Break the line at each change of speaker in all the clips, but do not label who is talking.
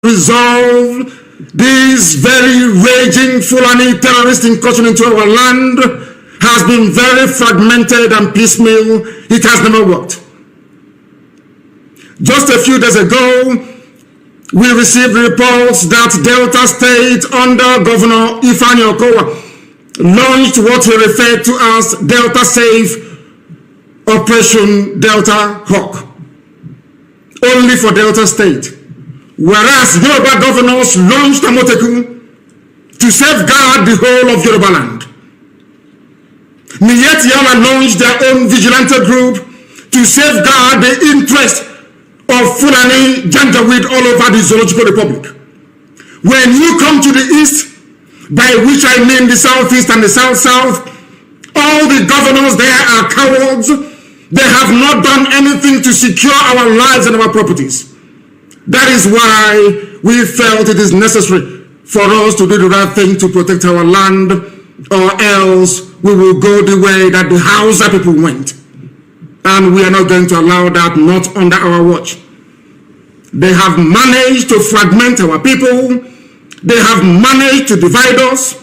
resolve this very raging Fulani terrorist incursion into our land has been very fragmented and piecemeal. It has never worked. Just a few days ago, we received reports that Delta State under Governor Ifeanyi Okowa launched what he referred to as Delta Safe Operation Delta Hawk, only for Delta State. Whereas Yoruba governors launched Amotekun to safeguard the whole of Yoruba land. Miyetti Allah launched their own vigilante group to safeguard the interest of Fulani Janjaweed all over the Zoological Republic. When you come to the east, by which I mean the southeast and the south-south, all the governors there are cowards. They have not done anything to secure our lives and our properties. That is why we felt it is necessary for us to do the right thing to protect our land, or else we will go the way that the Hausa people went. And we are not going to allow that, not under our watch. They have managed to fragment our people. They have managed to divide us.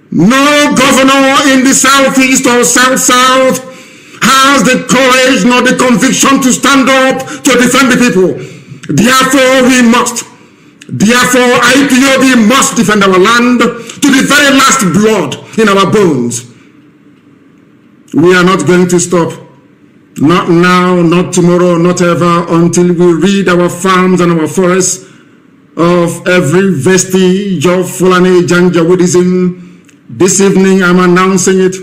No governor in the southeast or south-south has the courage nor the conviction to stand up to defend the people. Therefore, IPOB must defend our land to the very last blood in our bones. We are not going to stop. Not now, not tomorrow, not ever, until we rid our farms and our forests of every vestige of Fulani Janjaweedism. This evening, I'm announcing it,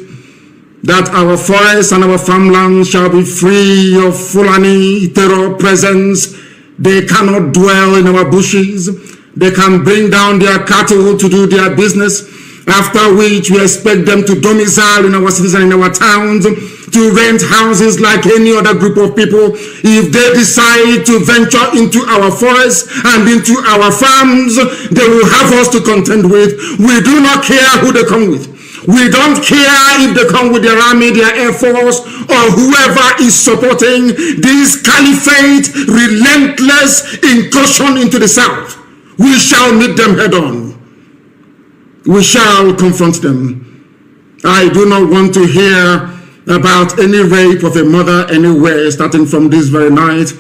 that our forests and our farmlands shall be free of Fulani terror presence. They cannot dwell in our bushes. They can bring down their cattle to do their business, after which we expect them to domicile in our cities and in our towns, to rent houses like any other group of people. If they decide to venture into our forests and into our farms, they will have us to contend with. We do not care who they come with. We don't care if they come with their army, their air force, or whoever is supporting this caliphate relentless incursion into the south. We shall meet them head on. We shall confront them. I do not want to hear about any rape of a mother anywhere starting from this very night.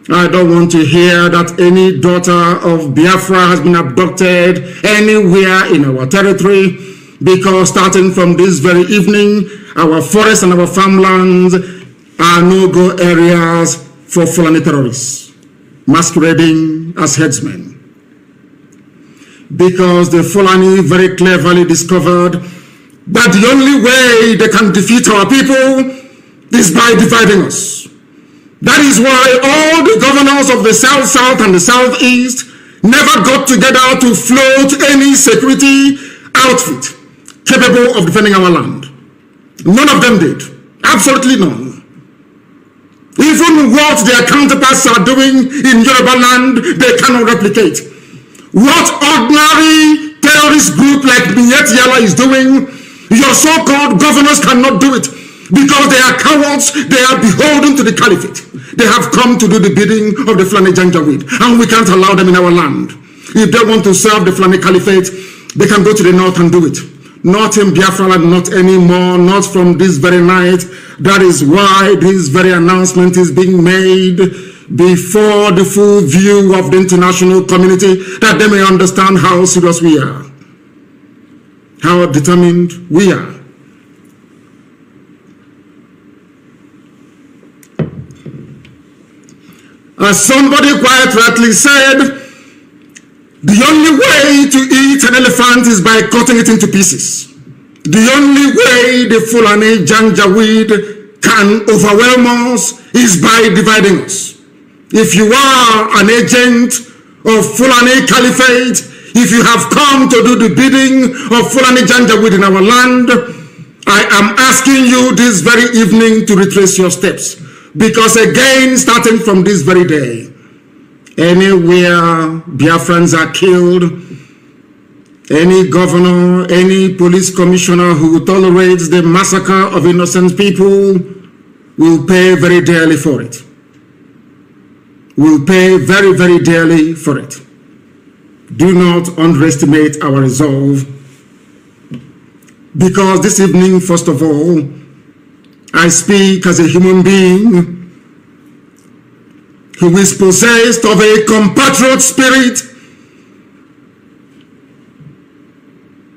I don't want to hear that any daughter of Biafra has been abducted anywhere in our territory, because starting from this very evening, our forests and our farmlands are no-go areas for Fulani terrorists masquerading as headsmen. Because the Fulani very cleverly discovered that the only way they can defeat our people is by dividing us. That is why all the governors of the South-South and the Southeast never got together to float any security outfit capable of defending our land. None of them did. Absolutely none. Even what their counterparts are doing in Yoruba land, they cannot replicate. What ordinary terrorist group like Miyetti Allah is doing, your so-called governors cannot do it, because they are cowards. They are beholden to the caliphate. They have come to do the bidding of the Fulani Janjaweed, and we can't allow them in our land. If they want to serve the Fulani caliphate, they can go to the north and do it. Not in Biafra land, not anymore, not from this very night. That is why this very announcement is being made before the full view of the international community, that they may understand how serious we are, how determined we are. As somebody quite rightly said, the only way to eat an elephant is by cutting it into pieces. The only way the Fulani Janjaweed can overwhelm us is by dividing us. If you are an agent of Fulani Caliphate, if you have come to do the bidding of Fulani Janjaweed in our land, I am asking you this very evening to retrace your steps. Because again, starting from this very day, anywhere Biafrans are killed, any governor, any police commissioner who tolerates the massacre of innocent people will pay very dearly for it. Will pay very, very dearly for it. Do not underestimate our resolve, because this evening, first of all, I speak as a human being who is possessed of a compatriot spirit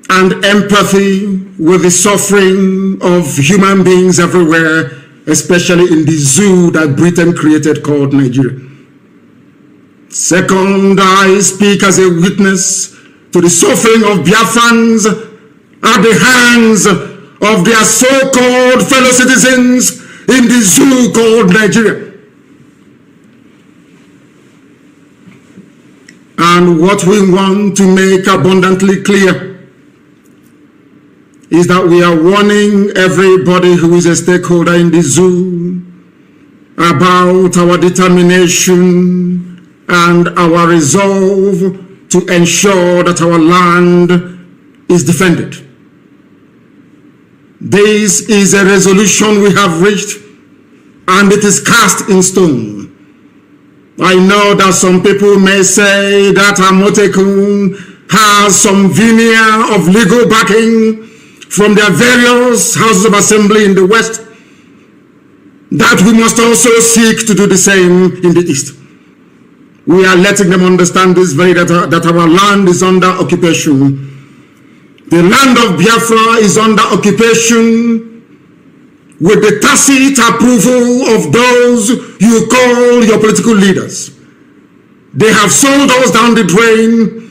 and empathy with the suffering of human beings everywhere, especially in the zoo that Britain created called Nigeria. Second, I speak as a witness to the suffering of Biafrans at the hands of their so-called fellow citizens in the zoo called Nigeria. And what we want to make abundantly clear is that we are warning everybody who is a stakeholder in the zoo about our determination and our resolve to ensure that our land is defended. This is a resolution we have reached, and it is cast in stone. I know that some people may say that Amotekun has some veneer of legal backing from their various houses of assembly in the West, that we must also seek to do the same in the East. We are letting them understand this very that our land is under occupation. The land of Biafra is under occupation with the tacit approval of those you call your political leaders. They have sold us down the drain.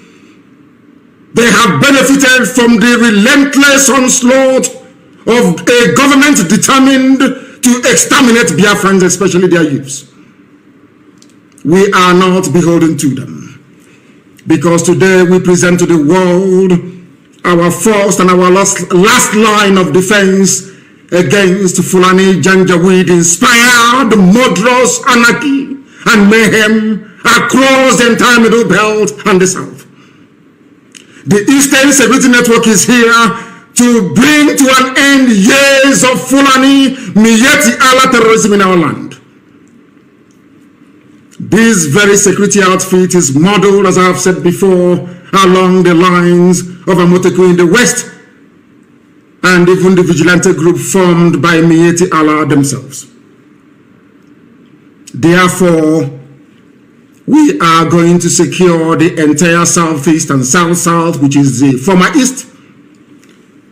They have benefited from the relentless onslaught of a government determined to exterminate Biafrans, especially their youths. We are not beholden to them, because today we present to the world our first and our last line of defense against Fulani Janjaweed-inspired murderous anarchy and mayhem across the entire Middle Belt and the South. The Eastern Security Network is here to bring to an end years of Fulani Miyetti Allah terrorism in our land. This very security outfit is modeled, as I have said before, along the lines of Amotekun in the West, and even the vigilante group formed by Miyetti Allah themselves. Therefore, we are going to secure the entire Southeast and South-South, which is the former East,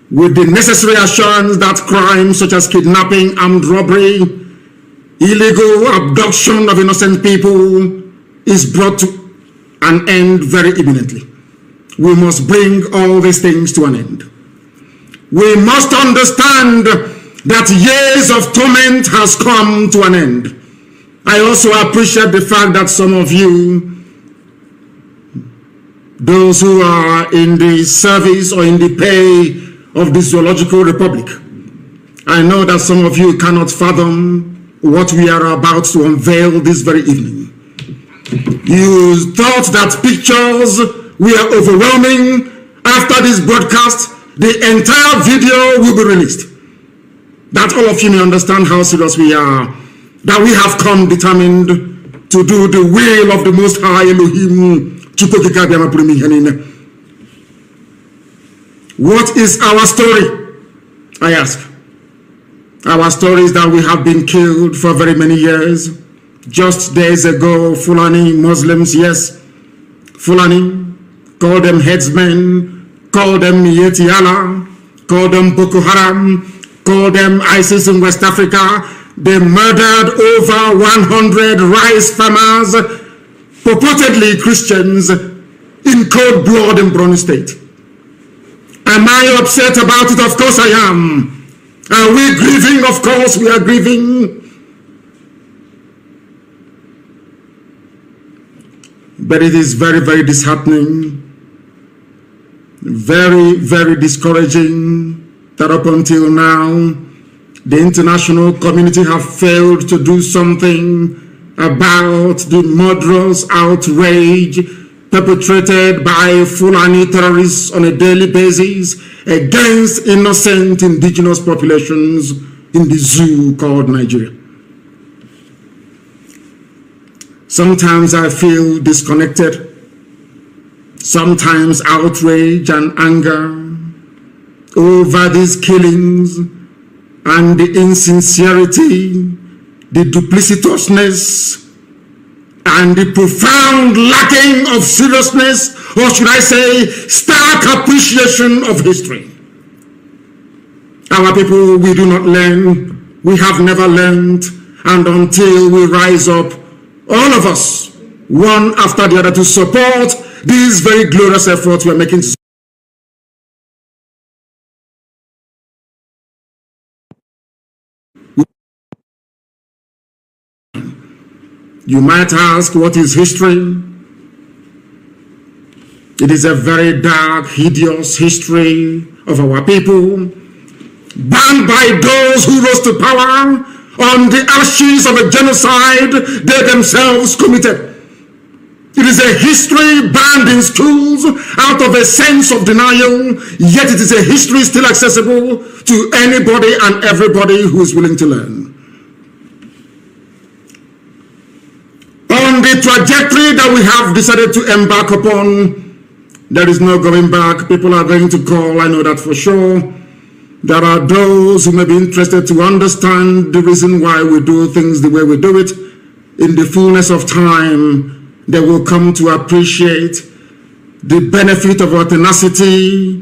with the necessary assurance that crimes such as kidnapping, armed robbery, illegal abduction of innocent people is brought to an end very imminently. We must bring all these things to an end. We must understand that years of torment has come to an end. I also appreciate the fact that some of you, those who are in the service or in the pay of the Zoological Republic, I know that some of you cannot fathom what we are about to unveil this very evening. You thought that pictures were overwhelming. After this broadcast, the entire video will be released. That all of you may understand how serious we are, that we have come determined to do the will of the Most High Elohim. What is our story? I ask. Our story is that we have been killed for very many years. Just days ago, Fulani Muslims, yes, Fulani, call them headsmen, call them Miyetti Allah, call them Boko Haram, call them ISIS in West Africa. They murdered over 100 rice farmers, purportedly Christians, in cold blood in Borno State. Am I upset about it? Of course I am. Are we grieving? Of course we are grieving. But it is very, very disheartening, very, very discouraging that up until now, the international community have failed to do something about the murderous outrage perpetrated by Fulani terrorists on a daily basis against innocent indigenous populations in the zoo called Nigeria. Sometimes I feel disconnected. sometimes outrage and anger over these killings and the insincerity, the duplicitousness, and the profound lacking of seriousness, or should I say, stark appreciation of history. Our people, we do not learn, we have never learned, and until we rise up, all of us, one after the other, to support these very glorious efforts we are making. You might ask, what is history? It is a very dark, hideous history of our people, banned by those who rose to power on the ashes of a genocide they themselves committed. It is a history banned in schools out of a sense of denial, yet it is a history still accessible to anybody and everybody who is willing to learn. On the trajectory that we have decided to embark upon, there is no going back. People are going to call, I know that for sure. There are those who may be interested to understand the reason why we do things the way we do it. In the fullness of time, they will come to appreciate the benefit of our tenacity,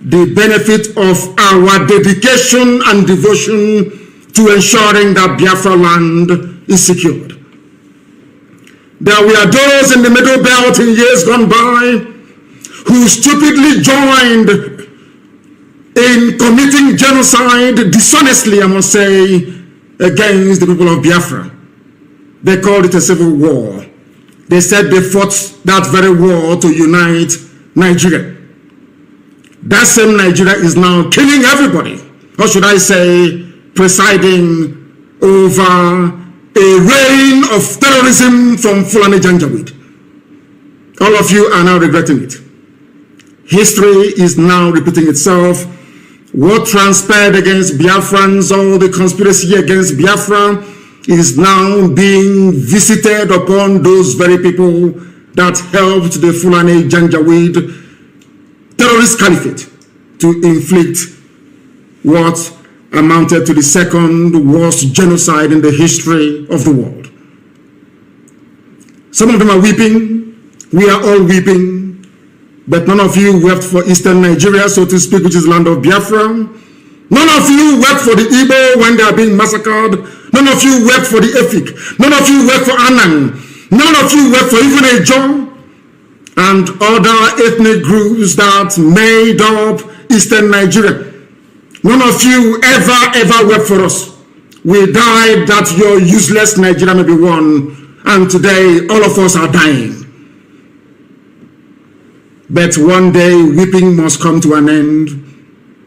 the benefit of our dedication and devotion to ensuring that Biafra land is secured. There were those in the Middle Belt in years gone by who stupidly joined in committing genocide, dishonestly, I must say, against the people of Biafra. They called it a civil war. They said they fought that very war to unite Nigeria. That same Nigeria is now killing everybody, or should I say, presiding over a reign of terrorism from Fulani Janjaweed. All of you are now regretting it. History is now repeating itself. What transpired against Biafrans, all the conspiracy against Biafra, is now being visited upon those very people that helped the Fulani Janjaweed terrorist caliphate to inflict what amounted to the second worst genocide in the history of the world. Some of them are weeping. We are all weeping. But none of you wept for Eastern Nigeria, so to speak, which is land of Biafra. None of you wept for the Ipob when they are being massacred. None of you wept for the Efik. None of you wept for Anan. None of you wept for even Ejo and other ethnic groups that made up Eastern Nigeria. None of you ever wept for us. We died that your useless Nigeria may be won, and today all of us are dying. But one day weeping must come to an end.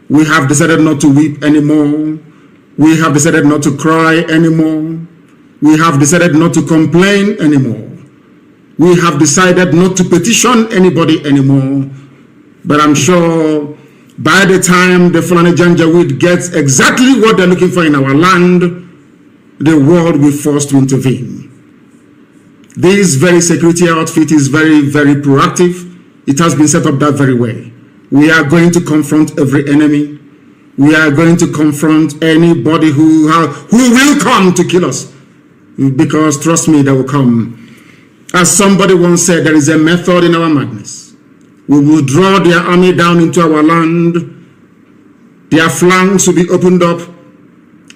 We have decided not to weep anymore. We have decided not to cry anymore. We have decided not to complain anymore. We have decided not to petition anybody anymore. But I'm sure by the time the Fulani Janjaweed gets exactly what they're looking for in our land, the world will be forced to intervene. This very security outfit is very proactive. It has been set up that very way. We are going to confront every enemy. We are going to confront anybody who will come to kill us. Because trust me, they will come. As somebody once said, there is a method in our madness. We will draw their army down into our land. Their flanks will be opened up.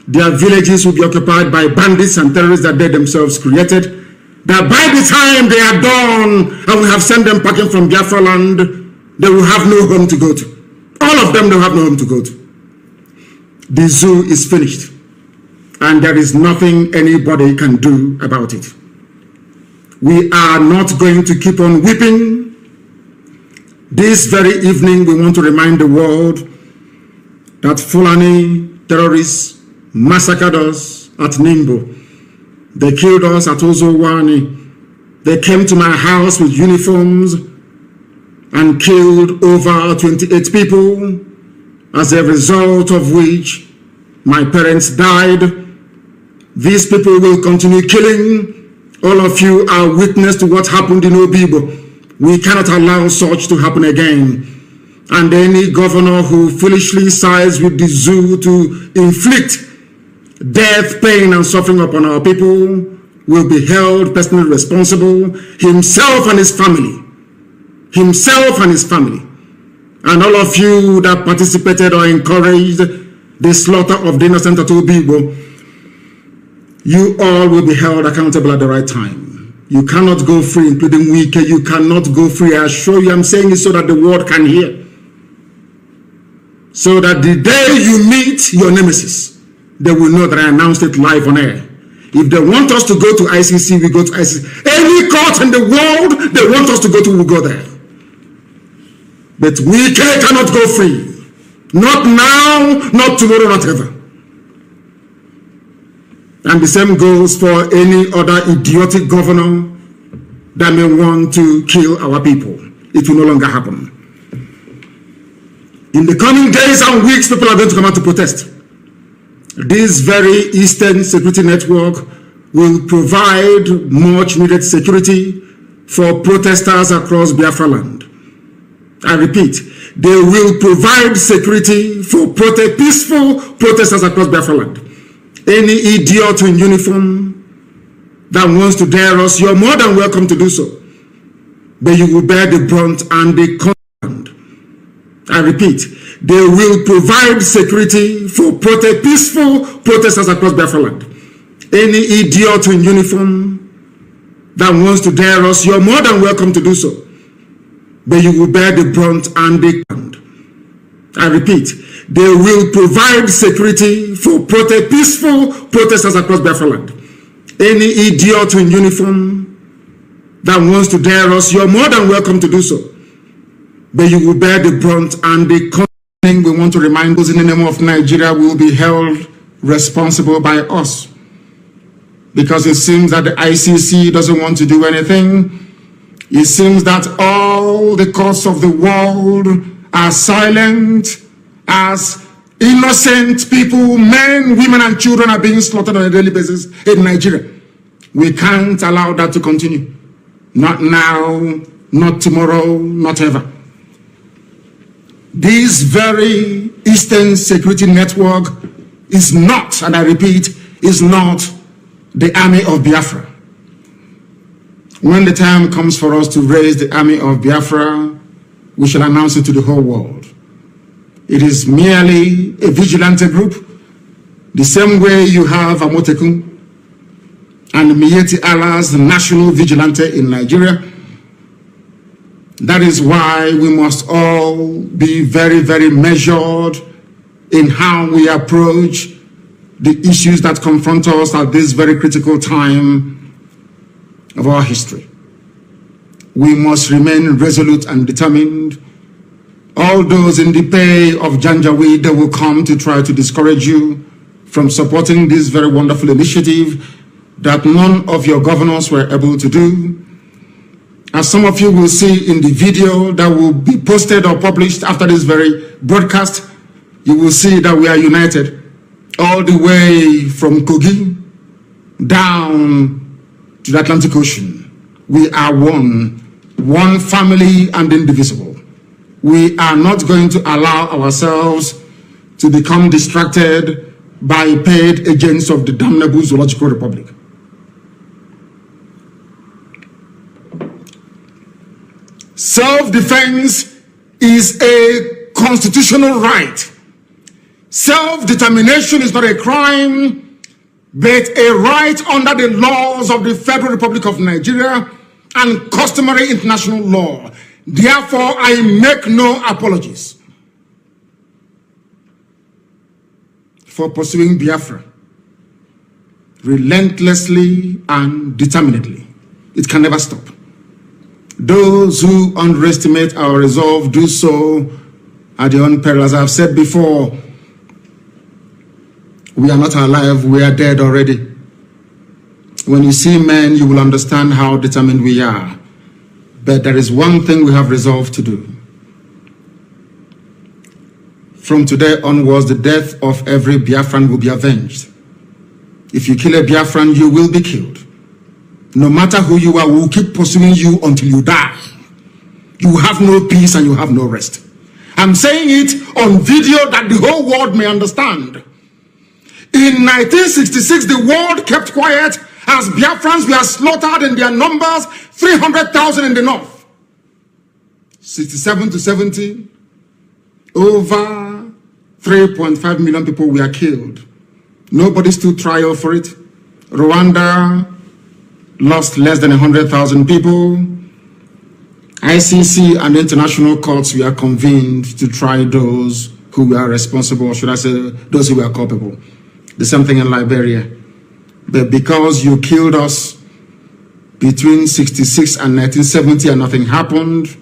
Their villages will be occupied by bandits and terrorists that they themselves created. That by the time they are done and we have sent them packing from Biafra land, they will have no home to go to. All of them will have no home to go to. The zoo is finished, and there is nothing anybody can do about it. We are not going to keep on weeping. This very evening, we want to remind the world that Fulani terrorists massacred us at Nimbo. They killed us at Ozowani. They came to my house with uniforms and killed over 28 people, as a result of which my parents died. These people will continue killing. All of you are witness to what happened in Obibo, We cannot allow such to happen again. And any governor who foolishly sides with the zoo to inflict death, pain, and suffering upon our people will be held personally responsible, himself and his family. Himself and his family. And all of you that participated or encouraged the slaughter of the innocent at Obibo, you all will be held accountable at the right time. You cannot go free, including Wike. You cannot go free. I assure you, I'm saying it so that the world can hear. So that the day you meet your nemesis, they will know that I announced it live on air. If they want us to go to ICC, we go to ICC. Any court in the world they want us to go to, we go there. But we cannot go free. Not now, not tomorrow, not ever. And the same goes for any other idiotic governor that may want to kill our people. It will no longer happen. In the coming days and weeks, people are going to come out to protest. This very Eastern Security Network will provide much needed security for protesters across Biafra land. I repeat, they will provide security for peaceful protesters across Biafra land. Any idiot in uniform that wants to dare us, you're more than welcome to do so. But you will bear the brunt and the command. I repeat, they will provide security for peaceful protesters across Biafra land. Any idiot in uniform that wants to dare us, you're more than welcome to do so. But you will bear the brunt and the command. I repeat, they will provide security for peaceful protesters across Biafra land. Any idiot in uniform that wants to dare us, you're more than welcome to do so. But you will bear the brunt and the command. We want to remind those in the name of Nigeria will be held responsible by us. Because it seems that the ICC doesn't want to do anything. It seems that all the courts of the world are silent as innocent people, men, women, and children are being slaughtered on a daily basis in Nigeria. We can't allow that to continue. Not now, not tomorrow, not ever. This very Eastern Security Network is not, and I repeat, is not the army of Biafra. When the time comes for us to raise the army of Biafra, we shall announce it to the whole world. It is merely a vigilante group, the same way you have Amotekun and Miyetti Allah's national vigilante in Nigeria. That is why we must all be very, very measured in how we approach the issues that confront us at this very critical time of our history. We must remain resolute and determined. All those in the pay of Janjaweed that will come to try to discourage you from supporting this very wonderful initiative that none of your governors were able to do. As some of you will see in the video that will be posted or published after this very broadcast, you will see that we are united all the way from Kogi down to the Atlantic Ocean. We are one family and indivisible. We are not going to allow ourselves to become distracted by paid agents of the damnable Zoological Republic. Self-defense is a constitutional right. Self-determination is not a crime, but a right under the laws of the Federal Republic of Nigeria and customary international law. Therefore, I make no apologies for pursuing Biafra relentlessly and determinedly. It can never stop. Those who underestimate our resolve do so at their own peril. As I've said before, we are not alive, we are dead already. When you see men, you will understand how determined we are. But there is one thing we have resolved to do. From today onwards, the death of every Biafran will be avenged. If you kill a Biafran, you will be killed. No matter who you are, we will keep pursuing you until you die. you have no peace and you have no rest. I'm saying it on video that the whole world may understand. In 1966, the world kept quiet as Biafrans were slaughtered in their numbers, 300,000 in the north. 67 to 70, over 3.5 million people were killed. Nobody stood trial for it. Rwanda lost less than 100,000 people. ICC and international courts were convened to try those who were responsible, or should I say, those who were culpable. The same thing in Liberia. But because you killed us between 66 and 1970 and nothing happened,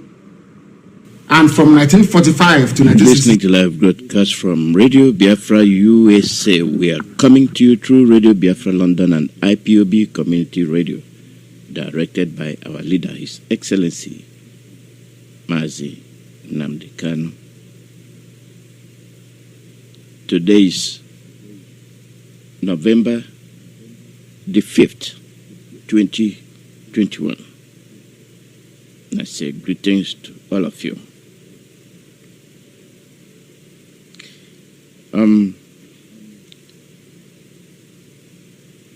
and from 1945 to 1960...
Listening to live broadcast from Radio Biafra USA. We are coming to you through Radio Biafra London and IPOB Community Radio, directed by our leader, His Excellency, MAZI Nnamdi Kanu. Today is November the 5th, 2021. I say greetings to all of you.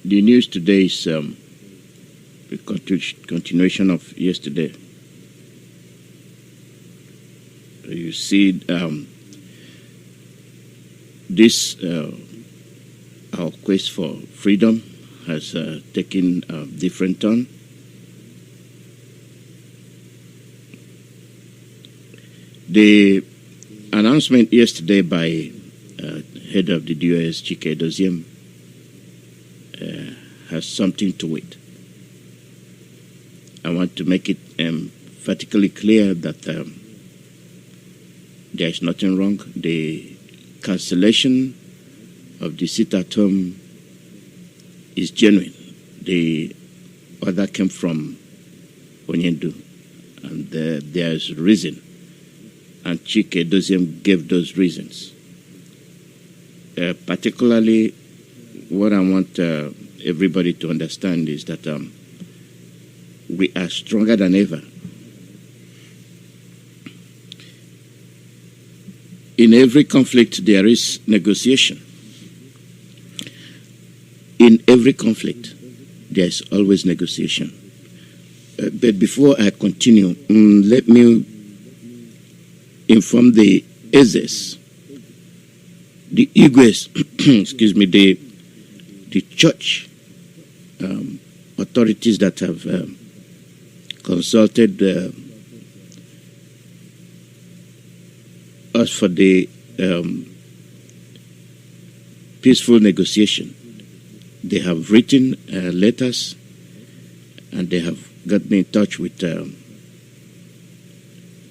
The news today is a continuation of yesterday. You see, this our quest for freedom has taken a different turn. The announcement yesterday by head of the DOS, Chike Doziem, has something to it. I want to make it emphatically clear that there is nothing wrong. The cancellation of the sit-at-home is genuine. The order came from Onyendu, and there's reason. And Chike Doziem gave those reasons. Particularly, what I want everybody to understand is that we are stronger than ever. In every conflict, there is negotiation. In every conflict, there is always negotiation. But before I continue, let me inform the Ezes, the Igwes, excuse me, the church authorities that have consulted us for the peaceful negotiation. They have written letters, and they have gotten in touch with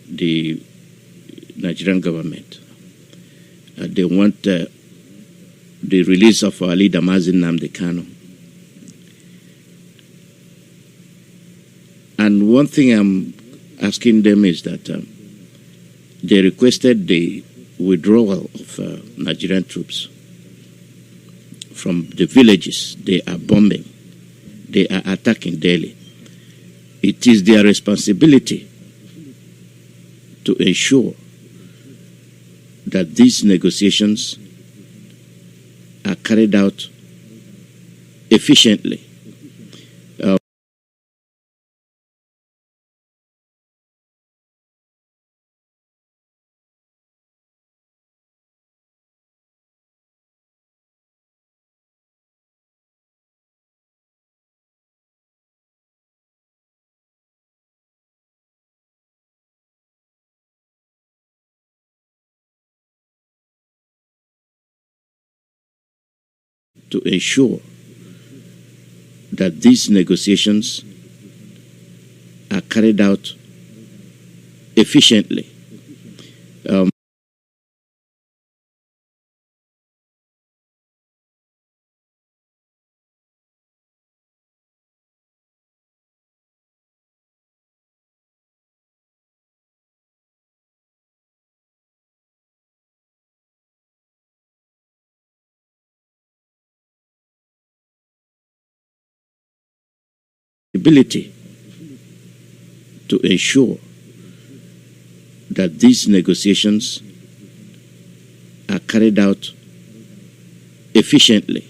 the Nigerian government. They want the release of our leader, MAZI Nnamdi Kanu. And one thing I'm asking them is that they requested the withdrawal of Nigerian troops from the villages they are bombing, they are attacking daily. It is their responsibility to ensure that these negotiations are carried out efficiently. To ensure that these negotiations are carried out efficiently. Ability to ensure that these negotiations are carried out efficiently.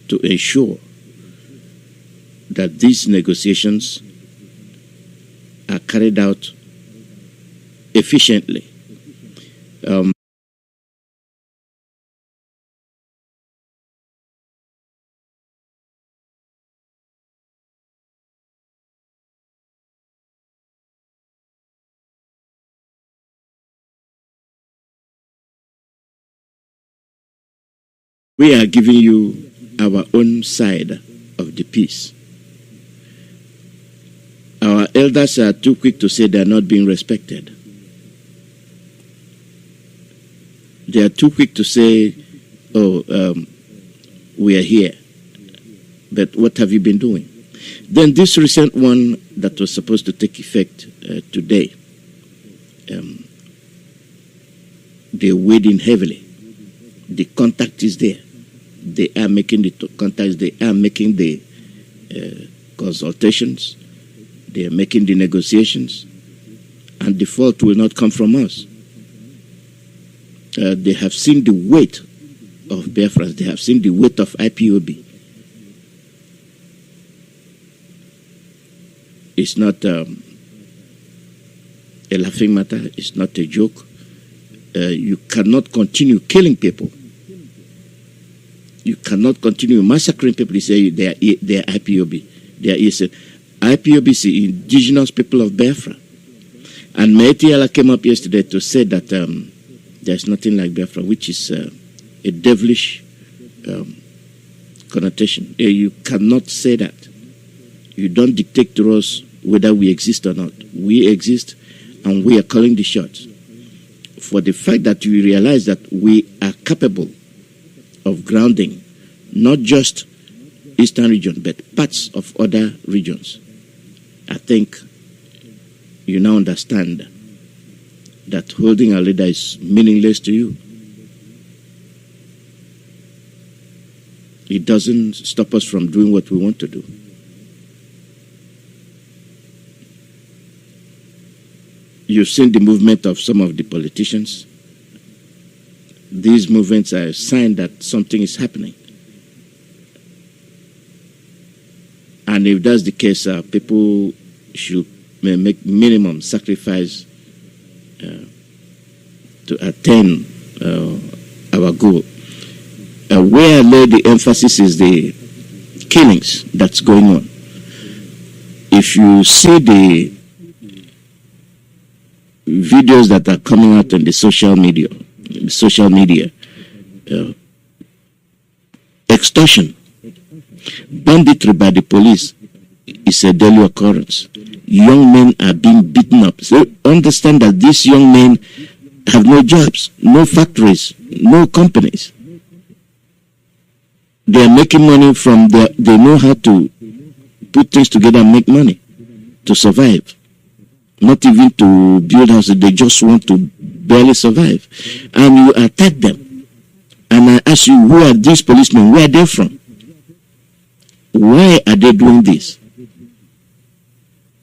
To ensure that these negotiations are carried out efficiently. We are giving you our own side of the peace. Our elders are too quick to say they are not being respected. They are too quick to say, we are here. But what have you been doing? Then this recent one that was supposed to take effect today, they weighed in heavily. The contact is there. They are making the contacts. They are making the consultations. They are making the negotiations. And the fault will not come from us. They have seen the weight of Biafrans. They have seen the weight of IPOB. It's not a laughing matter. It's not a joke. You cannot continue killing people. You cannot continue massacring people. They say they are IPOB. They are ESN. IPOB is the indigenous people of Biafra. And Maeti Allah came up yesterday to say that there's nothing like Biafra, which is a devilish connotation. You cannot say that. You don't dictate to us whether we exist or not. We exist, and we are calling the shots. For the fact that we realize that we are capable of grounding not just Eastern region, but parts of other regions. I think you now understand that holding our leader is meaningless to you. It doesn't stop us from doing what we want to do. You've seen the movement of some of the politicians. These movements are a sign that something is happening. And if that's the case, people should make minimum sacrifice to attain our goal. Where the emphasis is the killings that's going on. If you see the videos that are coming out on the social media, extortion, banditry by the police is a daily occurrence. Young men are being beaten up. So understand that these young men have no jobs, no factories, no companies. They are making money from they know how to put things together and make money to survive. Not even to build houses, they just want to barely survive. And you attack them. And I ask you, who are these policemen? Where are they from? Why are they doing this?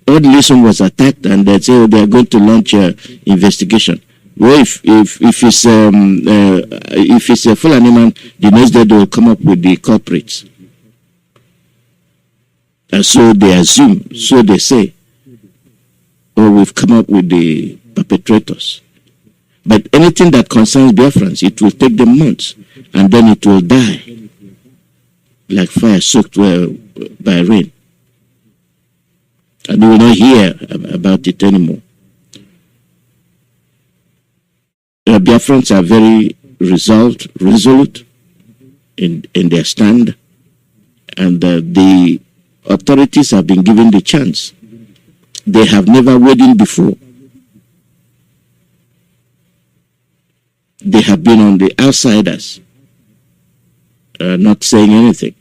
Old Listen was attacked, and they say they are going to launch an investigation. Well, if it's a full animal, the next day they will come up with the culprits. And so they assume, so they say, oh, we've come up with the perpetrators. But anything that concerns Biafrans, it will take them months, and then it will die like fire soaked by rain. And we will not hear about it anymore. Biafrans are very resolute in their stand, and the authorities have been given the chance. They have never weighed in before. They have been on the outsiders, not saying anything.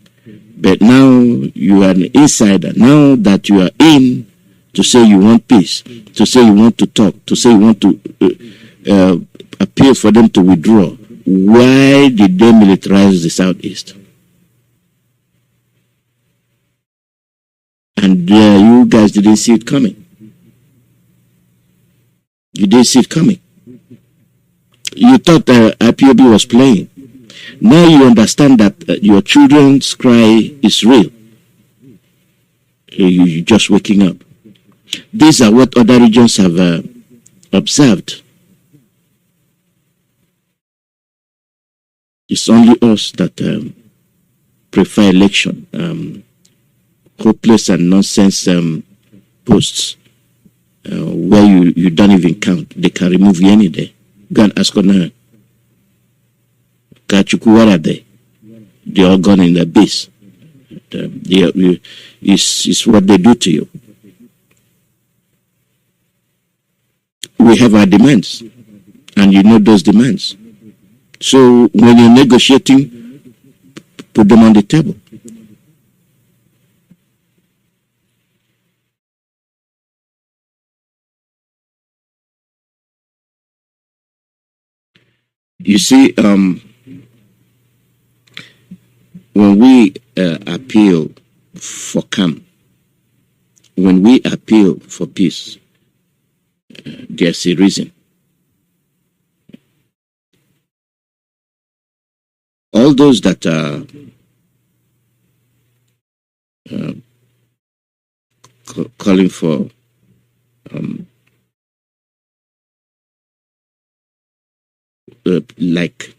But now you are an insider. Now that you are in to say you want peace, to say you want to talk, to say you want to appeal for them to withdraw, why did they militarize the Southeast? And you guys didn't see it coming. You didn't see it coming. You thought IPOB was playing. Now you understand that your children's cry is real. You're just waking up. These are what other regions have observed. It's only us that prefer election, hopeless and nonsense posts where you don't even count. They can remove you any day. Go and ask Kanu. Kachuku, what are they? They all gone in the base. It's what they do to you. We have our demands, and you know those demands. So when you're negotiating, put them on the table. You see, when we appeal for calm, when we appeal for peace, there's a reason. All those that are calling for like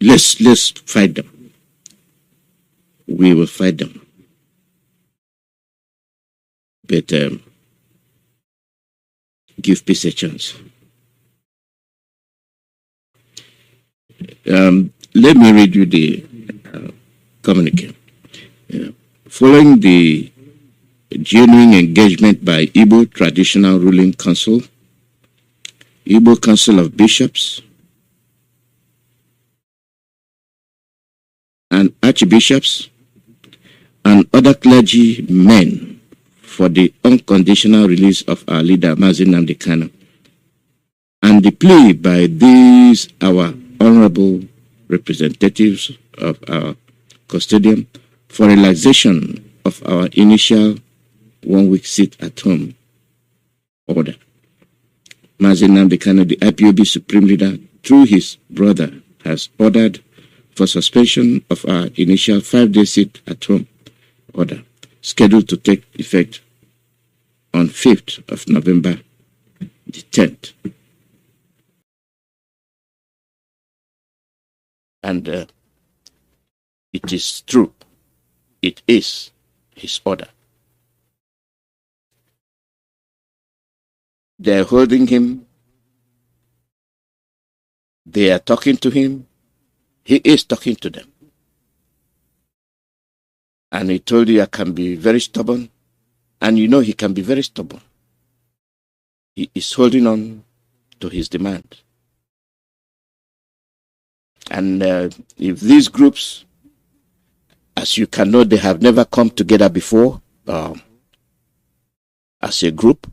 let's fight them. We will fight them. But give peace a chance. Let me read you the communique. Following the genuine engagement by Igbo Traditional Ruling Council, Igbo Council of Bishops, and Archbishops, and other clergy men for the unconditional release of our leader, MAZI Nnamdi Kanu, and the plea by these our honorable representatives of our custodian for relaxation of our initial 1-week sit-at-home order. MAZI Nnamdi Kanu, the IPOB Supreme Leader, through his brother, has ordered for suspension of our initial 5-day sit-at-home order, scheduled to take effect on 5th of November the 10th. And it is true. It is his order. They are holding him. They are talking to him. He is talking to them. And he told you I can be very stubborn. And you know he can be very stubborn. He is holding on to his demand. And if these groups, as you can know, they have never come together before as a group,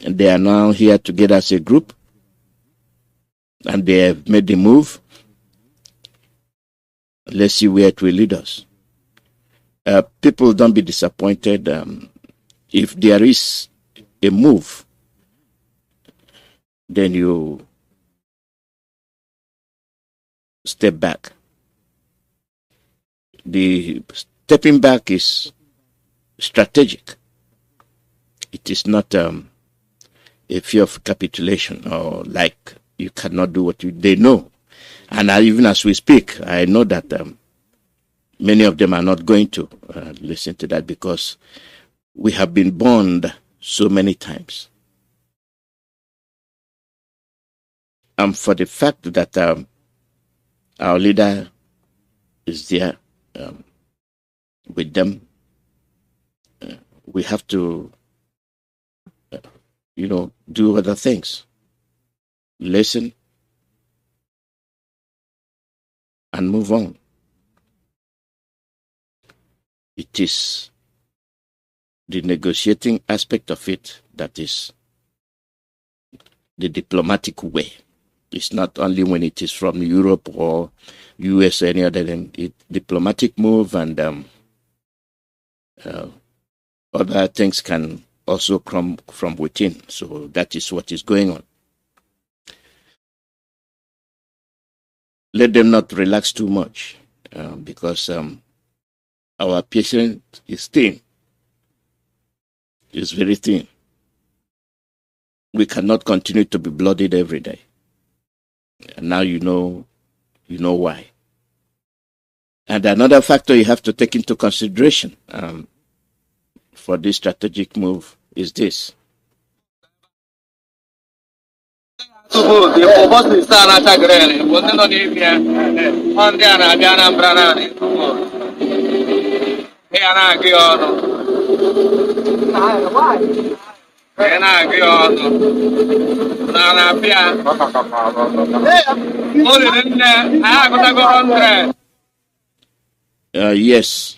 and they are now here together as a group, and they have made the move. Let's see where it will lead us. People, don't be disappointed. If there is a move, then you step back. The stepping back is strategic. It is not a fear of capitulation or like you cannot do what they know. And even as we speak, I know that many of them are not going to listen to that because we have been burned so many times. And for the fact that our leader is there with them, we have to, do other things. Listen, and move on. It is the negotiating aspect of it that is the diplomatic way. It's not only when it is from Europe or US or any other thing. Diplomatic move and other things can also come from within. So that is what is going on. Let them not relax too much because our patient is thin. It's very thin. We cannot continue to be bloodied every day. And now you know why. And another factor you have to take into consideration for this strategic move is this. Yes.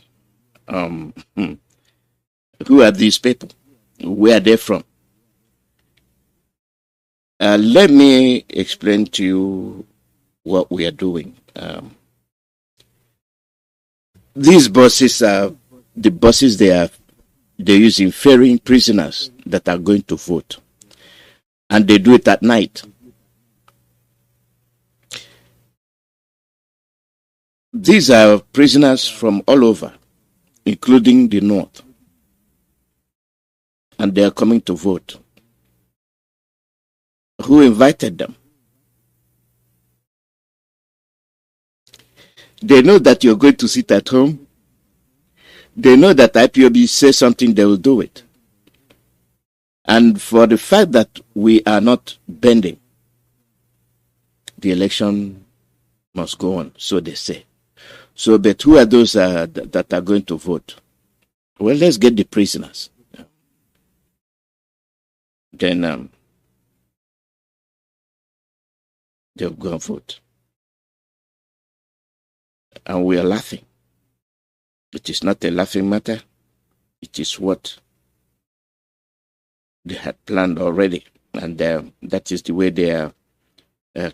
Who are these people? Where are they from? Let me explain to you what we are doing. These buses are the buses they're using ferrying prisoners that are going to vote. And they do it at night. These are prisoners from all over, including the north. And they are coming to vote. Who invited them? They know that you're going to sit at home. They know that IPOB says something, they will do it. And for the fact that we are not bending, the election must go on, so they say. So, but who are those that are going to vote? Well, let's get the prisoners. Then they'll go and vote. And we are laughing. It is not a laughing matter. It is what they had planned already. And that is the way they are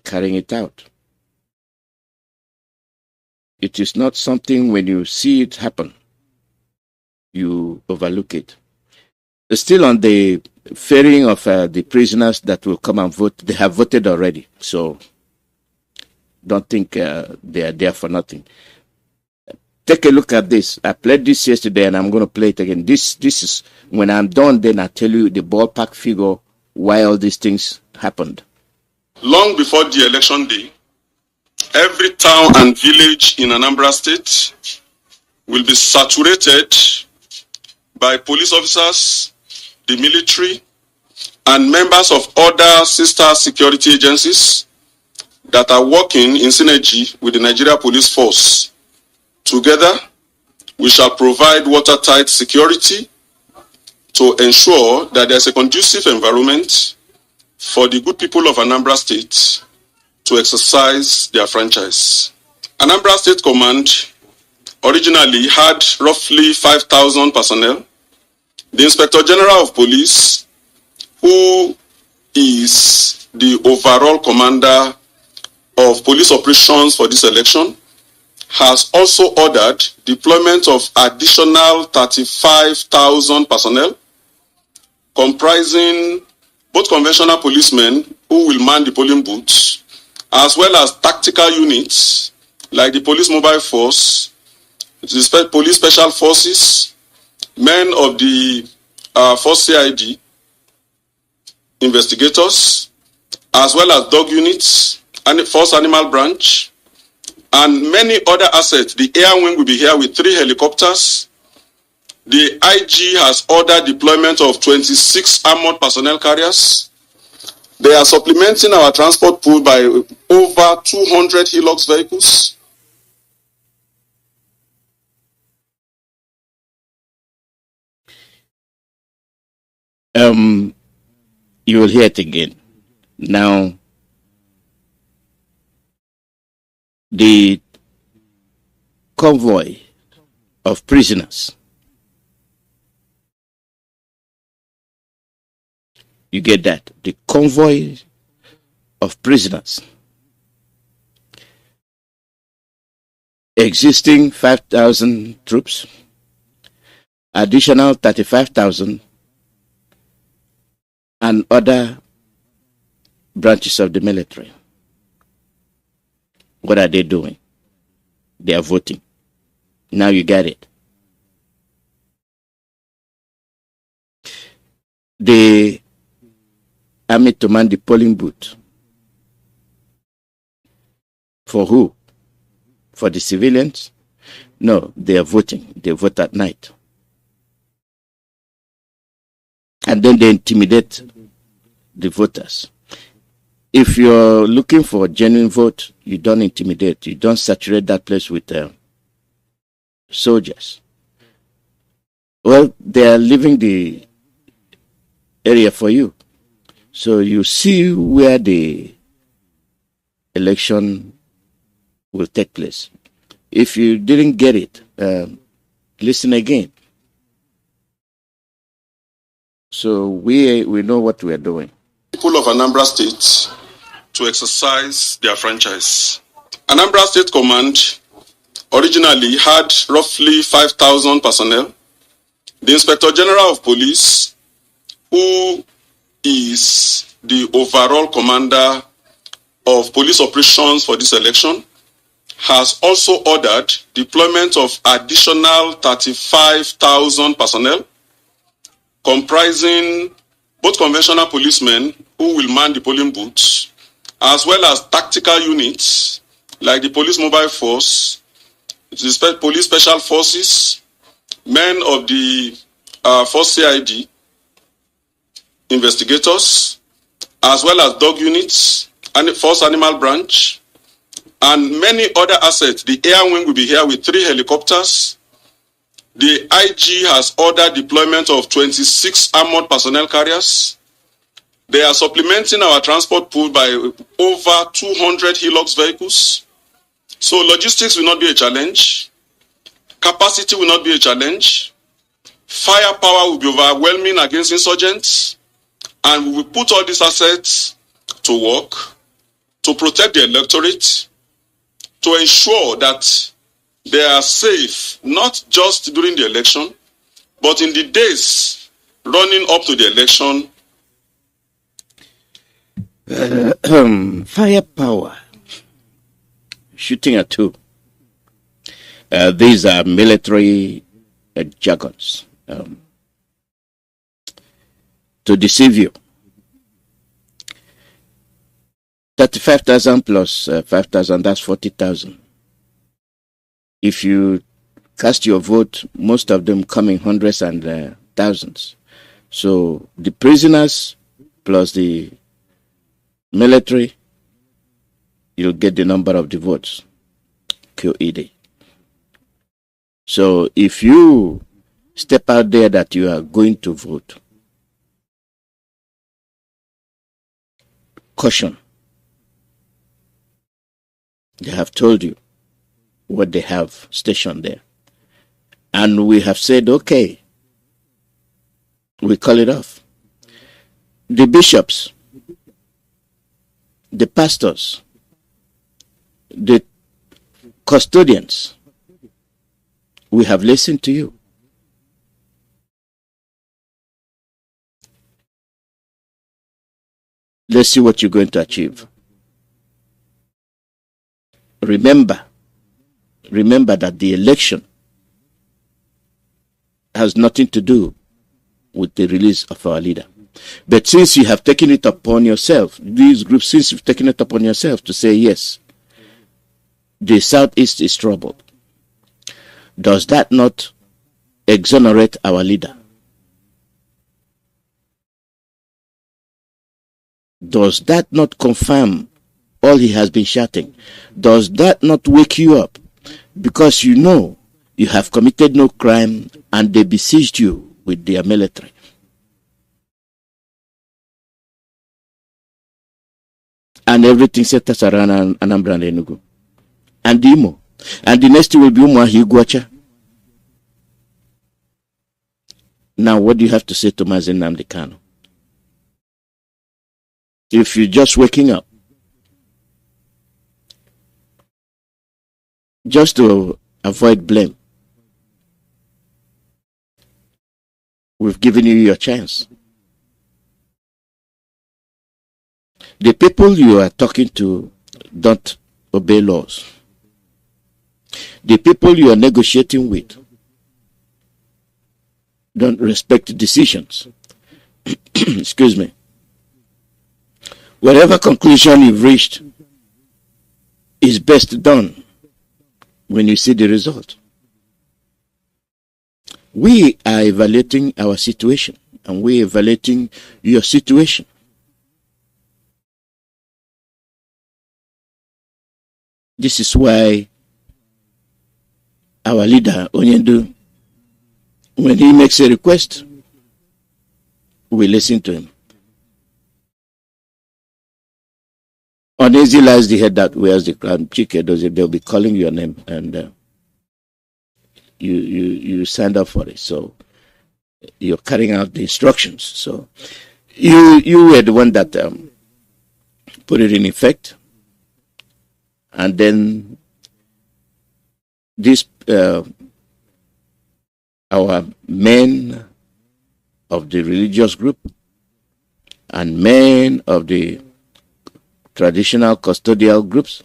carrying it out. It is not something when you see it happen, you overlook it. Still on the ferrying of the prisoners that will come and vote, they have voted already. So don't think they are there for nothing. Take a look at this. I played this yesterday and I'm going to play it again. This is, when I'm done, then I tell you the ballpark figure why all these things happened.
Long before the election day, every town and village in Anambra State will be saturated by police officers, the military, and members of other sister security agencies that are working in synergy with the Nigeria Police Force. Together, we shall provide watertight security to ensure that there's a conducive environment for the good people of Anambra State to exercise their franchise. Anambra State Command originally had roughly 5,000 personnel. The Inspector General of Police, who is the overall commander of police operations for this election, has also ordered deployment of additional 35,000 personnel, comprising both conventional policemen who will man the polling booths, as well as tactical units like the Police Mobile Force, the Police Special Forces, men of the Force CID, investigators, as well as dog units, and Force Animal Branch, and many other assets. The Air Wing will be here with 3 helicopters. The IG has ordered deployment of 26 armored personnel carriers. They are supplementing our transport pool by over 200 Hilux vehicles.
You will hear it again. Now, the convoy of prisoners. You get that? The convoy of prisoners. Existing 5,000 troops, additional 35,000, and other branches of the military. What are they doing? They are voting. Now you get it. The army to man the polling booth. For who? For the civilians? No, they are voting. They vote at night. And then they intimidate the voters. If you're looking for a genuine vote, you don't intimidate. You don't saturate that place with soldiers. Well, they are leaving the area for you. So you see where the election will take place. If you didn't get it, listen again. So we know what we are doing.
People of Anambra State to exercise their franchise. Anambra State Command originally had roughly 5,000 personnel. The Inspector General of Police, who is the overall commander of police operations for this election, has also ordered deployment of additional 35,000 personnel, comprising both conventional policemen who will man the polling booths, as well as tactical units like the Police Mobile Force, the Police Special Forces, men of the Force CID, investigators, as well as dog units, and Force Animal Branch, and many other assets. The air wing will be here with 3 helicopters. The IG has ordered deployment of 26 armored personnel carriers. They are supplementing our transport pool by over 200 Hilux vehicles. So logistics will not be a challenge. Capacity will not be a challenge. Firepower will be overwhelming against insurgents. And we will put all these assets to work to protect the electorate, to ensure that they are safe, not just during the election, but in the days running up to the election.
Firepower. Shooting at who? These are military jargons to deceive you. 35,000 plus 5,000, that's 40,000. If you cast your vote, most of them come in hundreds and thousands. So the prisoners plus the military, you'll get the number of the votes. QED. So if you step out there that you are going to vote, caution. They have told you what they have stationed there. And we have said, okay, we call it off. The bishops, the pastors, the custodians, we have listened to you. Let's see what you're going to achieve. Remember that the election has nothing to do with the release of our leader. But since you have taken it upon yourself, these groups, since you've taken it upon yourself to say, yes, the Southeast is troubled, does that not exonerate our leader? Does that not confirm all he has been shouting? Does that not wake you up? Because you know you have committed no crime and they besieged you with their military. And everything centers around Anambra and Enugu. And Imo, And the next will be Umuahi Guacha. Now, what do you have to say to MAZI Nnamdi Kanu? If you're just waking up, just to avoid blame, we've given you your chance. The people you are talking to don't obey laws. The people you are negotiating with don't respect decisions. Excuse me. Whatever conclusion you've reached is best done when you see the result. We are evaluating our situation, and we are evaluating your situation. This is why our leader, Onyendu, when he makes a request, we listen to him. Uneasy lies the head that wears the crown. Chike, they'll be calling your name, and you signed up for it. So you're carrying out the instructions. So you were the one that put it in effect. And then this our men of the religious group and men of the traditional custodial groups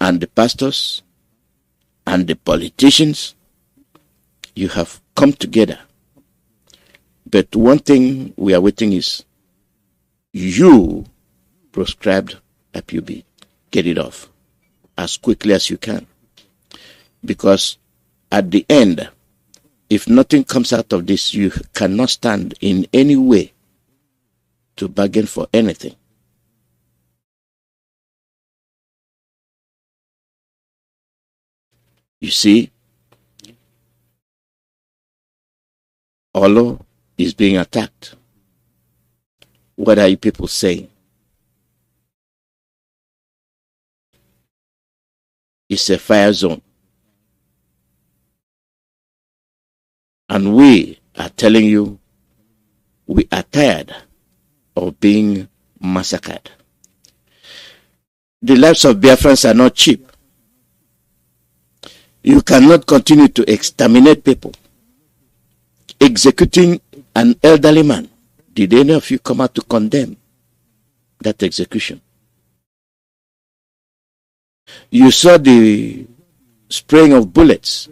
and the pastors and the politicians, you have come together. But one thing we are waiting is you proscribed IPOB. Get it off as quickly as you can. Because at the end, if nothing comes out of this, you cannot stand in any way to bargain for anything. You see, Olo is being attacked. What are you people saying? It's a fire zone. And we are telling you, we are tired of being massacred. The lives of Biafrans are not cheap. You cannot continue to exterminate people. Executing an elderly man. Did any of you come out to condemn that execution? You saw the spraying of bullets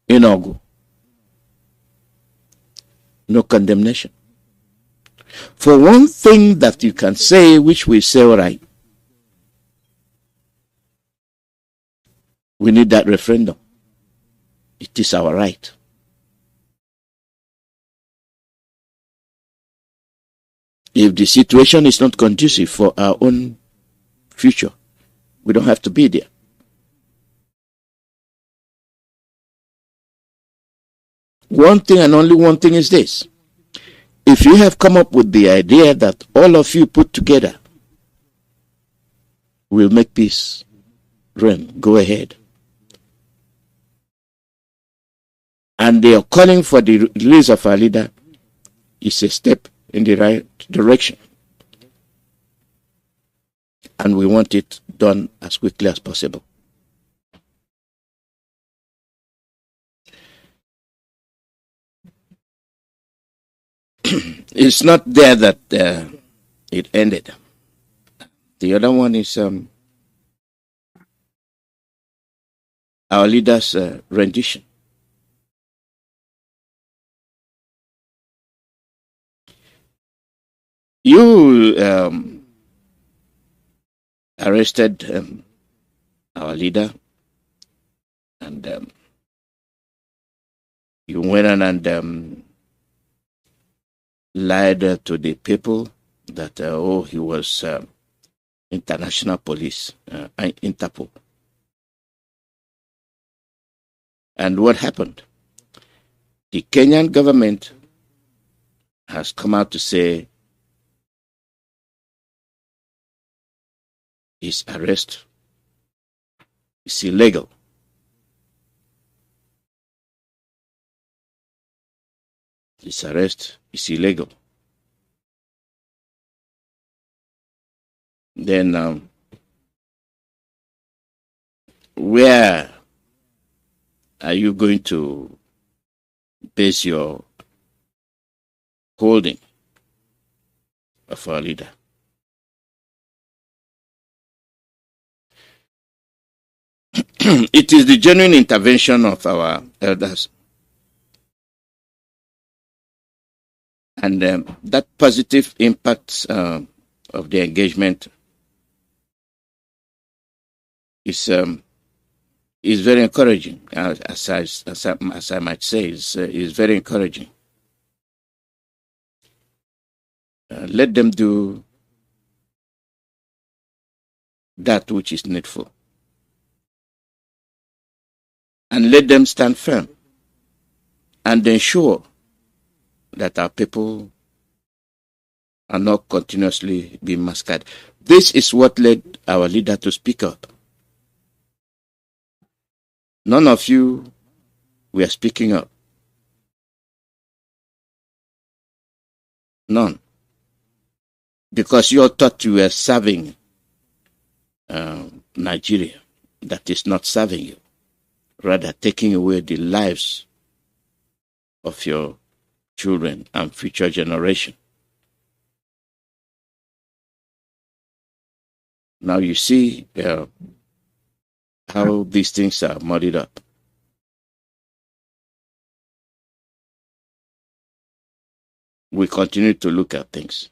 in Ogu. No condemnation. For one thing that you can say, which we say, all right, we need that referendum. It is our right. If the situation is not conducive for our own future, we don't have to be there. One thing and only one thing is this. If you have come up with the idea that all of you put together will make peace reign, go ahead. And they are calling for the release of our leader. It's a step in the right direction. And we want it done as quickly as possible. It's not there that it ended. The other one is our leader's rendition. You arrested our leader, and you went on and lied to the people that he was international police, Interpol. And what happened? The Kenyan government has come out to say his arrest is illegal. This arrest is illegal. Then where are you going to base your holding of our leader? It is the genuine intervention of our elders and that positive impact of the engagement is very encouraging. As I might say, is very encouraging. Let them do that which is needful, and let them stand firm and ensure that our people are not continuously being massacred. This is what led our leader to speak up. None of you were speaking up. None. Because you all thought you were serving Nigeria. That is not serving you. Rather taking away the lives of your children and future generation. Now you see how these things are muddied up. We continue to look at things.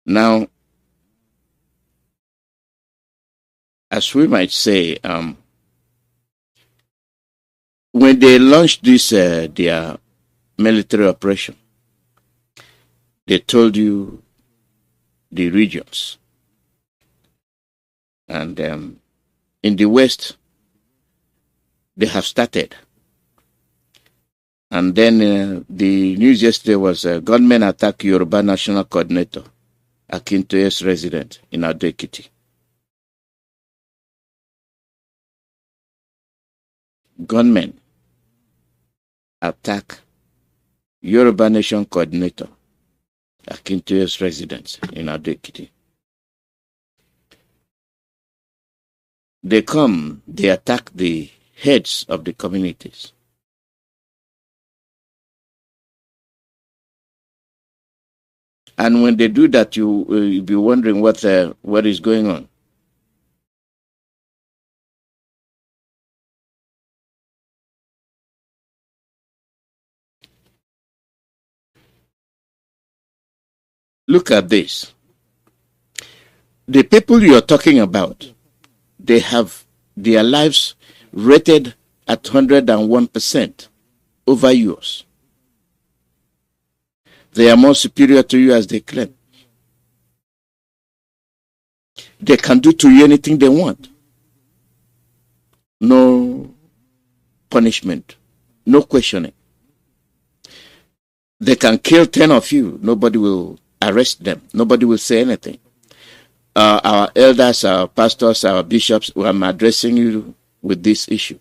Now, as we might say, when they launched this their military operation, they told you the regions. And in the West, they have started. And then the news yesterday was gunmen attack Yoruba National Coordinator, Akintoye's resident in Ado-Ekiti. Gunmen attack Yoruba Nation Coordinator, Akintoye's residence in Ado-Ekiti. They come, they attack the heads of the communities. And when they do that, you'll be wondering what is going on. Look at this. The people you are talking about, they have their lives rated at 101% over yours. They are more superior to you as they claim. They can do to you anything they want. No punishment, no questioning. They can kill 10 of you. Nobody will arrest them. Nobody will say anything. Our elders, our pastors, our bishops, I'm addressing you with this issue.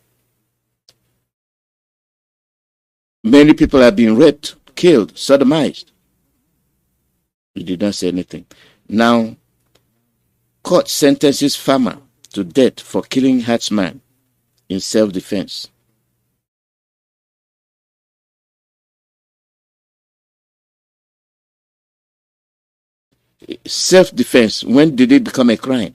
Many people have been raped, killed, sodomized. He did not say anything. Now, court sentences farmer to death for killing herdsman in self-defense. Self-defense, when did it become a crime?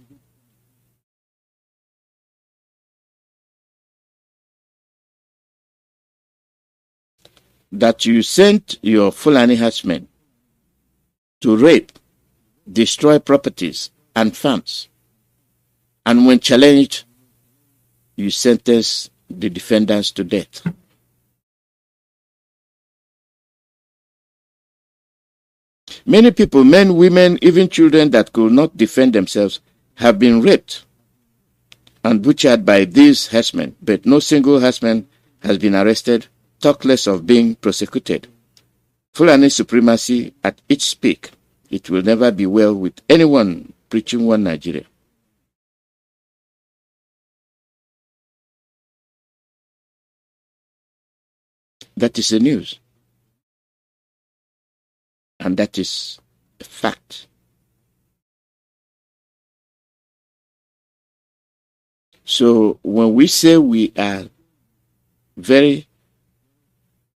That you sent your Fulani herdsmen to rape, destroy properties and farms, and when challenged, you sentence the defendants to death. Many people, men, women, even children that could not defend themselves, have been raped and butchered by these herdsmen, but no single herdsman has been arrested, talk less of being prosecuted. Fulani supremacy at each peak. It will never be well with anyone preaching one Nigeria. That is the news. And that is a fact. So when we say we are very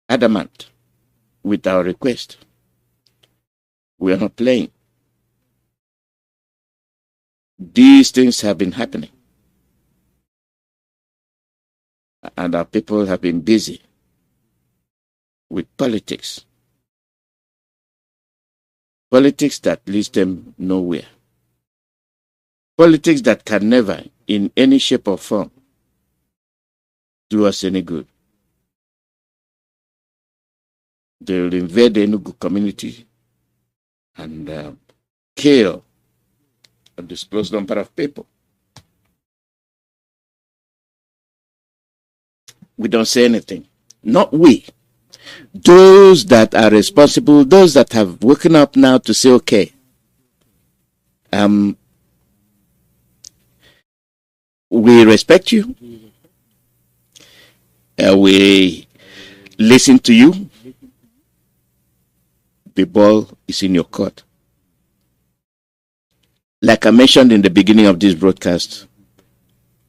adamant with our request, we are not playing. These things have been happening. And our people have been busy with politics. Politics that leads them nowhere. Politics that can never, in any shape or form, do us any good. They will invade the Enugu community and kill a disclosed number of people. We don't say anything. Not we. Those that are responsible, those that have woken up now to say, okay, we respect you. We listen to you. The ball is in your court. Like I mentioned in the beginning of this broadcast,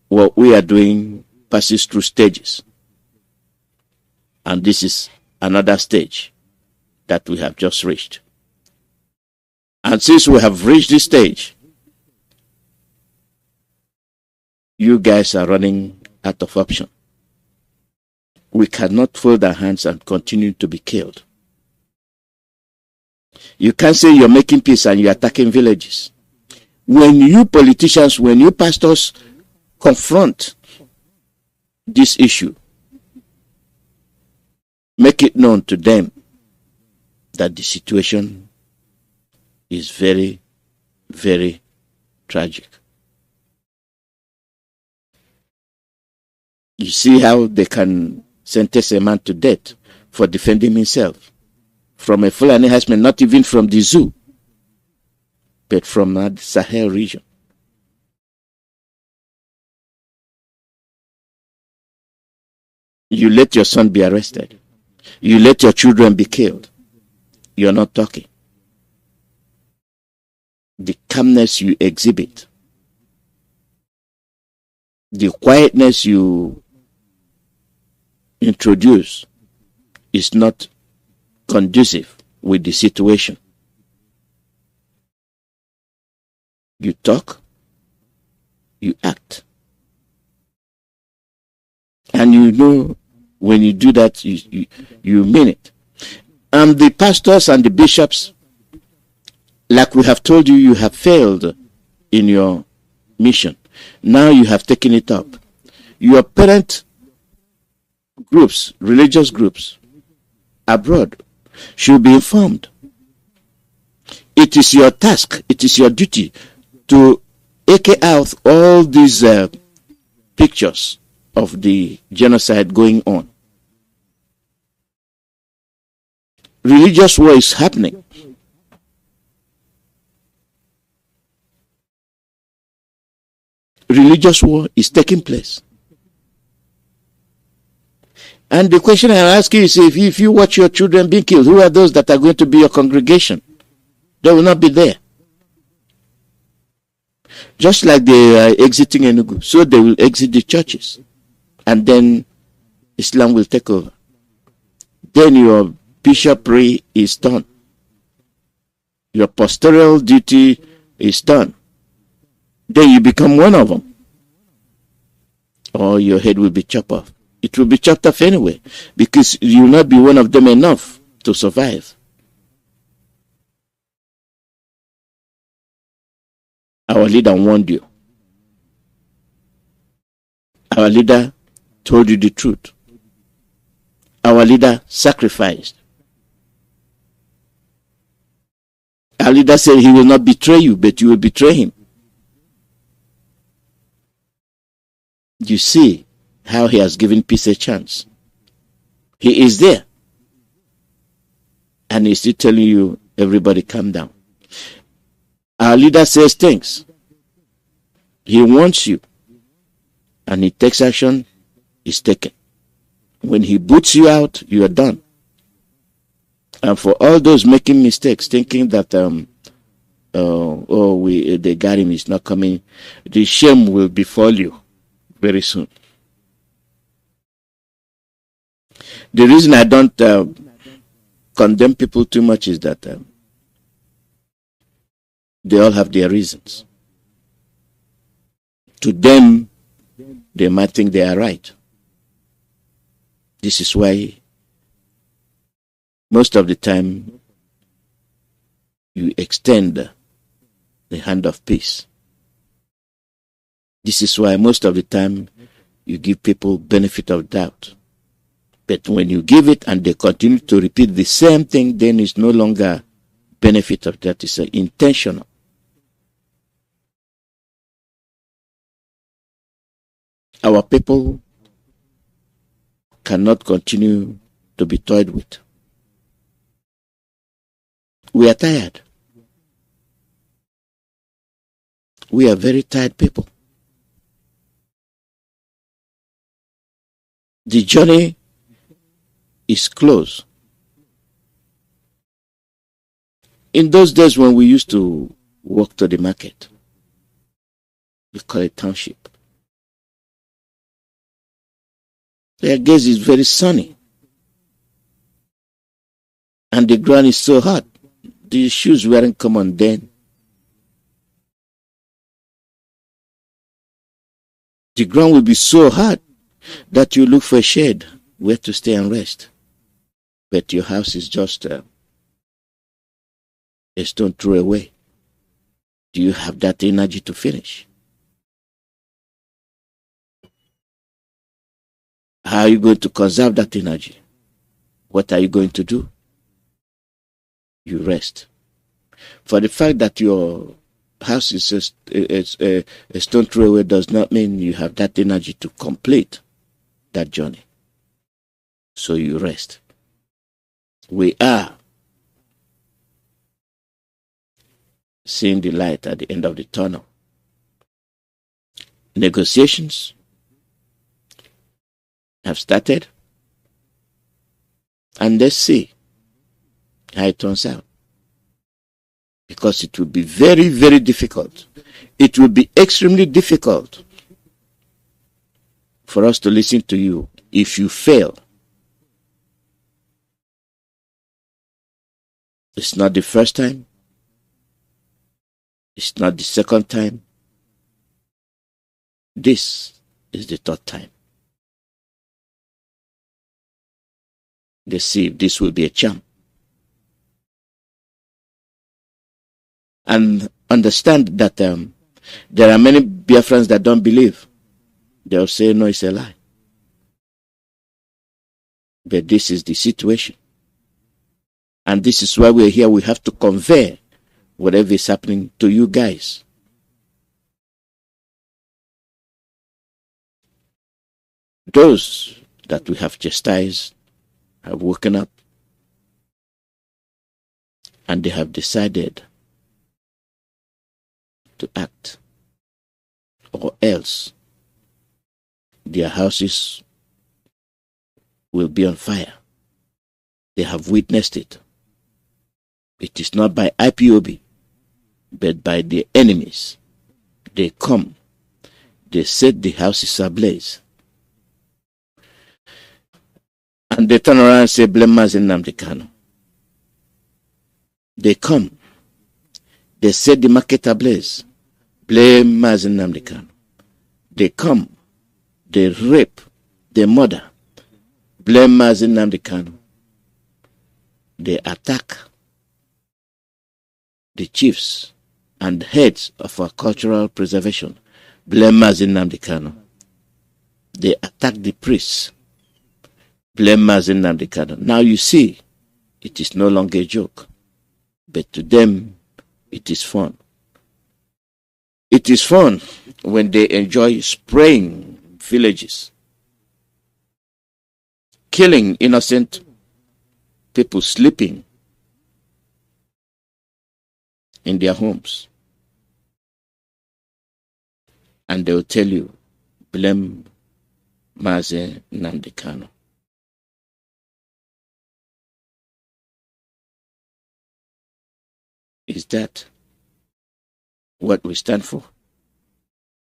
what we are doing passes through stages. And this is another stage that we have just reached. And since we have reached this stage, you guys are running out of option. We cannot fold our hands and continue to be killed. You can't say you're making peace and you're attacking villages. When you politicians, when you pastors confront this issue, make it known to them that the situation is very, very tragic. You see how they can sentence a man to death for defending himself from a Fulani herdsman, not even from the zoo, but from the Sahel region. You let your son be arrested. You let your children be killed. You're not talking. The calmness you exhibit, the quietness you introduce is not conducive with the situation. You talk, you act. And you know when you do that, you mean it. And the pastors and the bishops, like we have told you, you have failed in your mission. Now you have taken it up. Your parent groups, religious groups abroad should be informed. It is your task, it is your duty to eke out all these pictures of the genocide going on. Religious war is happening. Religious war is taking place. And the question I ask you is, if you watch your children being killed, who are those that are going to be your congregation? They will not be there. Just like they are exiting Enugu, so they will exit the churches. And then Islam will take over. Then your bishopry is done. Your pastoral duty is done. Then you become one of them. Or your head will be chopped off. It will be chopped off anyway, because you will not be one of them enough to survive. Our leader warned you. Our leader told you the truth. Our leader sacrificed. Our leader said he will not betray you, but you will betray him. You see how he has given peace a chance. He is there. And he's still telling you, everybody calm down. Our leader says things. He wants you. And he takes action, is taken. When he boots you out, you are done. And for all those making mistakes, thinking that they got him, he's not coming, the shame will befall you very soon. The reason I don't condemn people too much is that they all have their reasons. To them, they might think they are right. This is why most of the time you extend the hand of peace. This is why most of the time you give people benefit of doubt. But when you give it and they continue to repeat the same thing, then it's no longer benefit of doubt, it's intentional. Our people cannot continue to be toyed with. We are tired. We are very tired people. The journey is close. In those days when we used to walk to the market, we call it township. I guess it's very sunny. And the ground is so hot. The shoes weren't common then. The ground will be so hot that you look for a shade where to stay and rest. But your house is just a stone throw away. Do you have that energy to finish? How are you going to conserve that energy? What are you going to do? You rest. For the fact that your house is a stone throw away does not mean you have that energy to complete that journey. So you rest. We are seeing the light at the end of the tunnel. Negotiations have started, and let's see how it turns out. Because it will be very, very difficult. It will be extremely difficult for us to listen to you if you fail. It's not the first time. It's not the second time. This is the third time. Let's see if this will be a charm. And understand that there are many Biafrans that don't believe. They'll say, no, it's a lie. But this is the situation. And this is why we're here. We have to convey whatever is happening to you guys. Those that we have chastised have woken up and they have decided to act, or else their houses will be on fire. They have witnessed it. It is not by IPOB, but by the enemies. They come, they set the houses ablaze, and they turn around and say, blame MAZI Nnamdi Kanu. They come, they set the market ablaze, blame MAZI Nnamdi Kanu. They come, they rape, they murder, blame MAZI Nnamdi Kanu. They attack the chiefs and heads of our cultural preservation, blame MAZI Nnamdi Kanu. They attack the priests, blame MAZI Nnamdi Kanu. Now you see, it is no longer a joke, but to them, it is fun. It is fun when they enjoy spraying villages, killing innocent people sleeping in their homes. And they will tell you, blame MAZI Nnamdi Kanu. Is that what we stand for?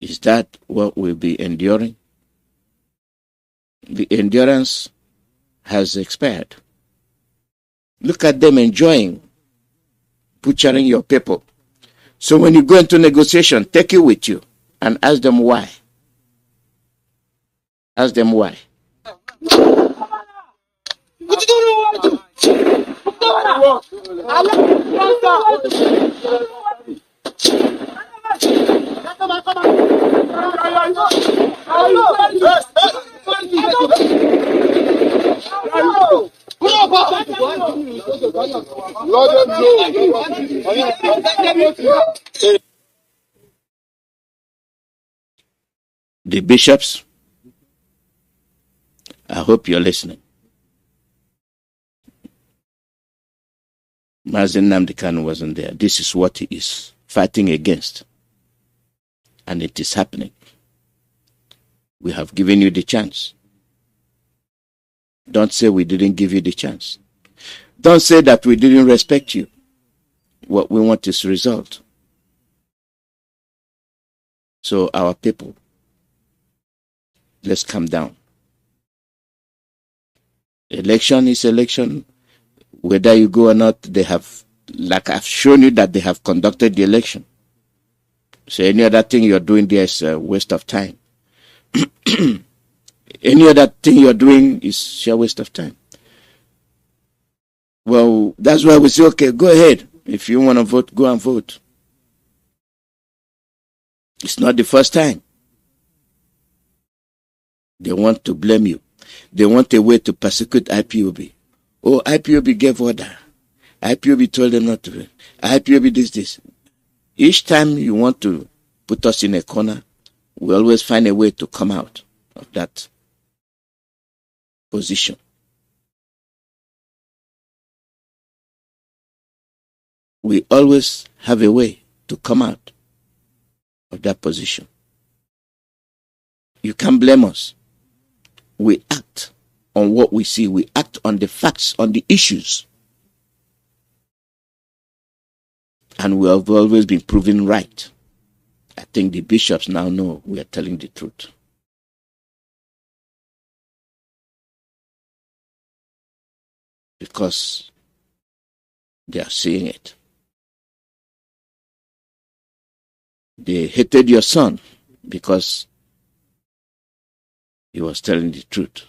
Is that what we'll be enduring? The endurance has expired. Look at them enjoying butchering your people. So when you go into negotiation, take it with you and ask them why. Ask them why. The bishops, I hope you're listening. MAZI Nnamdi Kanu wasn't there. This is what he is fighting against. And it is happening. We have given you the chance. Don't say we didn't give you the chance. Don't say that we didn't respect you. What we want is result. So our people, let's calm down. Election is election. Whether you go or not, they have, like I've shown you that they have conducted the election. So any other thing you're doing there is a waste of time. Any other thing you're doing is sheer waste of time. Well, that's why we say, okay, go ahead. If you want to vote, go and vote. It's not the first time. They want to blame you. They want a way to persecute IPOB. Oh, IPOB gave order. IPOB told them not to. IPOB this. Each time you want to put us in a corner, we always find a way to come out of that position. We always have a way to come out of that position. You can't blame us. We act on what we see. We act on the facts, on the issues. And we have always been proven right. I think the bishops now know we are telling the truth. Because they are seeing it. They hated your son because he was telling the truth.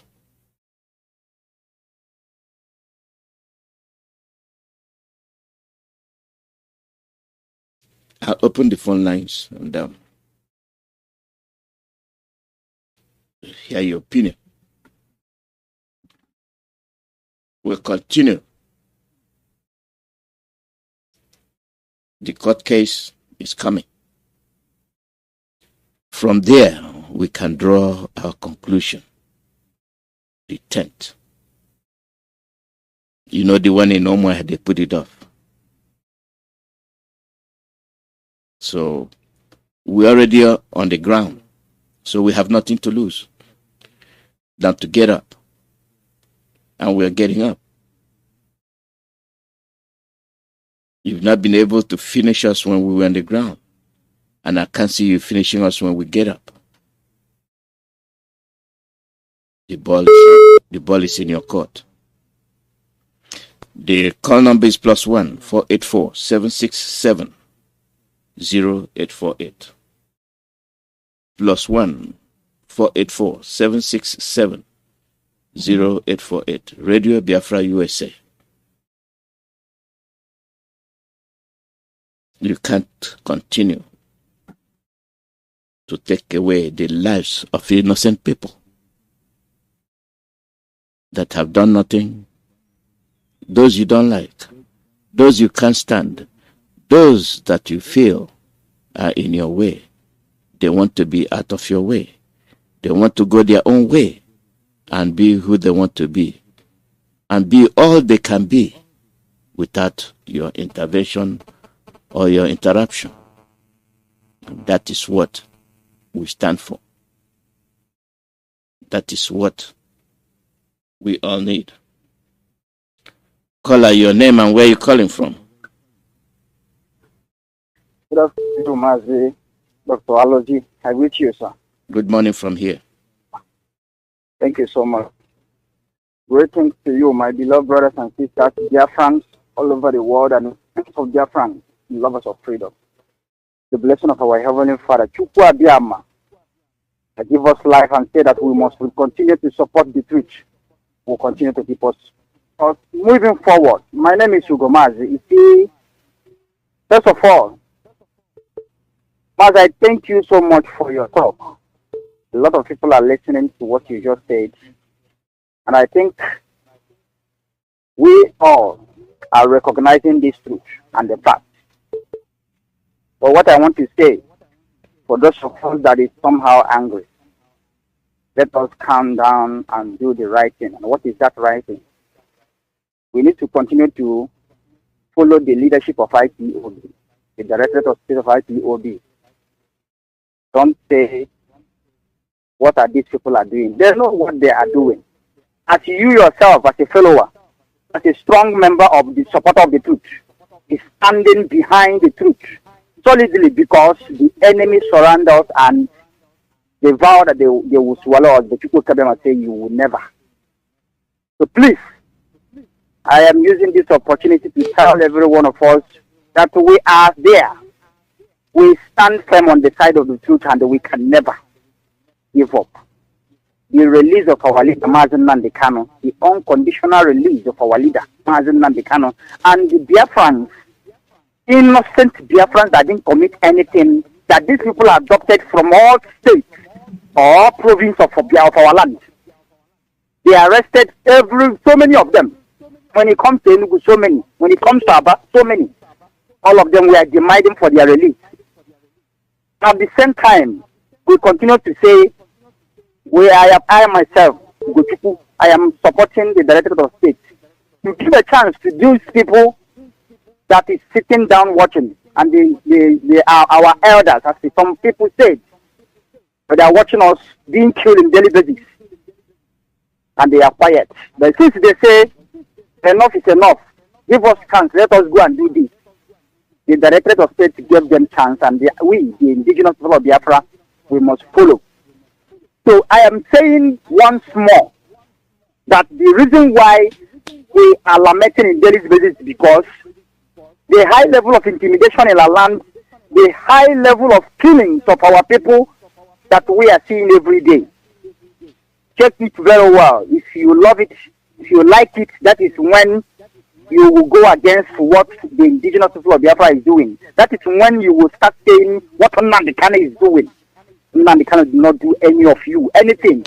I'll open the phone lines and hear your opinion. We'll continue. The court case is coming. From there, we can draw our conclusion. The 10th. You know the one in Omwa, they put it off. So, we're already on the ground. So we have nothing to lose than to get up. And we're getting up. You've not been able to finish us when we were on the ground. And I can't see you finishing us when we get up. The ball is in your court. The call number is +1 484 767 0848. +1 484 767 0848. Radio Biafra USA. You can't continue to take away the lives of innocent people that have done nothing. Those you don't like, those you can't stand, those that you feel are in your way. They want to be out of your way. They want to go their own way and be who they want to be and be all they can be without your intervention or your interruption. And that is what we stand for. That is what we all need. Call out your name and where you're calling from.
Good afternoon, MAZI. Dr. Alozie, I greet you, sir.
Good morning from here.
Thank you so much. Greetings to you, my beloved brothers and sisters, Biafrans all over the world, and for Biafrans, lovers of freedom. The blessing of our Heavenly Father, Chukwu Abiyama, that give us life and say that we must continue to support the truth. Will continue to keep us moving forward. My name is Hugo MAZI. You see, first of all, MAZI, I thank you so much for your talk. A lot of people are listening to what you just said. And I think we all are recognizing this truth and the fact. But what I want to say, for those of us that is somehow angry, let us calm down and do the right thing. And what is that right thing? We need to continue to follow the leadership of IPOB, the Director of State of IPOB. Don't say, what are these people are doing? They know what they are doing. As you yourself, as a follower, as a strong member of the supporter of the truth, is standing behind the truth solidly because the enemy surround us and they vow that they will swallow us. But people come and say, you will never. So please, I am using this opportunity to tell every one of us that we are there. We stand firm on the side of the truth and we can never give up. The release of our leader, Nnamdi Kanu, the unconditional release of our leader, Nnamdi Kanu, and the Biafrans, innocent Biafrans that didn't commit anything, that these people are adopted from all states or province of our land. They arrested so many of them. When it comes to Enugu, so many. When it comes to Aba, so many. All of them were demanding for their release. At the same time, we continue to say, I myself, I am supporting the Director of State to give a chance to these people that is sitting down watching, and they are our elders, as some people said, but they are watching us being killed in daily basis, and they are quiet. But since they say enough is enough, give us chance, let us go and do this. The Director of State gave them chance, and we, the indigenous people of Biafra, we must follow. So I am saying once more that the reason why we are lamenting in daily basis is because the high level of intimidation in our land, the high level of killings of our people that we are seeing every day. Check it very well. If you love it, if you like it, that is when you will go against what the indigenous people of Biafra is doing. That is when you will start saying what Nnamdi Kanu is doing. Nnamdi Kanu did not do any of you anything.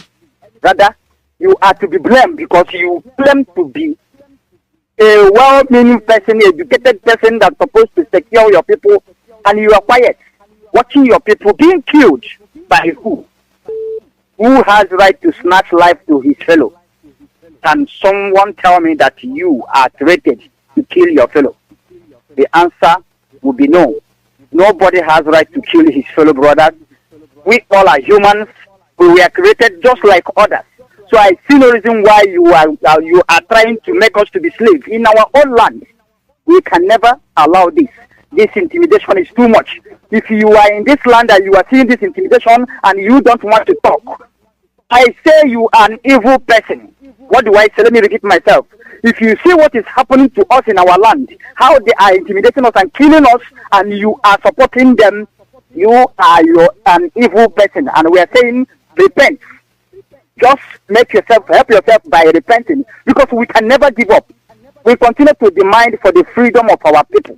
Rather, you are to be blamed because you claim to be a well-meaning person, educated person that's supposed to secure your people, and you are quiet, watching your people being killed by who? Who has right to snatch life to his fellow? Can someone tell me that you are threatened to kill your fellow? The answer would be no. Nobody has right to kill his fellow brothers. We all are humans. We were created just like others. So I see no reason why you are trying to make us to be slaves in our own land. We can never allow this. This intimidation is too much. If you are in this land and you are seeing this intimidation and you don't want to talk, I say you are an evil person. What do I say? Let me repeat myself. If you see what is happening to us in our land, how they are intimidating us and killing us, and you are supporting them, you are an evil person. And we are saying, repent. Just help yourself by repenting, because we can never give up. We continue to demand for the freedom of our people,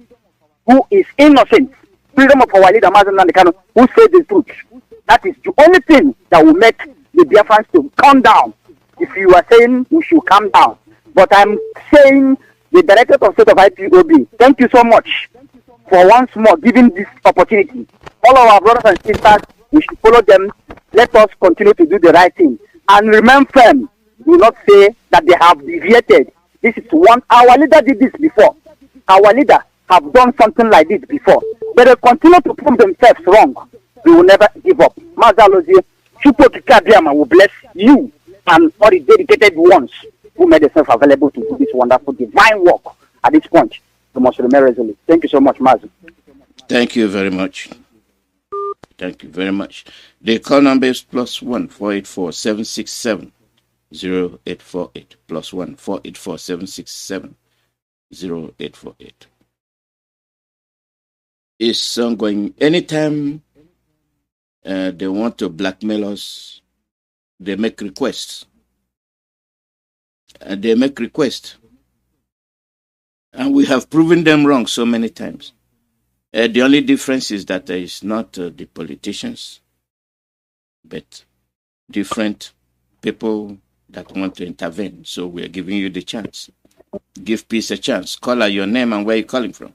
who is innocent. Freedom of our leader, Nnamdi Kanu, who said the truth. That is the only thing that will make the Biafrans to calm down. If you are saying we should calm down, but I'm saying the Director of State of IPOB, thank you so much for once more giving this opportunity. All of our brothers and sisters, we should follow them. Let us continue to do the right thing. And remain firm. Do not say that they have deviated. This is one. Our leader did this before. Our leader have done something like this before. But they continue to prove themselves wrong. We will never give up. MAZI ALOZIE, Chukwu will bless you and all the dedicated ones who made themselves available to do this wonderful divine work. At this point, you must remain resolute. Thank you so much, MAZI.
Thank you very much. Thank you very much. The call number is +1 484 767 0848 +1 484 767 0848. It's ongoing. Anytime they want to blackmail us, they make requests. And we have proven them wrong so many times. The only difference is that it's not the politicians, but different people that want to intervene. So we are giving you the chance. Give peace a chance. Call out your name and where you're calling from.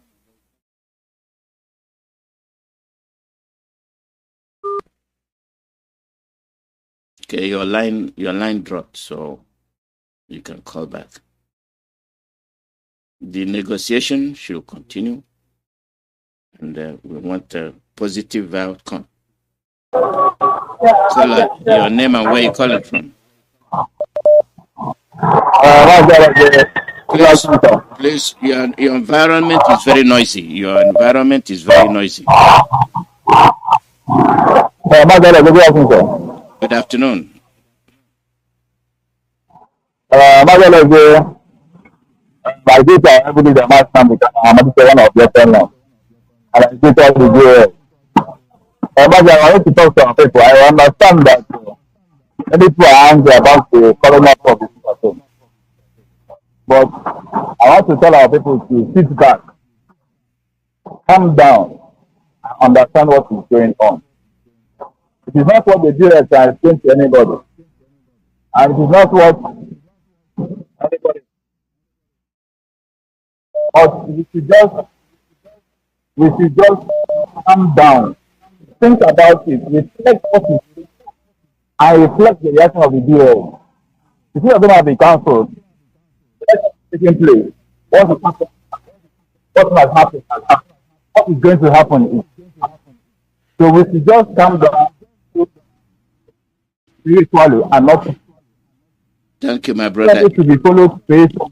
Okay, your line dropped, so you can call back. The negotiation should continue, and we want a positive outcome. Call out your name and where you're calling from. Please, your environment is very noisy. Good afternoon.
My data, I believe the mass number, I'm one of your friends now. And I did all the day. But I want to talk to some people. I understand that many people are angry about the corona of the situation. But I want to tell our people to sit back, calm down, and understand what is going on. It is not what the DOS can explain to anybody. And it is not what anybody. But we should just calm down, think about it, reflect what is, and reflect the reaction of the DOS. If you are going to be cancelled, what's taking place? What has happened? What is going to happen? So we should just calm down spiritually and not.
Thank you, my brother.
To be followed.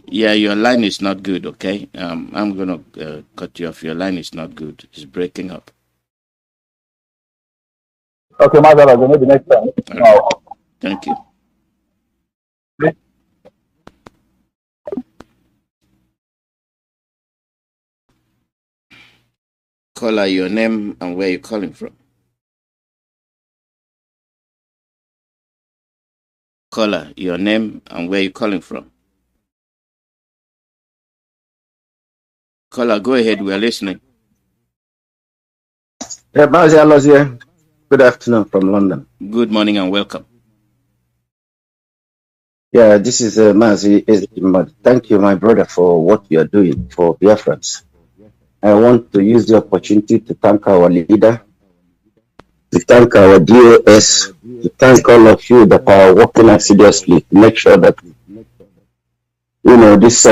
Yeah, your line is not good, okay? I'm going to cut you off. Your line is not good. It's breaking up.
Okay, my brother, maybe next time.
Right. Thank you. Call out your name and where you're calling from. Caller, your name and where you're calling from. Caller, go ahead. We are listening.
MAZI ALOZIE. Good afternoon from London.
Good morning and welcome.
Yeah, this is MAZI. Thank you, my brother, for what you are doing for Biafrans. I want to use the opportunity to thank our leader, to thank our DOS, to thank all of you that are working assiduously to make sure that, this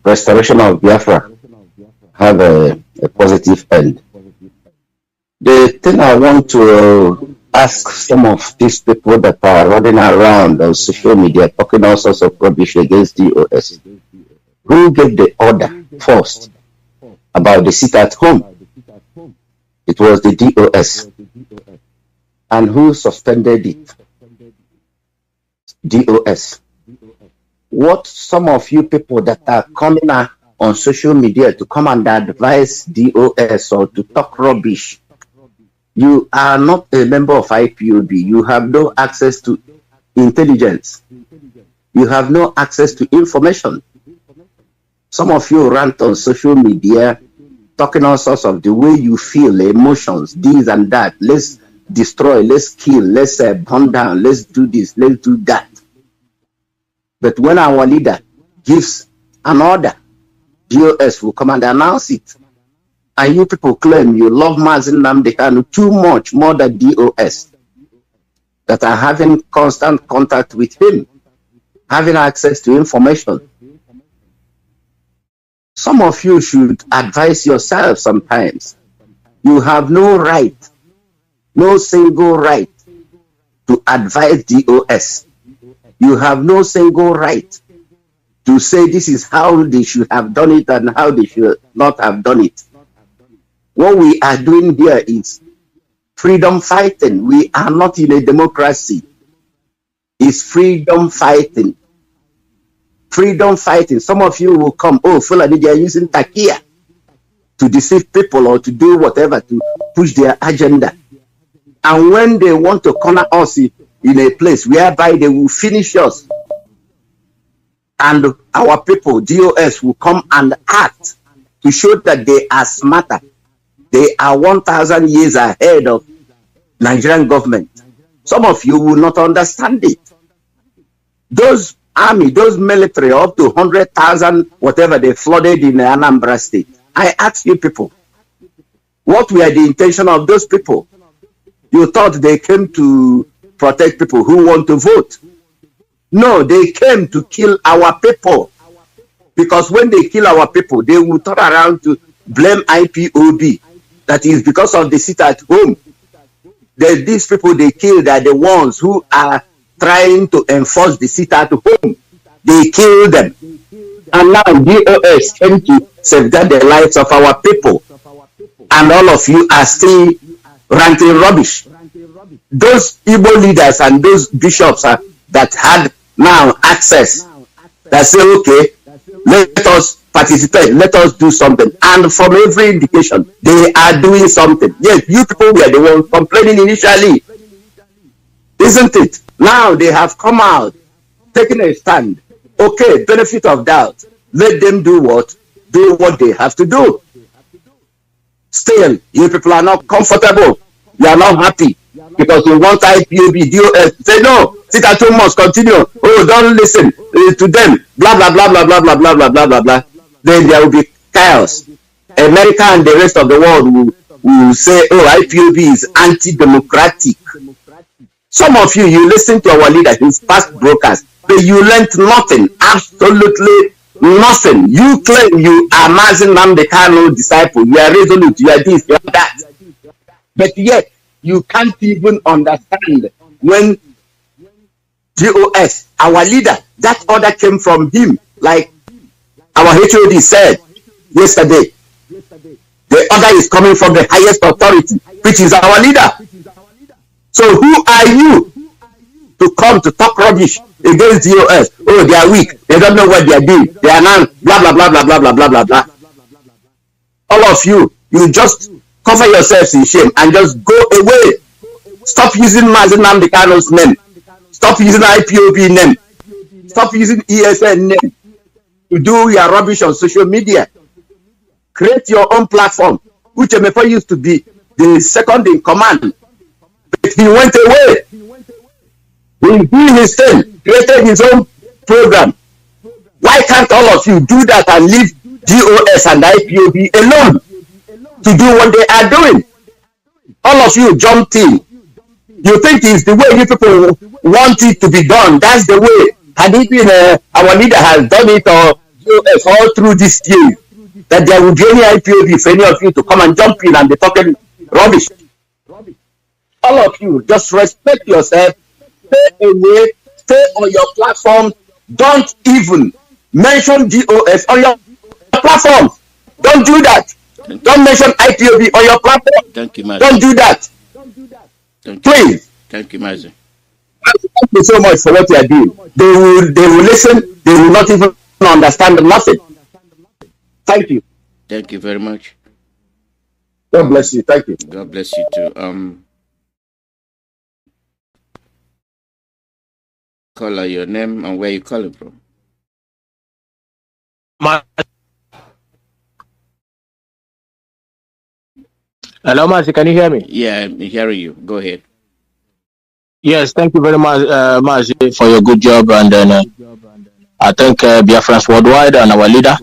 restoration of Biafra have a positive end. The thing I want to ask some of these people that are running around on social media talking all sorts of rubbish against DOS, who gave the order first about the sit at home? It was the DOS. And who suspended it? DOS. What some of you people that are coming out on social media to come and advise DOS or to talk rubbish, you are not a member of IPOB. You have no access to intelligence. You have no access to information. Some of you rant on social media talking all sorts of the way you feel, emotions, this and that. Let's destroy, let's kill, let's burn down, let's do this, let's do that. But when our leader gives an order, DOS will come and announce it. And you people claim you love Nnamdi Kanu too much, more than DOS, that are having constant contact with him, having access to information. Some of you should advise yourself sometimes. You have no right, no single right to advise DOS. You have no single right to say this is how they should have done it and how they should not have done it. What we are doing here is freedom fighting. We are not in a democracy. It's freedom fighting. Freedom fighting. Some of you will come, oh, Fulani, they are using takia to deceive people or to do whatever to push their agenda. And when they want to corner us in a place whereby they will finish us, and our people, DOS, will come and act to show that they are smarter. They are 1,000 years ahead of Nigerian government. Some of you will not understand it. Those army, those military, up to 100,000, whatever, they flooded in Anambra State. I ask you people, what were the intention of those people? You thought they came to protect people who want to vote. No, they came to kill our people. Because when they kill our people, they will turn around to blame IPOB. That is because of the sit at home. These people they killed are the ones who are trying to enforce the sit at home. They killed them. And now DOS came to safeguard the lives of our people. And all of you are still ranting rubbish. Those Igbo leaders and those bishops that had now access, that say, okay, let us participate, let us do something. And from every indication, they are doing something. Yes, you people were the ones complaining initially. Isn't it? Now they have come out, taking a stand. Okay, benefit of doubt. Let them do what? Do what they have to do. Still, you people are not comfortable. You are not happy because you want IPOB, DOS. Say no, sit at home must continue. Oh, don't listen to them. Blah, blah, blah, blah, blah, blah, blah, blah, blah, blah, blah. Then there will be chaos. America and the rest of the world will say, oh, IPOB is anti-democratic. Some of you, you listen to our leader, his past brokers, but you learned nothing, absolutely nothing. You claim you are MAZI Nnamdi disciple, you are resolute, you are this, you are that. But yet, you can't even understand when DOS, our leader, that order came from him, like our HOD said yesterday. The order is coming from the highest authority, which is our leader. So who are you to come to talk rubbish against DOS? Oh, they are weak. They don't know what they are doing. They are now blah, blah, blah, blah, blah, blah, blah, blah, blah. All of you, you just cover yourselves in shame and just go away. Stop using MAZI Nnamdi name. Stop using IPOB name. Stop using ESN name to do your rubbish on social media. Create your own platform, which Emefa used to be the second in command. But he went away. He did his thing, created his own program. Why can't all of you do that and leave DOS and IPOB alone to do what they are doing? All of you jumped in. You think it's the way you people want it to be done. That's the way. Had it been our leader has done it or DOS all through this year, that there would be any IPOB for any of you to come and jump in and be talking rubbish. All of you, just respect yourself, stay away, stay on your platform. Don't even mention DOS on your platform. Don't do that. Don't mention IPOB on your platform.
Thank you, MAZI.
Don't do that. Please.
Thank you, MAZI.
Thank you so much for what you are doing. They will listen, they will not even understand nothing. Thank you.
Thank you very much.
God bless you. Thank you.
God bless you too. Caller, your name and where you calling from?
Hello, MAZI, can you hear me?
Yeah, I'm hearing you. Go ahead.
Yes, thank you very much, MAZI, for your good job. And then I thank Biafrans worldwide and our leader.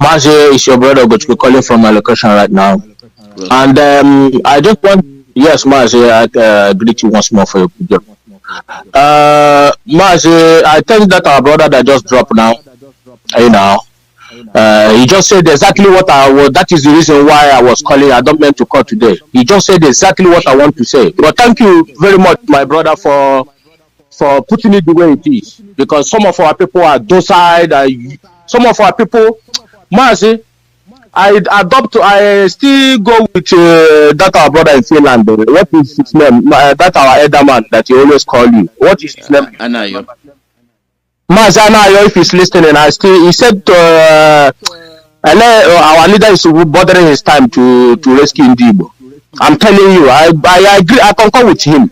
MAZI is your brother, but we're calling from my location right now.
Well,
And I just want, yes, MAZI, I greet you once more for your good job. MAZI, I think that our brother that just dropped now, you know, he just said exactly what that is the reason why I was calling. I don't meant to call today. He just said exactly what I want to say. But thank you very much, my brother, for putting it the way it is. Because some of our people are docile. Some of our people, MAZI, I still go with that our brother in Finland. What is his name? That our elder man that he always call you. What is his name?
Anayo.
MAZI ALOZIE, if he's listening, he said our leader is bothering his time to rescue Ndibo. I'm telling you, I agree, I concur with him.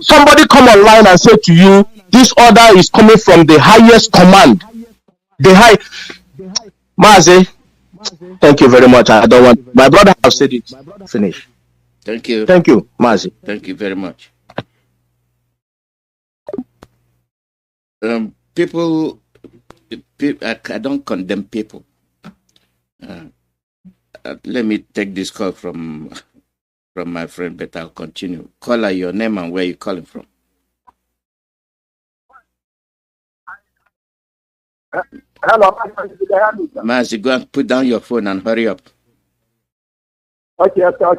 Somebody come online and say to you, this order is coming from the highest command. MAZI, thank you very much. I don't want, my brother has said it. Finish.
Thank you.
Thank you, MAZI.
Thank you very much. People, I don't condemn people. Let me take this call from my friend, but I'll continue. Call her your name and where you're calling from.
Hello.
MAZI, go and put down your phone and hurry up.
Okay, sir.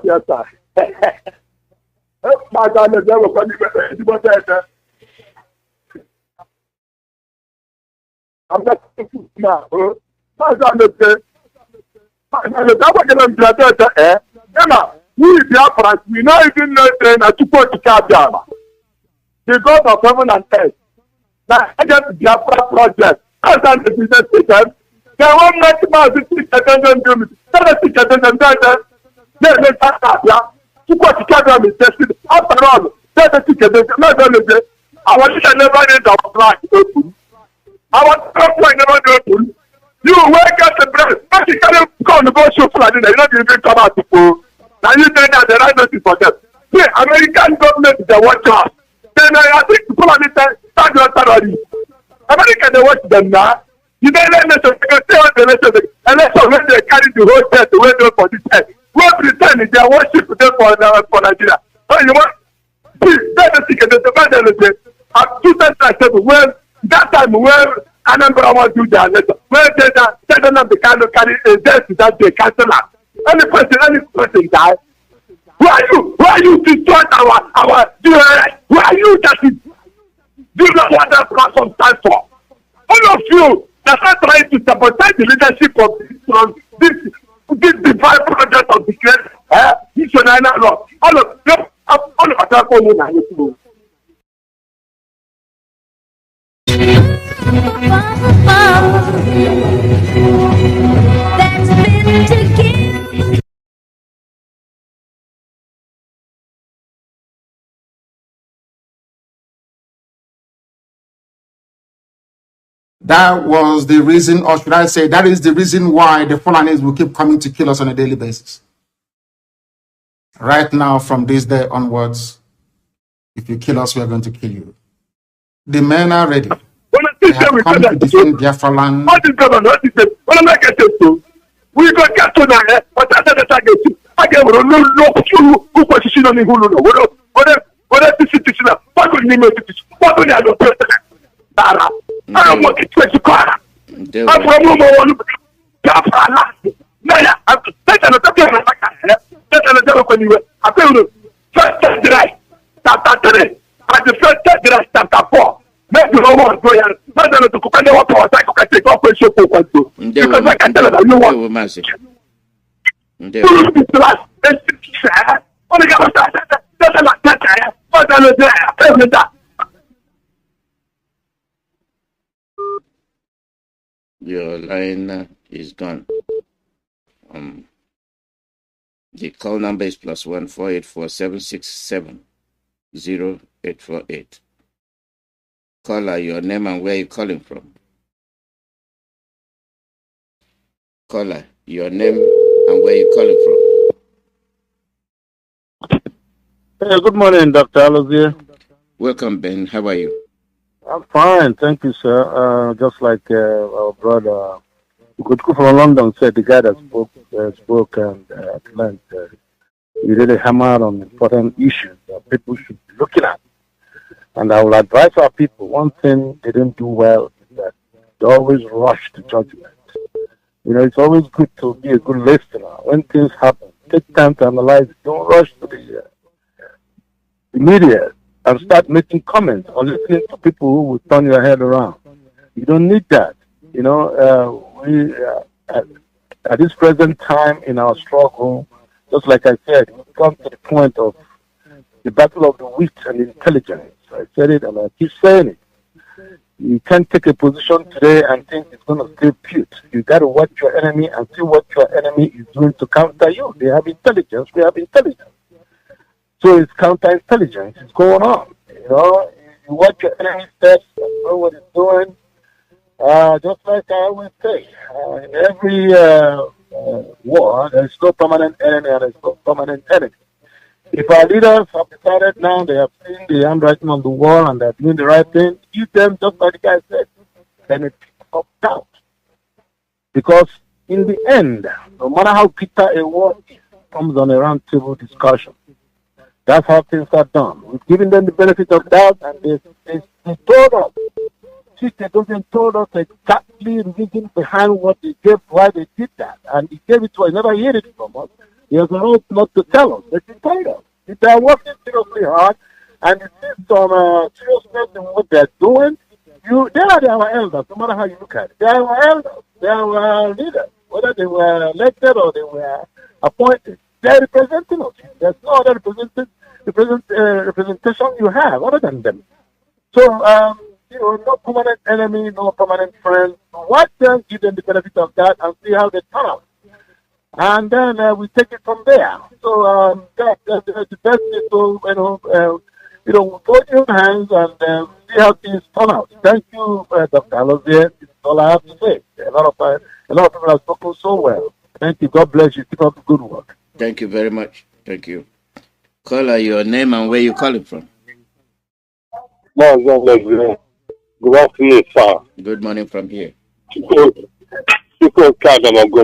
I'm not thinking now. We Biafrans, we not even know that to put the Biafra. The God of heaven and earth. Now, I get the Biafra project. As an system, they won't make MAZI teach attention to me. Teach attention to they make that to put the Biafra is tested. After all, they teach attention. Not only that, our leader never need our flag open. Our flag never open. You wake up the breast. But you can't go on the go show flag. You're not even come out to go. Now you say that the right notice for them. See, American government they watch us. Then I think people on the time start your terrorists. America they watch them now. You don't let them say what the election when they carry the whole set the way for this head. We pretend they worship them for Nigeria. So you want see that's the ticket the bad I'm 2007 when that time when Anambra want to do their election. When they don't have the Kanu carry a death that they cancel out. Any person die. Who are you to start our who are you that is do not want that platform stand for? All of you that are trying to sabotage the leadership of this divine project of the great missionary law. All of them are going
that's been together.
That was the reason, or should I say, that is the reason why the Fulanis will keep coming to kill us on a daily basis. Right now, from this day onwards, if you kill us, we are going to kill you. The men are ready. They have come to defend Biafra land.
We go get to that, but I said that I get who position on the Hulu. What is this? What could you make it? What would I do? I don't want to twist the car. I'm from Biafra land. That's another when you I feel the first right, chapter 3, and the first right, chapter 4. Make the whole world go and not to cook and what power I can take off a show for one too. Because I can tell that you want.
Your line is gone. The call number is +1 484 767 0848. Caller, your name and where you're calling from. Caller, your name and where you're calling from.
Hey, good morning, Dr. Alozie.
Welcome, Ben. How are you?
I'm fine, thank you, sir. Just like our brother Gutku from London said, the guy that spoke and at length, he really hammered on important issues that people should be looking at. And I will advise our people, one thing they don't do well is that they always rush to judgment. You know, it's always good to be a good listener. When things happen, take time to analyze it. Don't rush to the media and start making comments or listening to people who will turn your head around. You don't need that. You know, at this present time in our struggle, just like I said, we've come to the point of the battle of the wit and intelligence. I said it and I keep saying it. You can't take a position today and think it's going to stay put. You got to watch your enemy and see what your enemy is doing to counter you. They have intelligence. We have intelligence. So it's counterintelligence. It's going on. You know, you watch your enemy steps and know what it's doing. Just like I always say, in every war, there's no permanent enemy and there's no permanent enemy. If our leaders have decided now they have seen the handwriting on the wall and they're doing the right thing, give them, just like the guy said, benefit of doubt. Because in the end, no matter how bitter a war is, it comes on a round table discussion. That's how things are done. We've given them the benefit of doubt and they told us. They doesn't told us exactly the reason behind what they did, why they did that. And he gave it to us. I never heard it from us. He has an oath not to tell us, but he told us. If they are working seriously hard and you see some seriousness in what they're doing, they are our elders, no matter how you look at it. They are our elders. They are our leaders. Whether they were elected or they were appointed, they are representing us. There's no other representation you have other than them. So, no permanent enemy, no permanent friend. Watch them, give them the benefit of that, and see how they turn out. And then we take it from there. So that's the best is to, put your hands and see how things turn out. Thank you, Dr. Alozie. That's all I have to say. A lot of people have spoken so well. Thank you. God bless you. Keep up the good work.
Thank you very much. Thank you. Caller, your name and where you calling from?
Good afternoon, sir.
Good morning from here.
God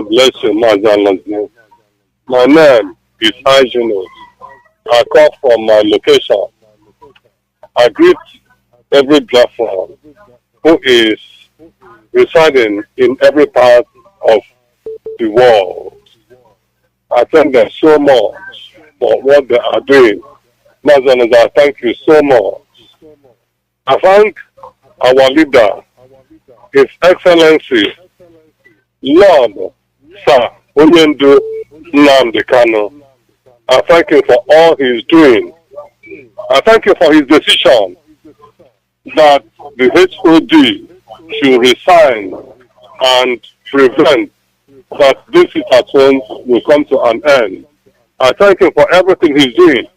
bless you, MAZI ALOZIE. My name is Ajuno. I come from my location. I greet every Biafran who is residing in every part of the world. I thank them so much for what they are doing. MAZI ALOZIE, I thank you so much. I thank our leader, His Excellency, Lord, Sir Nnamdi Kanu. I thank him for all he's doing. I thank you for his decision that the HOD should resign and prevent that this situation will come to an end. I thank him for everything he's doing.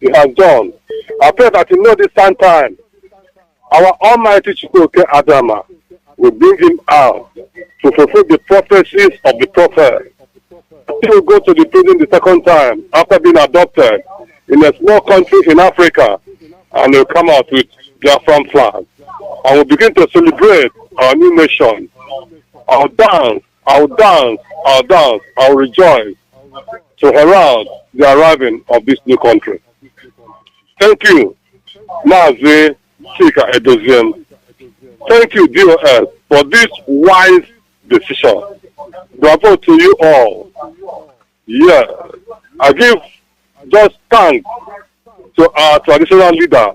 He has done. I pray that this time, our Almighty Chukwuke Adama will bring him out to fulfill the prophecies of the prophet. He will go to the prison the second time after being adopted in a small country in Africa, and he'll come out with Biafran flag. And we'll begin to celebrate our new nation. I'll dance, I'll rejoice to herald the arriving of this new country. Thank you, Mazi Alozie. Thank you, DOS, for this wise decision. Bravo to you all. Yeah, I give just thanks to our traditional leader,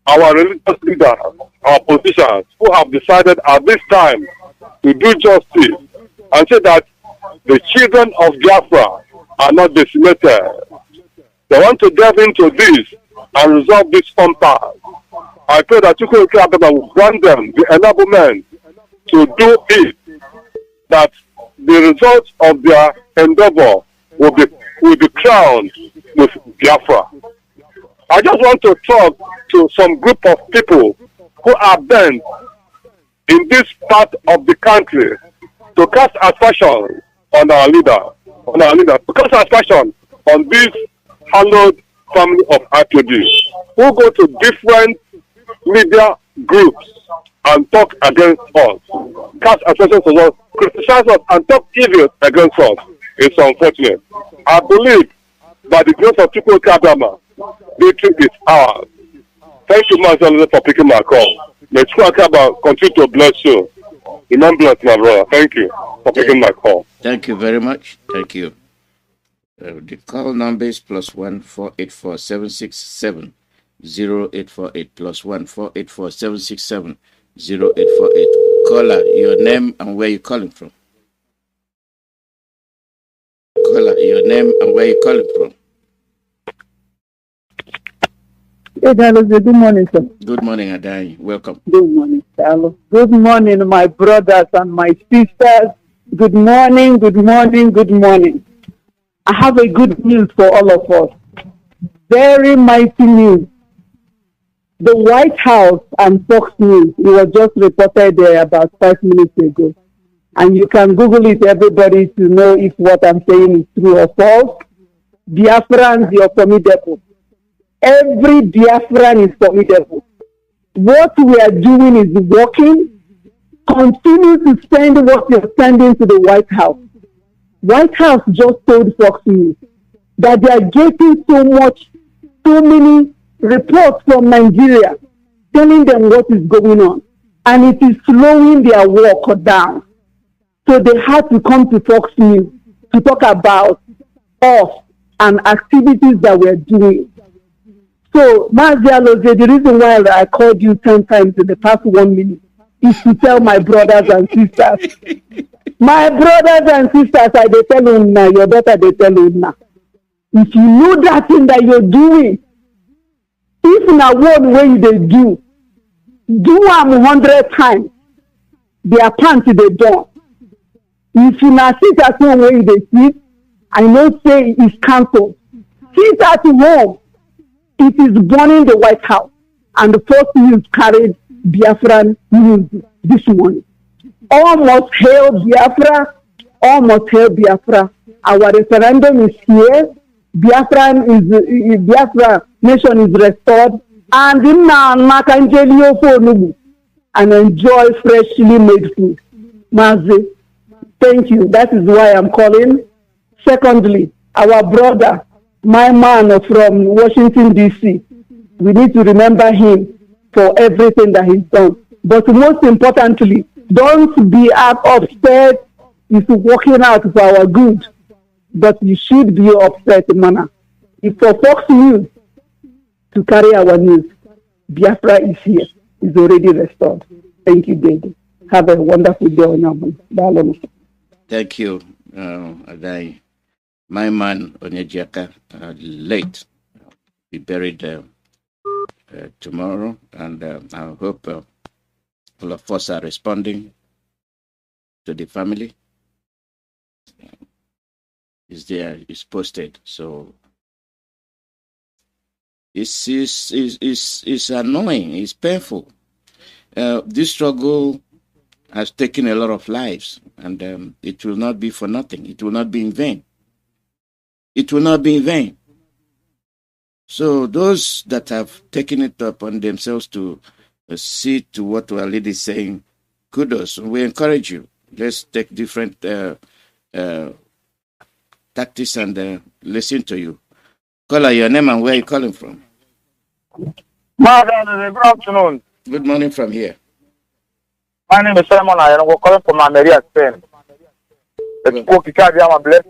our religious leader, our politicians who have decided at this time to do justice and say that the children of Biafra are not decimated. They want to delve into this and resolve this impasse. I pray that Chukwuke Adama will grant them the enablement to do it, that the results of their endeavor will be crowned with Biafra. I just want to talk to some group of people who are bent in this part of the country to cast aspersion on our leader, to cast aspersion on this hallowed family of Ipob, who go to different media groups and talk against us, cast aspersions on us, criticize us, and talk evil against us. It's unfortunate. I believe by the grace of Chukwuke Adama, victory is ours. Thank you, MAZI ALOZIE, for picking my call. May Chukwuke Adama continue to bless you. Remember, bless my brother. Thank you for picking my call.
Thank you very much. Thank you. The call number is +1 484 767 0848 +1 484 767 0848. Caller, your name and where you calling from? your name and where you calling from?
Hey, good morning, sir.
Good morning, Adai. Welcome.
Good morning, Carlos. Good morning, my brothers and my sisters. Good morning, good morning, good morning. I have a good news for all of us. Very mighty news. The White House and Fox News, it was just reported there about 5 minutes ago. And you can Google it, everybody, to know if what I'm saying is true or false. Biafrans, you're formidable. Every Biafran is formidable. What we are doing is working. Continue to send what you're sending to the White House. White House just told Fox News that they are getting so many reports from Nigeria telling them what is going on. And it is slowing their work down. So they had to come to Fox News to talk about us and activities that we're doing. So, MAZI ALOZIE, the reason why I called you 10 times in the past 1 minute is to tell my brothers and sisters. My brothers and sisters, they tell you now, your daughter, they tell you now. If you know that thing that you're doing, if na one way they do them 100 times, their pants they done. If you na sit at home where they sit, I know say it's cancelled. Sit at home. It is burning the White House, and the Fox News carried Biafran news this morning. All must hail Biafra. All must hail Biafra. Our referendum is here. Biafra nation is restored, and and enjoy freshly made food. Mazi, thank you. That is why I'm calling. Secondly, our brother, my man from Washington, D.C., we need to remember him for everything that he's done. But most importantly, don't be upset. He's working out for our good. But you should be upset, manner. If for Fox News to carry our news, Biafra is here. It's already restored. Thank you, David. Have a wonderful day on your mind.
Thank you, Adai. My man, Onyejaka, late. Be buried tomorrow, and I hope all of us are responding to the family. Is there, is posted. So it's annoying, it's painful. This struggle has taken a lot of lives, and it will not be for nothing. It will not be in vain. It will not be in vain. So those that have taken it upon themselves to see to what our lady is saying, kudos. We encourage you. Let's take different tactics and listen to you. Caller, your name and where you calling from?
Good afternoon.
Good morning from here.
My name is Simon. I am calling from America, Spain. The I'm a blessed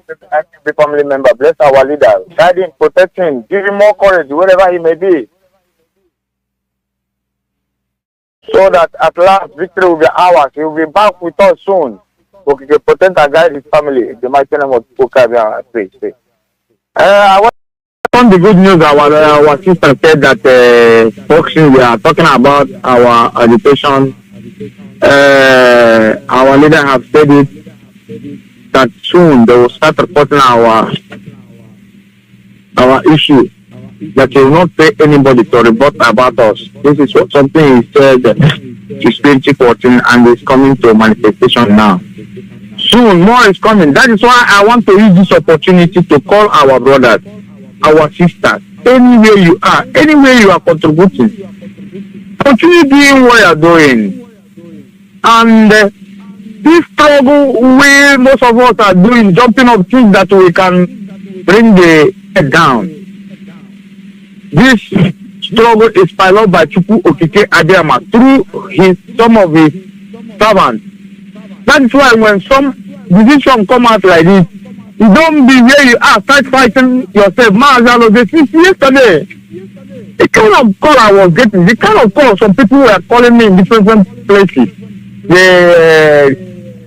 family member, bless our leader, guiding, protecting, giving more courage wherever he may be. So that at last victory will be ours. He will be back with us soon. So he can protect and guide his family. The mighty name of I pray. I want the good news. Our sister said that boxing, we are talking about our education. Our leader have said it that soon they will start reporting our issue. That he will not pay anybody to report about us. This is something he said to Spirit 14 and it's coming to manifestation now. Soon more is coming. That is why I want to use this opportunity to call our brothers, our sisters, anywhere you are contributing. Continue doing what you are doing. And this struggle we most of us are doing, jumping up things that we can bring the head down. This struggle is piloted by Chukwu Okike Adeyama through some of his servants. That is why when some decision come out like this, you don't be where you are, start fighting yourself. MAZI ALOZIE, since yesterday, the kind of call I was getting, the kind of call some people were calling me in different places.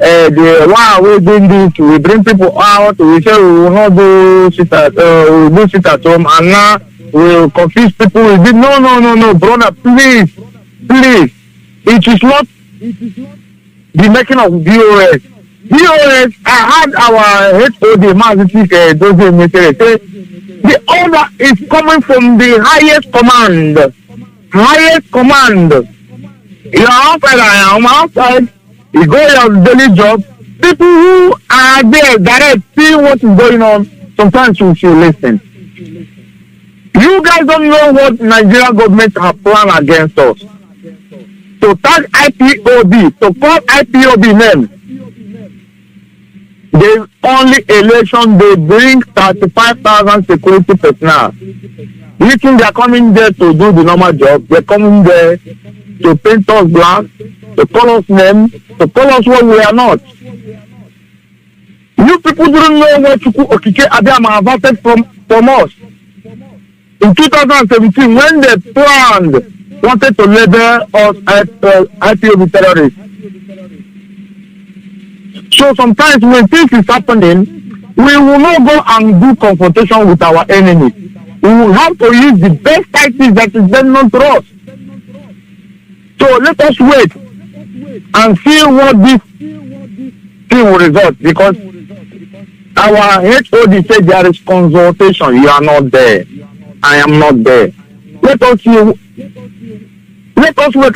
the one we doing this, we bring people out, we say we will not do sit at, we will do sit at home, and now we will confuse people. We did no, brother, please. It is not the making of BOS. BOS, I had our HOD, MAZI ALOZIE, say the order is coming from the highest command. You are outside, I am outside. You go your daily job. People who are there direct see what is going on. Sometimes you should listen. You guys don't know what Nigerian government have planned against us. To tag IPOB, to call IPOB name. The only election they bring 35,000 security personnel. You think they are coming there to do the normal job? They're coming there to paint us black, to call us name, to call us what we are not. You people don't know what Chukwu Okike Abiyama averted from us. In 2017, when they wanted to label us as IPOB terrorists. So sometimes when things is happening, we will not go and do confrontation with our enemies. We will have to use the best tactics that is then known to us. So let us wait and see what this thing will result, because our HOD said there is consultation. You are not there. I am not there. Let us wait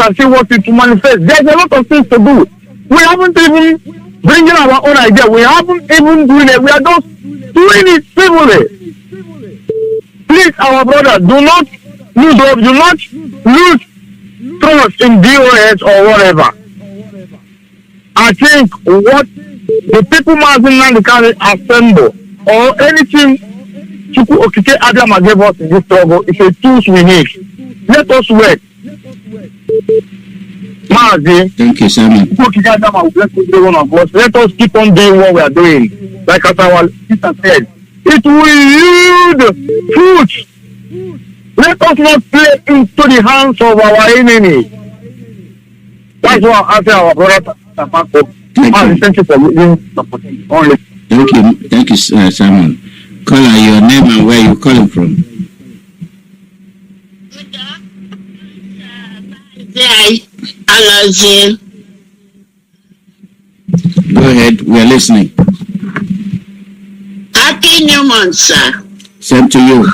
and see what it will manifest. There's a lot of things to do. We haven't even bringing our own idea. We haven't even doing it. We are just doing it civilly. Please, our brother, do not lose trust in DOS or whatever. I think what the people Nnamdi can assemble or anything Chukwu Okike Abiyama gave us in this struggle is a tools we need. Let us wait. Mazi,
thank you, Simon.
Let us keep on doing what we are doing. Like as our sister said, it will yield fruit. Let us not play into the hands of our enemies. That's what I say, our brother. Thank you for listening.
Thank you, Simon. Caller, your name and where you calling from?
MAZI ALOZIE.
Go ahead, we are listening.
Happy New Month, sir.
Same to you.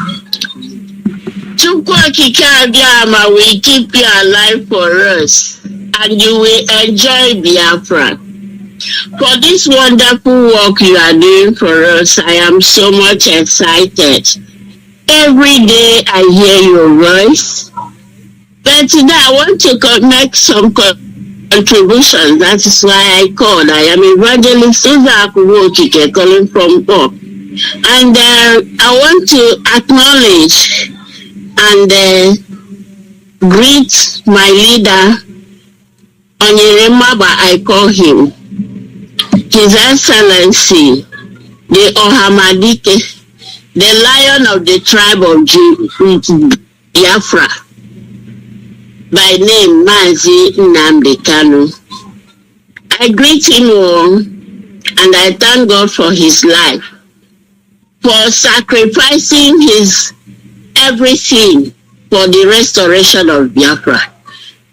Chukwu Okike Abiyama will keep you alive for us, and you will enjoy Biafra. For this wonderful work you are doing for us, I am so much excited. Every day I hear your voice. But today I want to make some contributions. That is why I called. I am Evangelist Okike calling from Ipob. And I want to acknowledge and greet my leader, Onyeremaba, I call him, His Excellency, the Ohamadike, the Lion of the tribe of Biafra, by name MAZI Nnamdi Kanu. I greet him all, and I thank God for his life, for sacrificing his everything for the restoration of Biafra.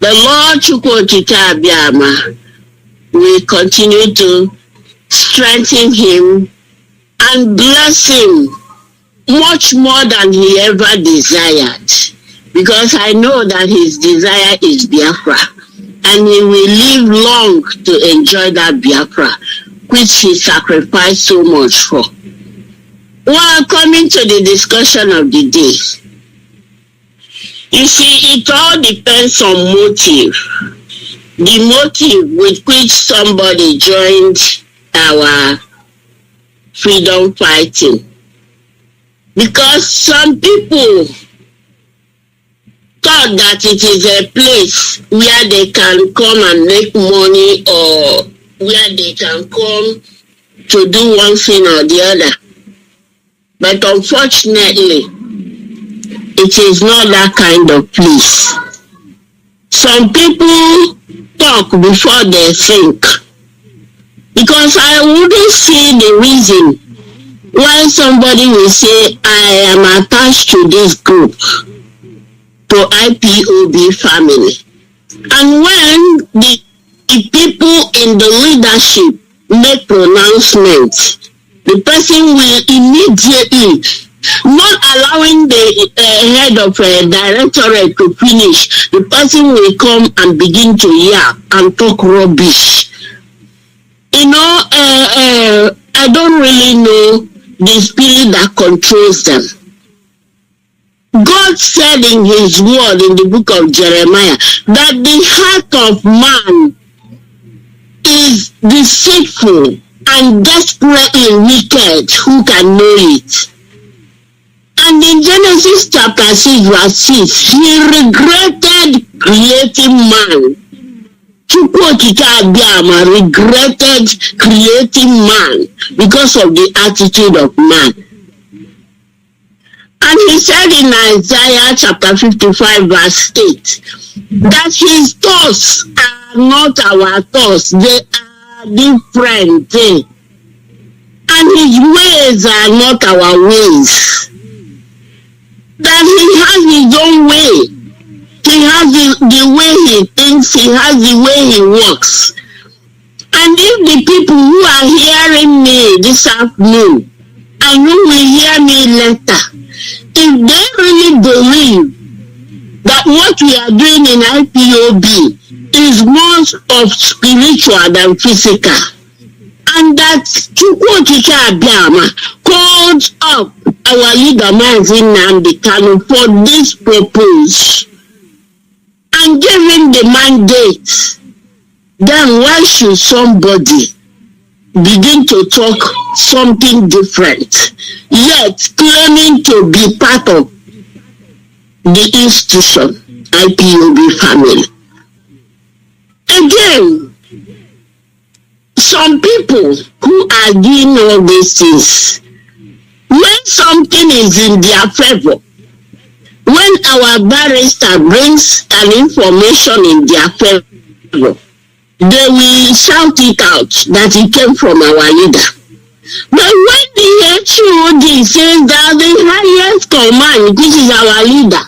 The Lord Chukwu Okike Abiyama will continue to strengthen him and bless him much more than he ever desired, because I know that his desire is Biafra, and he will live long to enjoy that Biafra, which he sacrificed so much for. Well, coming to the discussion of the day, you see, it all depends on motive. The motive with which somebody joined our freedom fighting. Because some people thought that it is a place where they can come and make money, or where they can come to do one thing or the other. But unfortunately, it is not that kind of place. Some people talk before they think. Because I wouldn't see the reason why somebody will say, I am attached to this group, to IPOB family. And when the people in the leadership make pronouncements, the person will immediately, not allowing the head of a directorate to finish, the person will come and begin to yap and talk rubbish. You know, I don't really know the spirit that controls them. God said in his word in the book of Jeremiah that the heart of man is deceitful and desperately wicked. Who can know it? And in Genesis chapter 6 verse 6, he regretted creating man. Chukwokika Abiyama regretted creating man because of the attitude of man. And he said in Isaiah chapter 55 verse 8 that his thoughts are not our thoughts, they are different. And his ways are not our ways. That he has his own way. He has the way he thinks, he has the way he works. And if the people who are hearing me this afternoon and who will hear me later, if they really believe that what we are doing in IPOB is more of spiritual than physical, and that Chukwokika Abiyama called up our leader MAZI Nnamdi Kanu for this purpose and gave him the mandate, then why should somebody begin to talk something different, yet claiming to be part of the institution, IPOB family? Again, some people who are doing all these things, when something is in their favor, when our barrister brings an information in their favor, they will shout it out that it came from our leader. But when the HOD says that the highest command, which is our leader,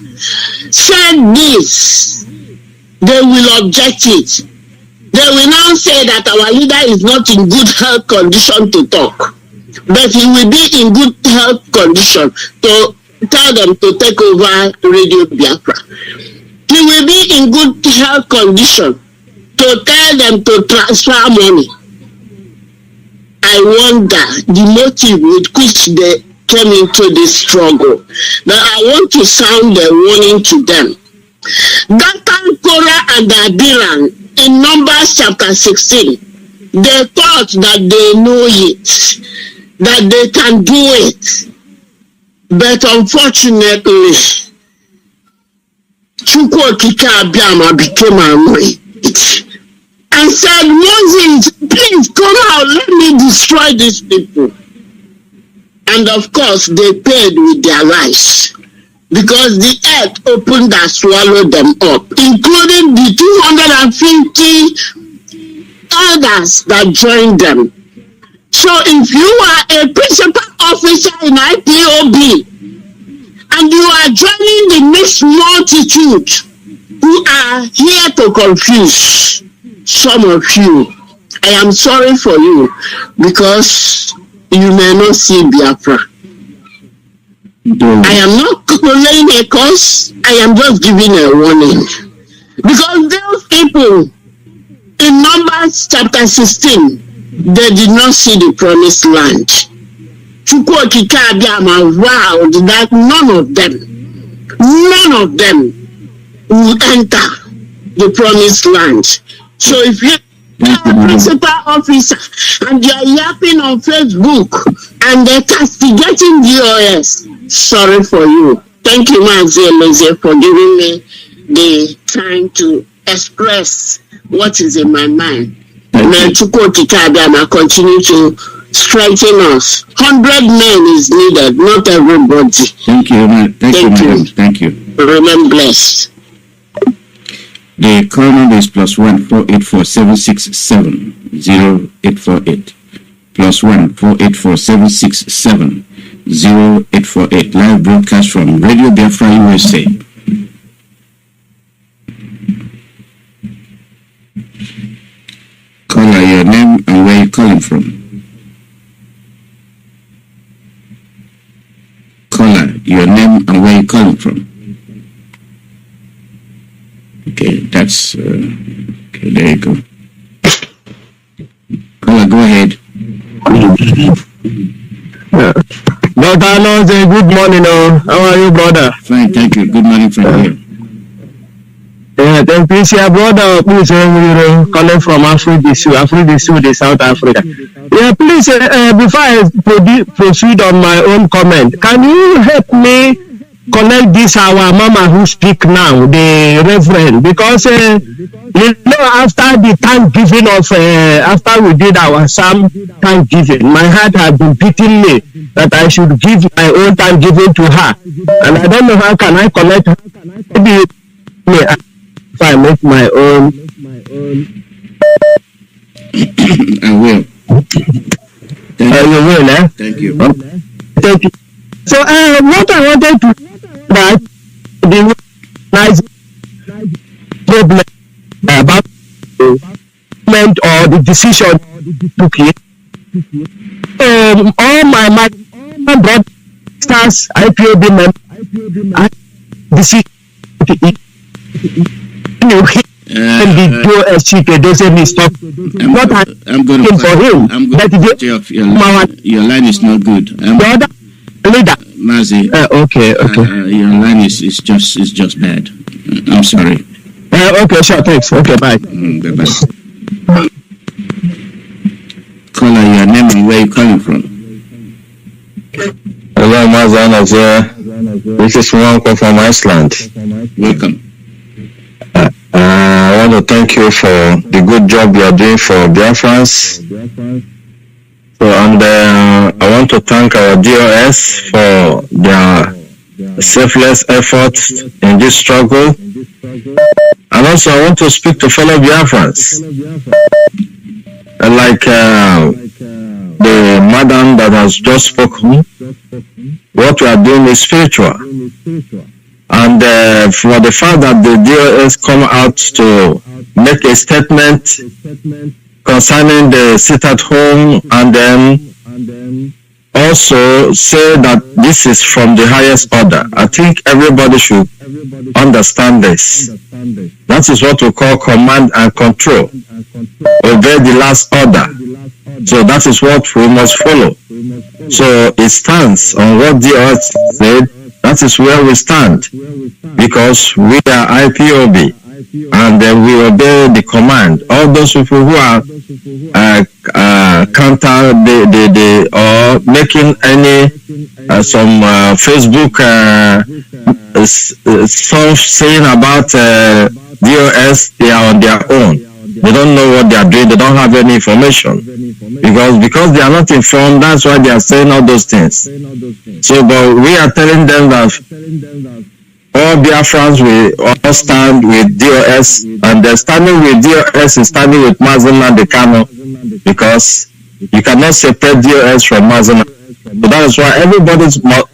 said this, they will object it. They will now say that our leader is not in good health condition to talk, but he will be in good health condition to tell them to take over Radio Biafra. He will be in good health condition to tell them to transfer money. I wonder the motive with which they came into this struggle. But I want to sound a warning to them. Dathan, Korah, and Abiram in Numbers chapter 16, they thought that they know it, that they can do it. But unfortunately, Chukwokika Abiyama became annoyed and said, Moses, please come out, let me destroy these people. And of course, they paid with their lives, because the earth opened and swallowed them up, including the 250 elders that joined them. So if you are a principal officer in IPOB and you are joining the mixed multitude who are here to confuse some of you, I am sorry for you, because you may not see Biafra. I am not laying a curse, I am just giving a warning. Because those people in Numbers chapter 16, they did not see the promised land. Chukwokika Abiyama vowed that none of them will enter the promised land. So if you are a principal officer and you are yapping on Facebook and they're castigating DOS, sorry for you. Thank you, MAZI ALOZIE, for giving me the time to express what is in my mind. May Chukwokika Abiyama continue to strengthen us. 100 men is needed, not everybody.
Thank you, man. Thank you. Remain blessed. The call number is +1 484 767 0848. +1 484 767 0848. Live broadcast from Radio Biafra USA. Caller, your name and where you're calling from. Caller, your name and where you're calling from. Okay, that's okay. There you go. Caller, go ahead.
Brother Alonso, good morning. How are you, brother?
Fine, thank you. Good morning from here.
Yeah, thank you. See, brother, please, we're calling from Africa, the South Africa. Yeah, please, before I proceed on my own comment, can you help me connect this our mama who speak now, the reverend, because after the Thanksgiving of after we did our psalm Thanksgiving, my heart has been beating me that I should give my own Thanksgiving to her, and I don't know how can I connect her. Maybe if I make my own.
I will.
You will, eh?
Thank you.
Thank you. So, what I wanted to that the nice problem about the movement or the decision took it. All my brothers, IPOB members, decision
I'm going to for him. I'm going to cut you off. Your line is not good. Mazi.
Okay.
Your line is just bad. I'm sorry.
Okay, sure. Thanks. Okay, bye.
Bye. Caller, your name and where you calling from?
Hello, Mazi Alozie. This is Wanko from Iceland.
Welcome.
I want to thank you for the good job you are doing for Biafrans. So, and I want to thank our DOS for their selfless efforts in this struggle. And also, I want to speak to fellow Biafrans, like the madam that has just spoken. What we are doing is spiritual. And for the fact that the DOS come out to make a statement concerning the sit-at-home and then also say that this is from the highest order, I think everybody should understand this. That is what we call command and control. Obey the last order. So that is what we must follow. So it stands on what DOS said. That is where we stand, because we are IPOB, and we obey the command. All those people who are counter or making any some Facebook stuff saying about DOS, they are on their own. They don't know what they are doing. They don't have any information, because they are not informed. That's why they are saying all those things. So, but we are telling them that all Biafrans will all stand with DOS, and they're standing with DOS is standing with MAZI and Kanu, because you cannot separate DOS from MAZI. So that is why everybody must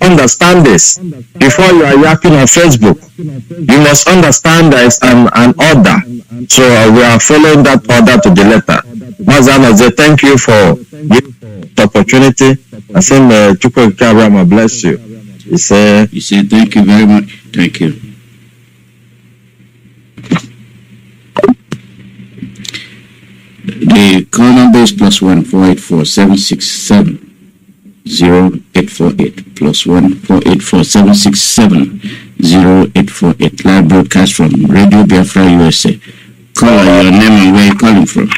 understand this. Before you are yapping on Facebook, you must understand there is an order. So we are following that order to the letter. MAZI Alozie, thank you for the opportunity. I say, Chukwu Abraham bless you. You say
thank you very much. Thank you. The call number is +1 484 767 0848. +1 484 767 0848. Live broadcast from Radio Biafra USA. Caller, your name and where you're calling from.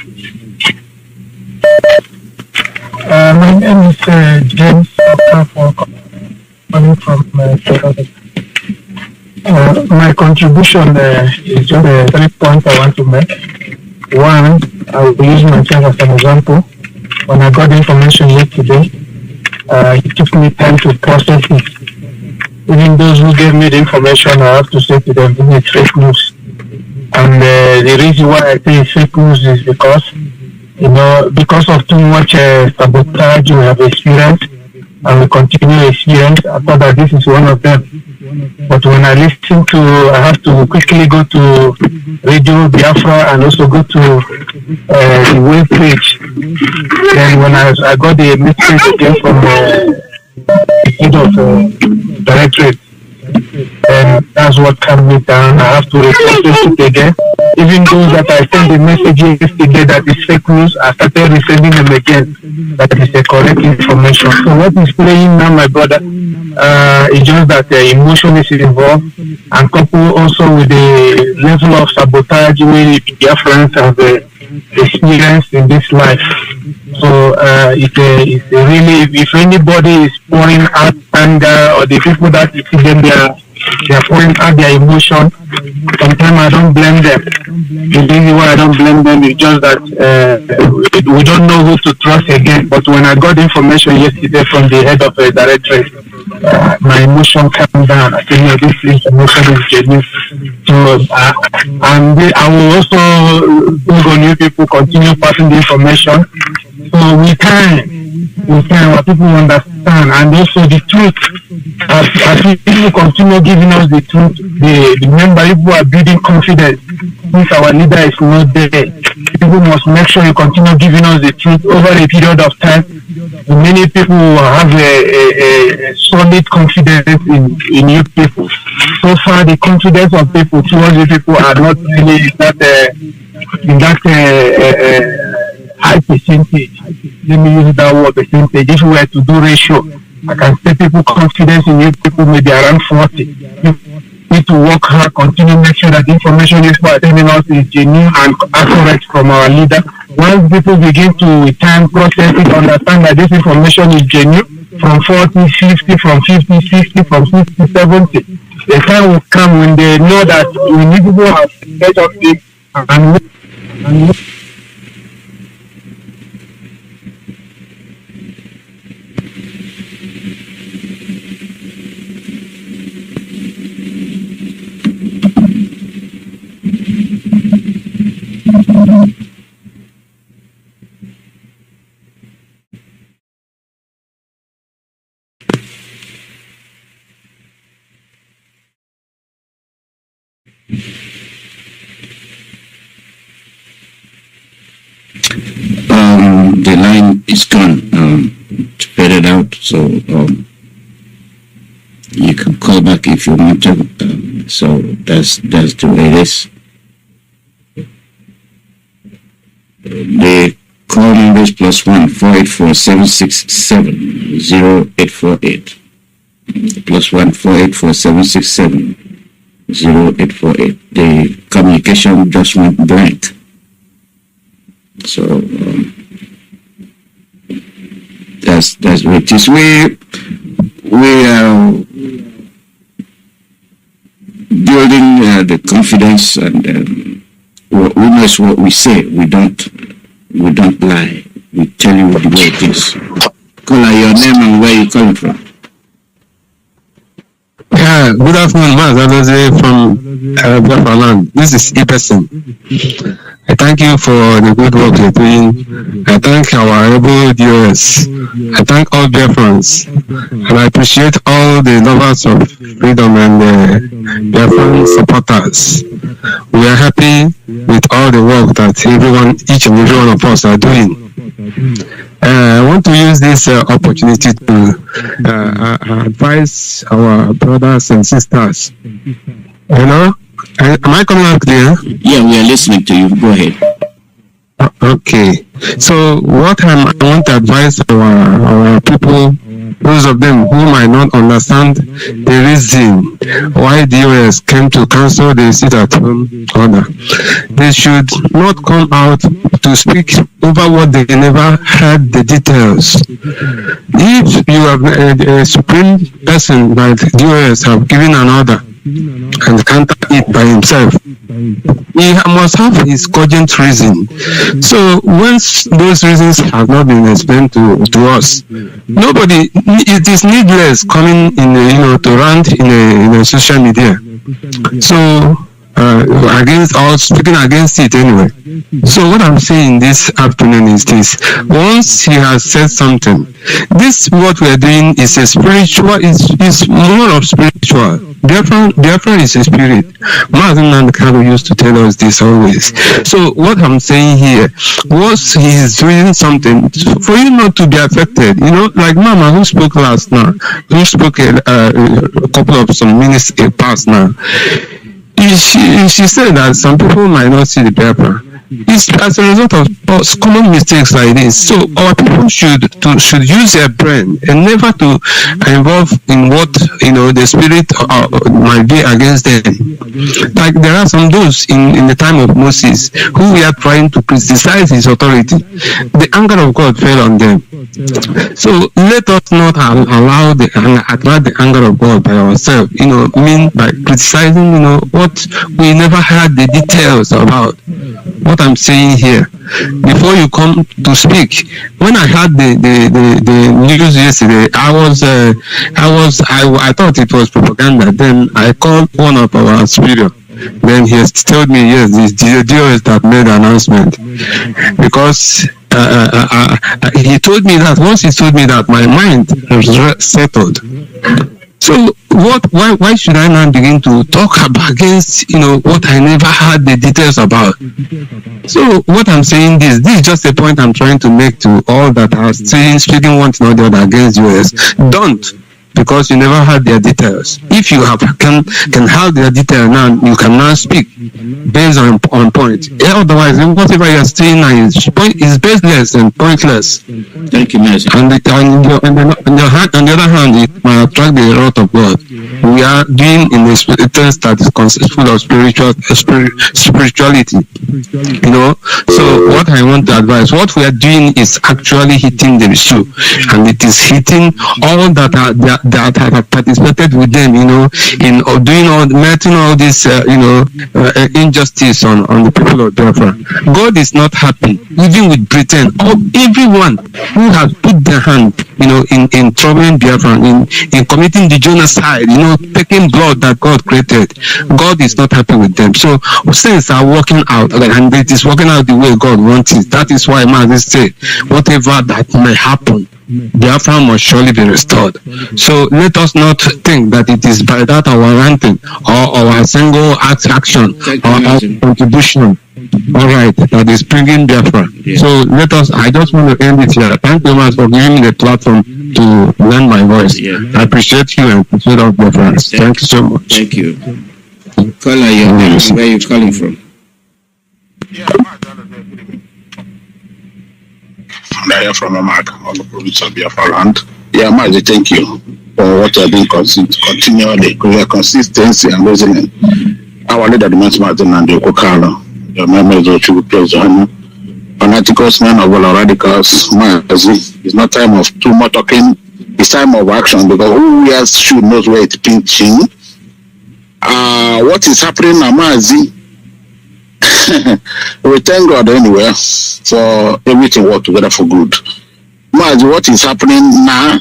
My name is James calling from my contribution is just 3 points I want to make. One, I will use myself as an example. When I got the information yesterday, it took me time to process it. Even those who gave me the information, I have to say to them, this is fake news. And the reason why I say it's fake news is because, because of too much sabotage we have experienced and we continue to experience. I thought that this is one of them. But when I listen to, I have to quickly go to Radio Biafra and also go to the web page. Then when I got the message again from the head of directorate, and that's what calmed me down. I have to repost it again. Even those that I sent the messages yesterday that is fake news, I started resending them again. That is the correct information. So what is playing now, my brother, is just that emotion is involved, and coupled also with the level of sabotage we Biafrans have experienced in this life. So it's really, if anybody is pouring out anger, or the people that you see them, they are pouring out their emotion, sometimes I don't blame them. The reason why I don't blame them is just that we don't know who to trust again. But when I got information yesterday from the head of the directorate, my emotion calmed down. I said, no, this information is genuine. So I will also beg on you people continue passing the information. So we can our people understand, and also the truth. As people continue giving us the truth, the member people are building confidence. Since our leader is not there, people must make sure you continue giving us the truth over a period of time. Many people have a solid confidence in you people. So far, the confidence of people towards you people are not really in that high percentage. Let me use that word, percentage. If we were to do ratio, I can say people confidence in you people maybe around 40. You need to work hard, continue make sure that the information is telling us is genuine and accurate from our leader. Once people begin to with time process it, understand that this information is genuine, from 40, 50, from 50, 60, from 60, 70, the time will come when they know that we need to have better things and
the line is gone. To fade it out, so you can call back if you want to. So that's the way it is. The call number is +1 484 767 0848. +1 484 767 0848. The communication just went blank. So that's what it is. We are building the confidence, and we know what we say. We don't lie. We tell you the way it is. Call your name and where you coming from.
Yeah, good afternoon, MAZI ALOZIE from Biafra land. This is Ipesin. I thank you for the good work you're doing. I thank our able DOS. I thank all Biafrans. And I appreciate all the lovers of freedom and Biafran supporters. We are happy with all the work that each and every one of us are doing. I want to use this opportunity to advise our brothers and sisters. Am I coming out clear?
Yeah, we are listening to you. Go ahead.
Okay. So what I want to advise our people, those of them who might not understand the reason why DOS came to cancel the sit-at-home order, they should not come out to speak over what they never had the details. If you have a supreme person like DOS have given an order and counter it by himself, he must have his cogent reason. So once those reasons have not been explained to us, nobody, it is needless coming in to rant in a social media. So against or speaking against it anyway. So what I'm saying this afternoon is this: once he has said something, this what we are doing is a spiritual, is more of spiritual. Biafra is a spirit. Nnamdi Kanu used to tell us this always. So what I'm saying here, once he is doing something, for you not to be affected, like Mama who spoke last now, who spoke a couple of some minutes past now, she said that some people might not see the Biafra. It's as a result of common mistakes like this. So our people should use their brain and never to involve in what the spirit might be against them. Like there are some those in the time of Moses who were trying to criticize his authority. The anger of God fell on them. So let us not allow the anger of God by ourselves. By criticizing what we never had the details about. What I'm saying here, before you come to speak, when I heard the news yesterday, I thought it was propaganda. Then I called one of our superior. Then he told me, yes, the DOS that made the announcement, because he told me that once he told me that my mind was settled. So why should I now begin to talk against what I never had the details about? So what I'm saying is just a point I'm trying to make to all that are speaking one thing or the other against US. Don't, because you never had their details. If you can have their detail now, you can now speak based on point. Otherwise, whatever you are saying now is baseless and pointless.
Thank you, Mazi.
On the other hand, it might attract the wrath of God. We are doing in a sense that is full of spirituality. So what I want to advise, what we are doing is actually hitting the issue, and it is hitting all that have participated with them, in meting all this, injustice on the people of Biafra. God is not happy, even with Britain or everyone who has put their hand, in troubling Biafra, in committing the genocide, taking blood that God created. God is not happy with them. So things are working out, and it is working out the way God wants it. That is why Mazi said, whatever that may happen, Biafra must surely be restored. So let us not think that it is by that our ranting or our single action or our contribution, all right, that is bringing Biafra. Yeah. So I just want to end it here. Thank you much for giving me the platform to lend my voice. Yeah. I appreciate you and appreciate all my friends. Thank you so much.
Thank you. Caller, your name, where are you calling from?
I hear from Mark on the province of Biafra land. Yeah, Mazi, thank you for what you have been continually, your consistency and reasoning. Our leader, the Martin and the Okokalo, the members of the President, fanatics, men of all radicals. Mazi, it's not time of too much talking, it's time of action, because who else should knows where it's pinching. What is happening now, Mazi? We thank God anyway for everything work together for good. Mazi, what is happening now?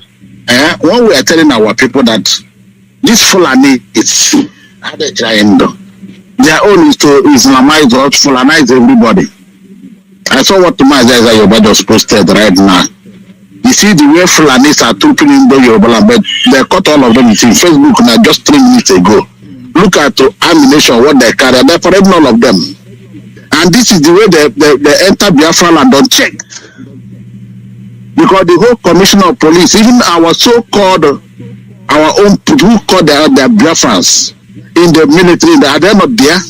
When we are telling our people that this Fulani is how they trying to, their own is to Islamize or Fulanize everybody. I saw what Mazi Yoruba just posted right now. You see the way Fulanis are trooping in the Yoruba, but they cut all of them. It's in Facebook now just 3 minutes ago. Look at the ammunition, what they carry. They're parading all of them. And this is the way they enter Biafra land unchecked. Because the whole commissioner of police, even our so-called, our own, who call their Biafrans in the military, are they not there?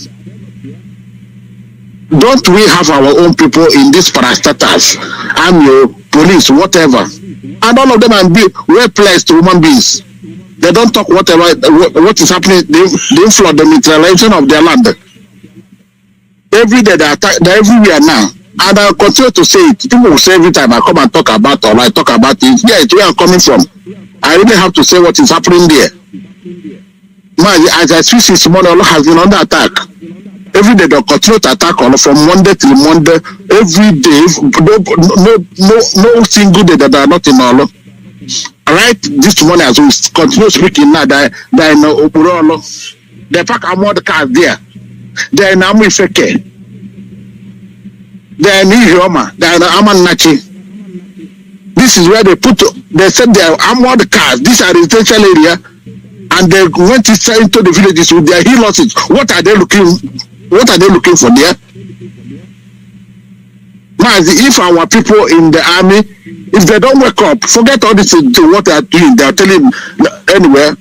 Don't we have our own people in these parastatals, army, police, whatever? And all of them are well placed human beings. They don't talk whatever, what is happening, they flood the militarization of their land. Every day they attack, they're everywhere now. And I'll continue to say it. People will say every time I come and talk about or I talk about it, yeah, it's where I'm coming from. I really have to say what is happening there. As I see this morning, Allah has been under attack. Every day they'll continue to attack all from Monday till Monday. Every day, no single day that they are not in Allah. Right this morning, as we continue speaking now, they pack more cars there. They're in Amifeke. They're in Ihioma. They're in Amanachi. This is where they said they are armored cars. These are residential area, and they went into the villages with their healers. What are they looking for there? If our people in the army, if they don't wake up, forget all this what they are doing. They are telling anywhere,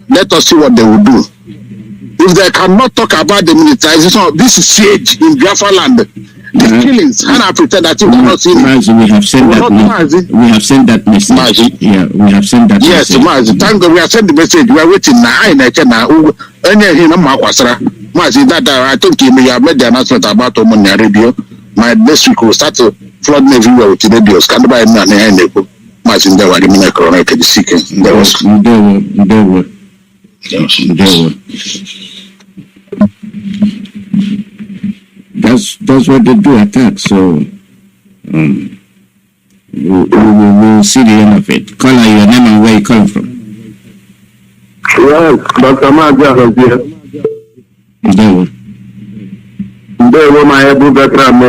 let us see what they will do. If they cannot talk about the militarization of this siege in Biafra land, the killings, and I pretend that you cannot see it.
We have sent that message. We have sent that message. Yeah, we have sent that message.
Yes, thank God we have sent the message. We are waiting now. I think you may have made the announcement about Omania radio. My next week will start to flood everywhere with the radios. Can't buy none. Mazin, there were the minute chronic the sick. There was.
That's what they do, attack. So we'll see the end of it. Call out your name and where you come from.
Yes, Dr. MAZI ALOZIE. There were my able veteran,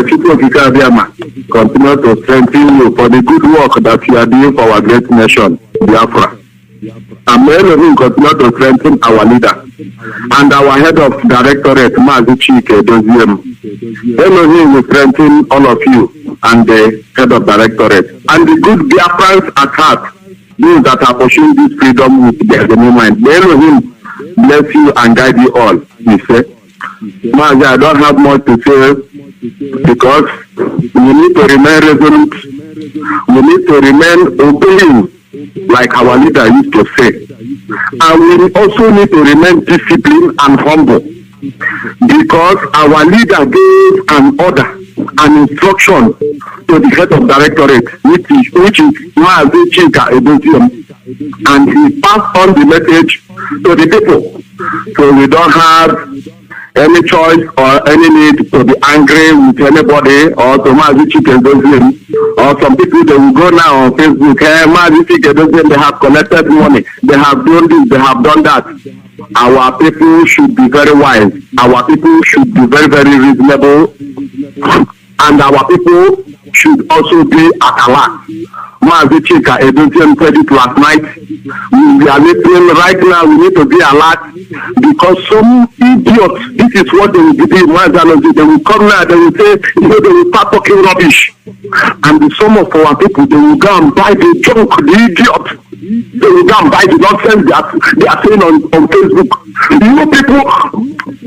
continue to strengthen you for the good work that you are doing for our great nation, Biafra. And may Elohim continue to strengthen our leader and our head of directorate, MAZI ALOZIE. Elohim will strengthen all of you and the head of directorate and the good Biafrans at heart, those that are pursuing this freedom with their moment. May Elohim bless you and guide you all. He said, MAZI, I don't have much to say because we need to remain resolute. We need to remain obeying, like our leader used to say. And we also need to remain disciplined and humble because our leader gave an order, an instruction to the head of directorate, which is MAZI ALOZIE, and he passed on the message to the people. So we don't have any choice or any need to be angry with anybody or to MAZI ALOZIE. Or some people, they will go now on Facebook, hey, MAZI ALOZIE, they have collected money, they have done this, they have done that. Our people should be very wise. Our people should be very, very reasonable. And our people should also be at alert. MAZI ALOZIE said it last night. We are listening right now. We need to be alert because some idiots, this is what they will do. MAZI ALOZIE, they will come now, they will say, they will start talking rubbish. And some of our people, they will go and buy the junk, the idiots. They will go and buy the nonsense they are saying on Facebook. You people,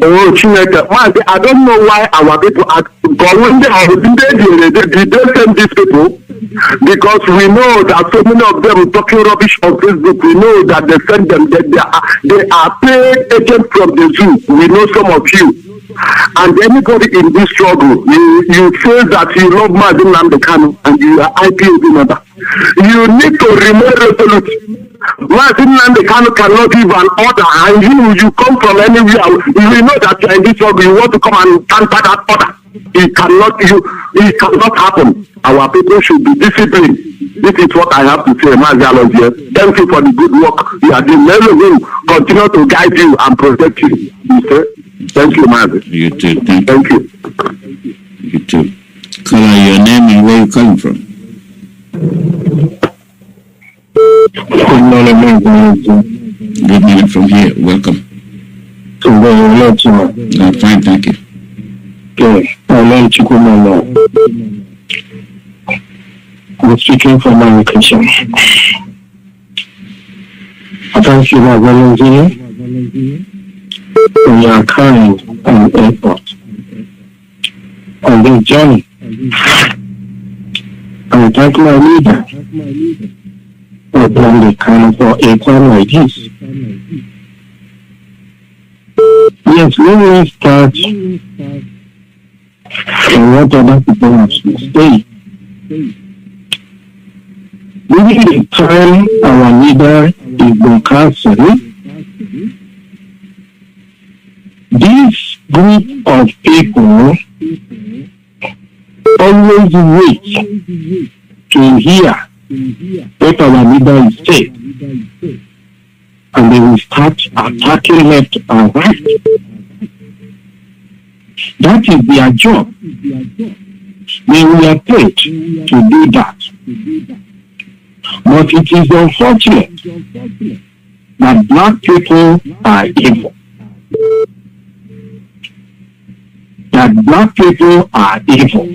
I don't know why our people are going there. Did they send these people? Because we know that so many of them talking rubbish on Facebook. We know that they send them, that they are paid agents from the zoo. We know some of you. And anybody in this struggle, you say that you love Nnamdi Kanu and you are IPOB member. You need to remain resolute. Nnamdi Kanu cannot give an order, and you come from anywhere. You know that you are in this struggle. You want to come and counter that order. It cannot happen. Our people should be disciplined. This is what I have to say, MAZI ALOZIE. Thank you for the good work you are doing. Let him continue to guide you and protect you. Thank you, MAZI.
You too. Thank
you.
You too. Call out your name and where you coming from.
Good morning,
Good morning from here. Welcome. Fine, thank you.
I'm speaking from my location. Thank you, MAZI ALOZIE. We are kind and effort on this journey. I thank my leader for Nnamdi Kanu for a time like this. Yes, we will start from what other people have to say. During the time our leader is broadcasting, this group of people always wait to hear what our leader is saying.
and they will start attacking left and right. That is their job. They were paid to do that. But it is unfortunate that black people are evil. That black people are evil.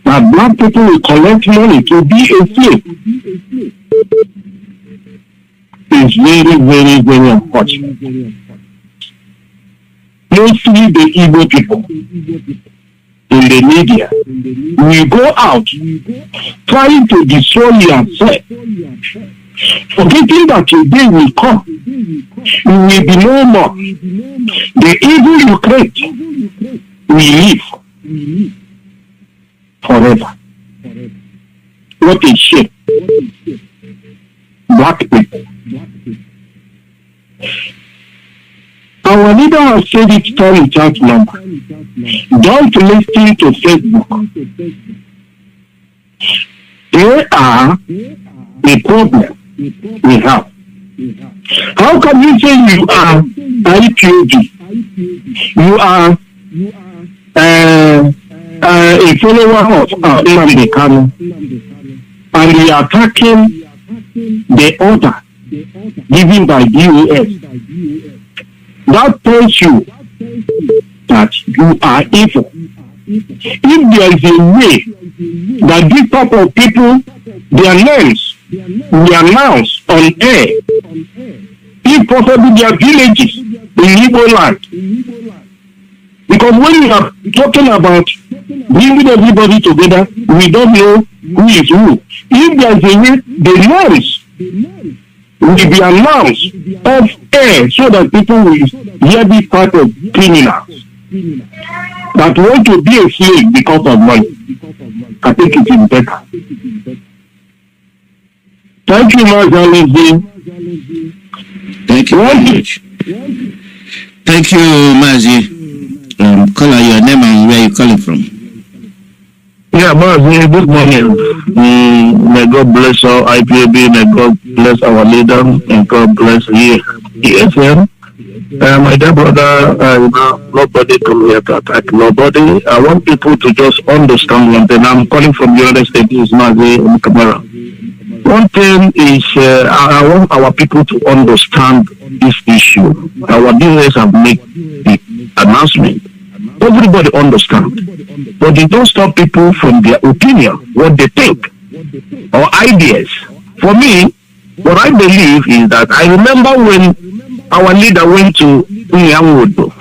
That black people will collect money to be a slave. It's very, very, very unfortunate. Mostly the Igbo people in the media will go out trying to destroy yourself, forgetting that today will come. You will be no more. The evil you create will live forever. What a shame. Black people. Our leader has said it time without number. Don't listen to Facebook. They are the problem we have. How can you say you are IPOB? You are a follower of Nnamdi Kanu, and you are attacking the order given by DOS. That tells you that you are evil. If there is a way that this type of people, their names will be announced on air, if possible their villages in Igbo land, because when we are talking about bringing everybody together, we don't know who is who. If there is a way, the names will be announced off air so that people will hear this part of criminals that want to be a slave because of money. I think it is better. Thank you, MAZI ALOZIE.
Thank you very much. Thank you, MAZI. Caller, your name and where you calling from?
Yeah, MAZI, good morning. May God bless our IPAB, may God bless our leader, may God bless ESM. My dear brother, nobody come here to attack nobody. I want people to just understand one thing. I'm calling from the United States, is MAZI Mukamara. One thing is, I want our people to understand this issue. Our leaders have made the announcement. Everybody understand. But they don't stop people from their opinion, what they think, or ideas. For me, what I believe is that I remember when our leader went to Nnamdi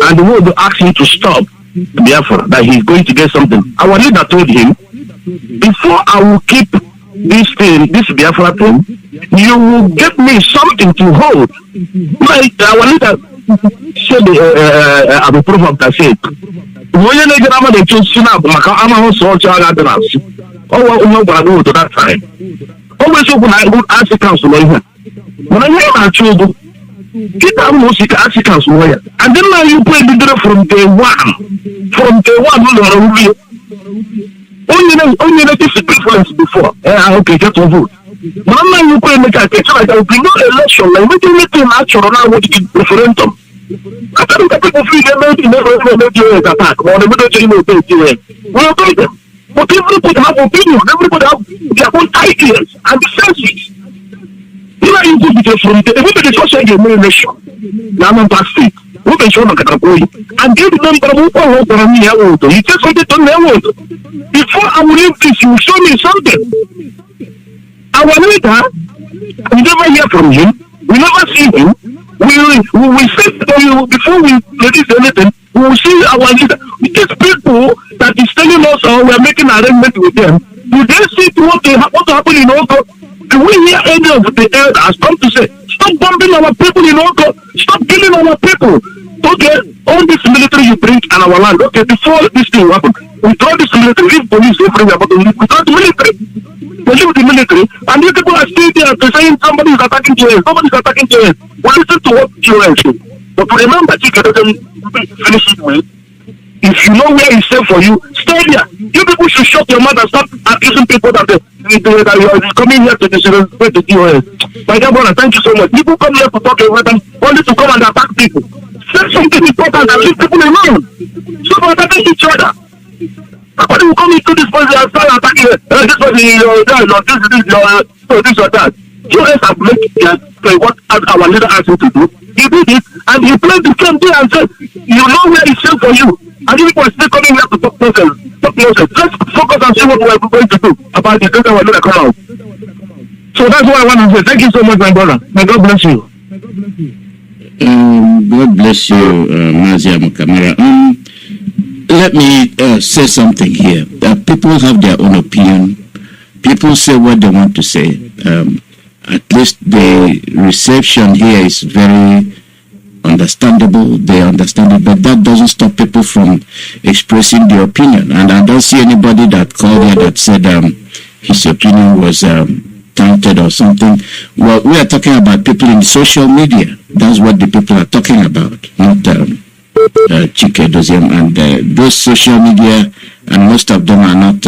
and the world asked him to stop Biafra, that he's going to get something. Our leader told him, before I will keep this thing, this Biafra thing, you will get me something to hold. Like our leader said, a proverb that said, when you get out of the church, I'm also to that time. Always open I would ask the council lawyer. When I hear my children, get out of the ask council lawyer. And then now you play the video from day one. From day one, only this difference before. Okay, get to vote. Now you play make a picture like there will be no election, like making natural now what is referendum. I think that people feel they never attack, or they will obey them. But everybody have opinion, everybody have their own ideas and senses. You know, you go to from the everybody just say your nation. Now I'm back state. Who can show me and give them the water. You just want to know. Before I will leave this, you show me something. Our leader, we never hear from him, we never see him. We say to you before we release anything, we will see our leader. These people that is telling us we are making arrangement with them, do they see what happened in Ogo? Do we hear any of the elders come to say, stop bombing our people in Ogo, stop killing our people? Okay, all this military you bring on our land, okay, before this thing happened, we throw this military, leave police everywhere, but we throw the military. They leave the military, and these people are still there saying somebody is attacking JS, somebody is attacking JS. We listen to what JS says. But remember, Chika doesn't finish it with, If you know where it's safe for you, stay there. You people should shut your mouth and stop accusing people that you are coming here to disrespect the DOS. My dear brother, thank you so much. People come here to talk about them, only to come and attack people. Say something important and leave people alone. So we're attacking each other. Somebody will come into this person and start attacking this person, this or that. DOS have made what our leader asked him to do. He did it, and he played the same thing and said, you know where it's safe for you. And you people are still coming here to talk nonsense. Let's focus and see what we're going to do about the data we're going to come out. So that's what I want to say. Thank you so much, my brother. May God bless you.
God bless you, MAZI Amukamara. Let me say something here. People have their own opinion. People say what they want to say. At least the reception here is very understandable. They understand it, but that doesn't stop people from expressing their opinion. And I don't see anybody that called here that said his opinion was tainted or something. Well, we are talking about people in social media. That's what the people are talking about, not Chike Doziem. And those social media, and most of them are not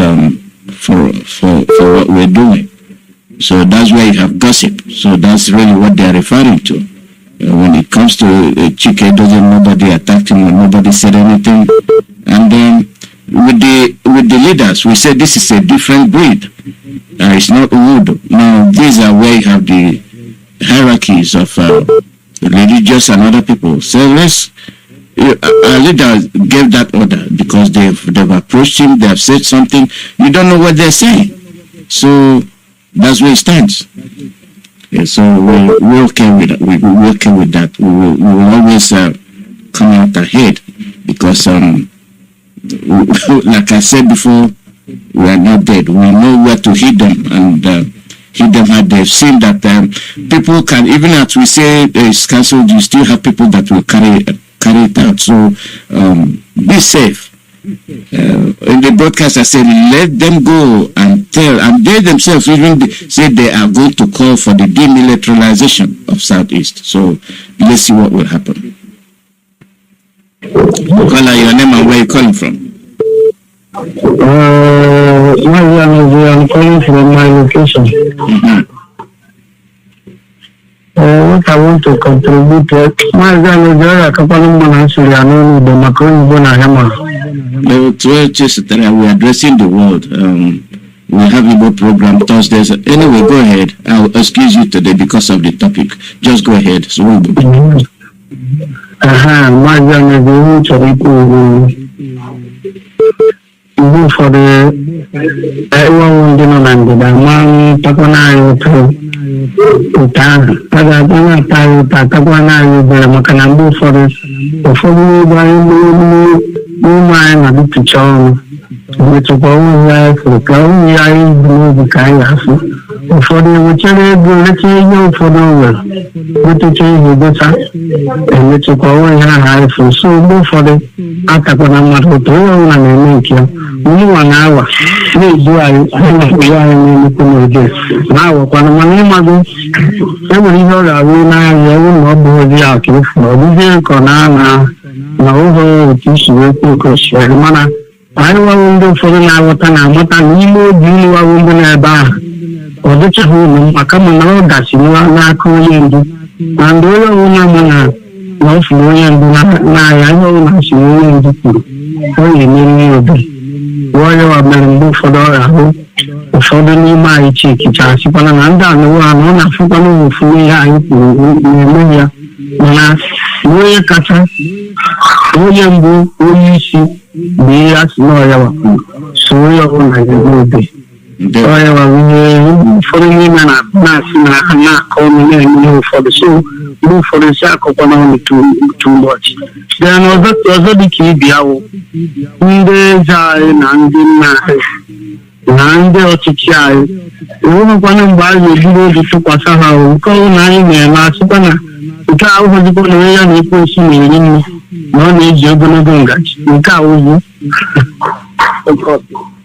for what we're doing. So that's where you have gossip. So that's really what they are referring to. When it comes to Chike Doziem, nobody attacked him or nobody said anything. And then with the leaders, we said this is a different breed. It's not wood. Now these are where you have the hierarchies of religious and other people. So our leader gave that order because they've approached him, they have said something. You don't know what they're saying. So that's where it stands. Yeah, so we're okay with that. We're okay with that. We will always come out ahead because, like I said before, we are not dead. We know where to hit them and hit them hard. They've seen that people can, even as we say it's cancelled, you still have people that will carry it out. So be safe. In the broadcast, I said, let them go and tell, and they themselves even said they are going to call for the demilitarization of Southeast. So let's see what will happen. Caller, your name and where you calling from?
I'm calling from my location. What I want to contribute to my
we're addressing the world. We have a good program Thursdays. Anyway, go ahead. I'll excuse you today because of the topic. Just go ahead. So we'll be
for the everyone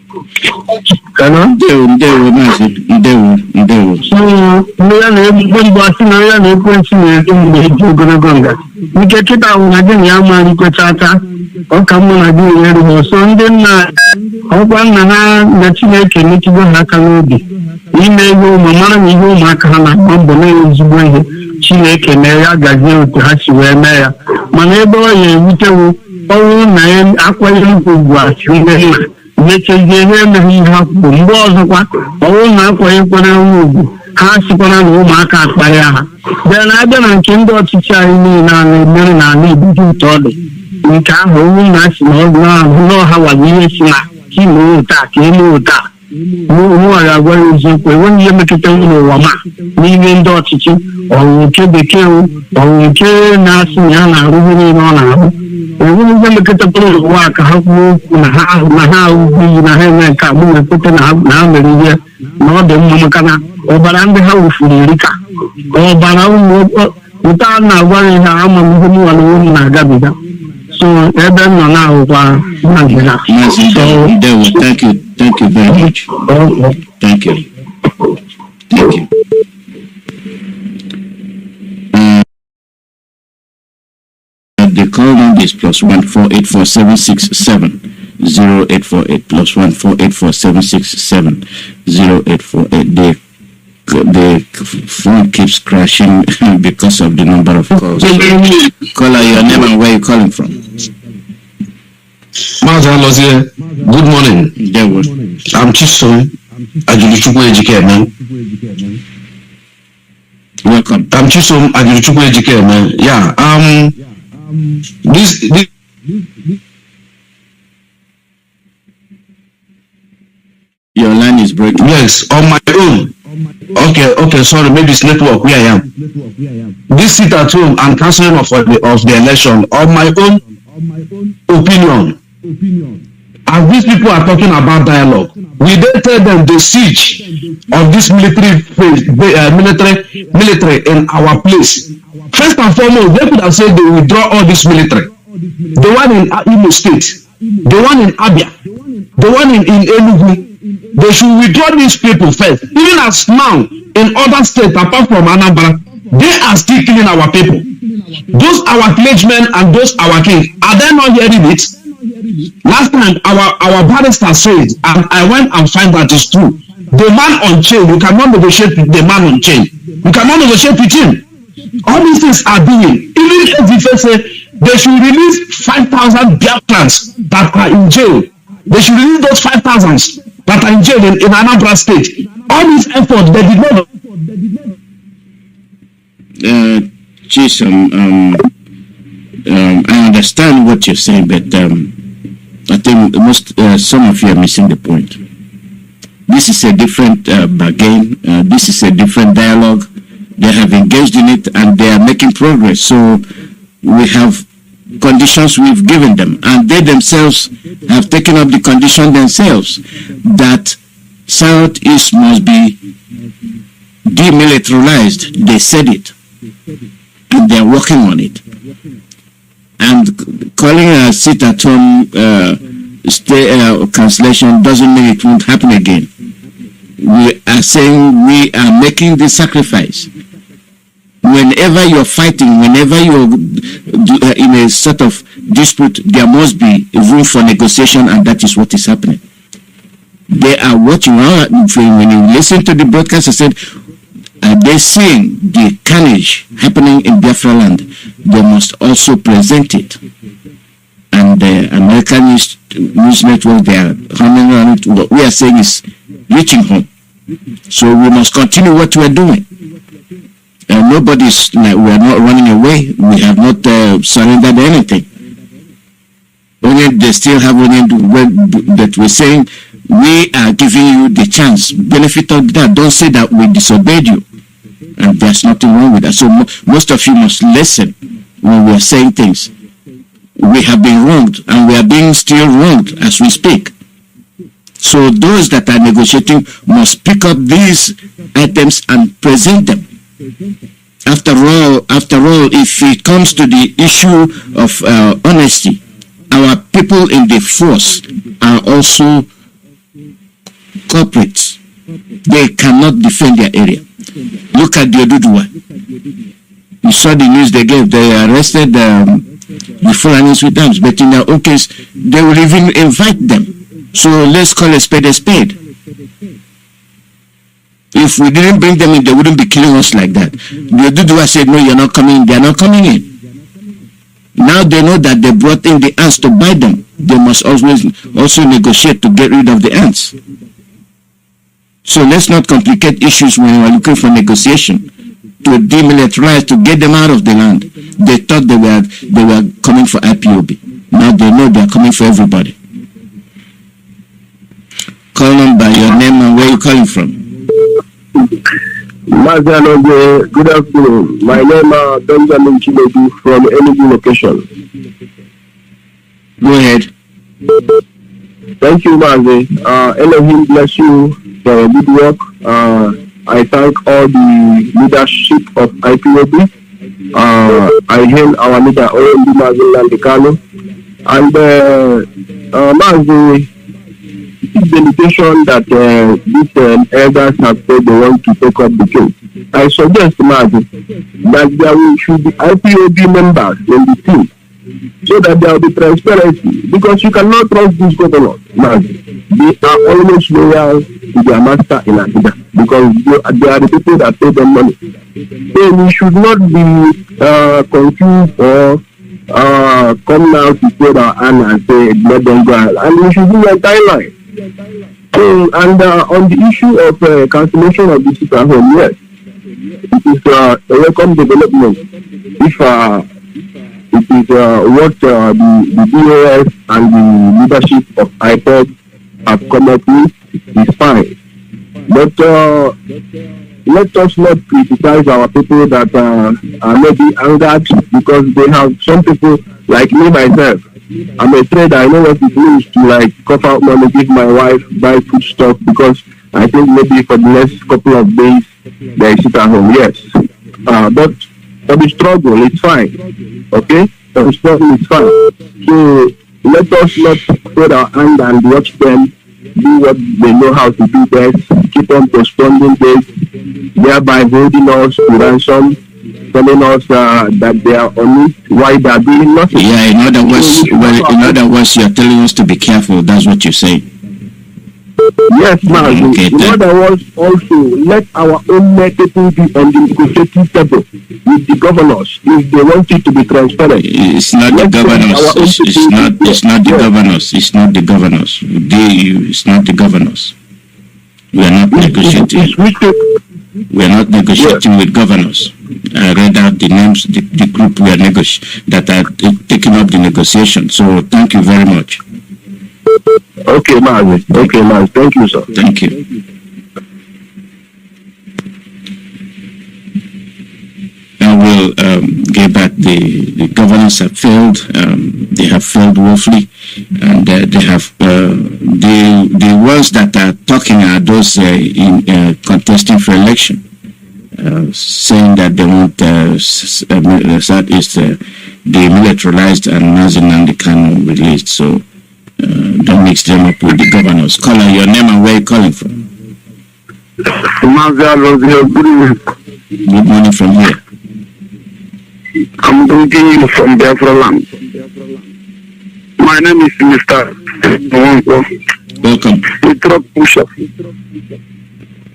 Hello? So, we are able to na na-ekwensị na-ezi mgbe eji ogologo nga. Ike kịta ahụ na gị na ya ma nkwechata ọka mma na gị na-eru so ndị nna ọkwa nna ha na Chineke metigo ha aka n'obi ime ihe ụmụ mara na ihe ụmụaka ha na-agba mbọ na-ezigbo ihe Chineke mee ya gazie otu ha si wee mee ya mana ebe ọ ya ewutewo ọnwụ na ya akwanye ugwu ugwu asị ndị nna mechezie ihe emeghị ihe akwụkwọ mgbe ọzọkwa ọnwụ na akwanyekwara nwa ugwu ha sikwara na ụmụaka akparịa ha bịa na abịa na nke ndị ọchịchị anyị niile a na-emere na ala Igbo dị ụtọ ọ dị nke ahụ onwe na asị na ọha wara ihe si na ka ime taa ka eme taa nwa ga-agwa ya eziokwu enweghị ihe mekọta n'ụwa ma n'ime ndị ọchịchị ọwụ nke bekee ọwụ nke na-asị na ya na-arụzi niile ọ na-arụ enweghị ihe mekọtakwara n'ụwa ka ha kwuo okwu na ha ahụhụ iyi na ha eme nke agbụwepụta na ha mere ihe na ọ dị mma maka na ọbara ndị ha wufuru erika ọbara ụta a na-agwa ya ihe amamihe mụwa na onwe m na-agabiga so ebe m nọ na-ahụkwa na
Thank you very much. Thank you. The call number is +1484767 0848 +1484767 0848. The phone keeps crashing because of the number of calls. Caller, your name and where you calling from?
MAZI ALOZIE, good morning. I'm Chisom Ajulichukwu Ejike, man.
Welcome.
I'm Chisom Ajulichukwu Ejike, man. Yeah. This
your line is breaking.
Yes, on my own. Okay, sorry, maybe it's network where I am. This sit at home and cancelling of the election, on my own opinion. As these people are talking about dialogue, we then tell them the siege of this military in our place. First and foremost, they could have said they withdraw all this military. The one in Imo State, the one in Abia, the one in Enugu. They should withdraw these people first. Even as now, in other states apart from Anambra, they are still killing our people. Those our clergymen and those our kings, are they not hearing it? Last time our barrister said, and I went and find that it's true. The man on chain, you cannot negotiate with the man on chain. You cannot negotiate with him. All these things are doing. Even if they say they should release 5,000 Biafrans that are in jail. They should release those 5,000 that are in jail in Anambra State. All these efforts, they did not.
Chisom, I understand what you're saying, but I think some of you are missing the point. This is a different bargain. This is a different dialogue. They have engaged in it and they are making progress. So we have conditions we've given them, and they themselves have taken up the condition themselves that Southeast must be demilitarized. They said it, and they're working on it. And calling a sit-at-home cancellation doesn't mean it won't happen again. We are saying we are making the sacrifice. Whenever you're fighting, whenever you're in a sort of dispute, there must be room for negotiation, and that is what is happening. They are watching. When you listen to the broadcast, I said, they're seeing the carnage happening in Biafra land. They must also present it. And the American news network, they are handling on it. What we are saying is reaching home. So we must continue what we are doing. Nobody's like, we are not running away. We have not surrendered anything. Only they still have that we're saying we are giving you the chance, benefit of that. Don't say that we disobeyed you, and there's nothing wrong with that. So most of you must listen when we are saying things. We have been wronged, and we are being still wronged as we speak. So those that are negotiating must pick up these items and present them. After all, if it comes to the issue of honesty, our people in the force are also corporates. They cannot defend their area. Look at the Oduduwa. You saw the news they gave. They arrested the Fulanis with arms, but in their own case, they will even invite them. So let's call a spade a spade. If we didn't bring them in, they wouldn't be killing us like that. The Oduduwa said, no, you're not coming in. They're not coming in. Now they know that they brought in the ants to bite them. They must always also negotiate to get rid of the ants. So let's not complicate issues when we're looking for negotiation to demilitarize, to get them out of the land. They thought they were coming for IPOB. Now they know they're coming for everybody. Call them by your name and where you're calling from.
MAZI ALOZIE, good afternoon. My name is Benjamin Chinedu from Enugu location.
Go ahead.
Thank you, MAZI. Elohim bless you for your good work. I thank all the leadership of IPOB. I hail our leader, Nnamdi Kanu. And MAZI, this delegation that these elders have said they want to take up the case. I suggest, MAZI, that there should be IPOB members in the team so that there will be transparency, because you cannot trust these governors, MAZI. They are always loyal to their master in Abuja because they are the people that pay them money. So we should not be confused or come now to put our hand and say let them go, and we should do a timeline. So, and on the issue of cancellation of the super home, yes, it is a welcome development. If it is what the DOS and the leadership of Ipob have come up with, is fine. But let us not criticize our people that are maybe angered because they have some people like me myself. I'm afraid I know what it means to like cough out money, give my wife, buy food stuff, because I think maybe for the next couple of days they sit at home. Yes, but for the struggle, it's fine. Okay, for the struggle, it's fine. So let us not put our hand and watch them do what they know how to do best. Keep on postponing this, thereby holding us to ransom, telling us that they are on it, why they are doing nothing.
Yeah, in other words, you're telling us to be careful. That's what you're saying.
Yes, ma'am.
Okay,
in other words, also let our own people be on the negotiating table with the governors if they want it to be transparent.
It's not the governors. It's not the governors. It's not the governors. It's not the governors. We are not negotiating. We are not negotiating with governors. I read out the names, the group we are that are taking up the negotiation. So thank you very much.
Okay, ma'am. Okay, ma'am. Thank you, sir.
Thank you. Now we'll get back. The governors have failed. They have failed woefully, and they have the ones that are talking are those in contesting for election, saying that they want Southeast demilitarized and MAZI Nnamdi Kanu released. So. Don't mix them up with the governors. Call out your name and where you're calling from.
MAZI ALOZIE, good evening.
Good morning from here.
I'm greeting you from Biafra land. My name is Mr.
Welcome.
A truck pusher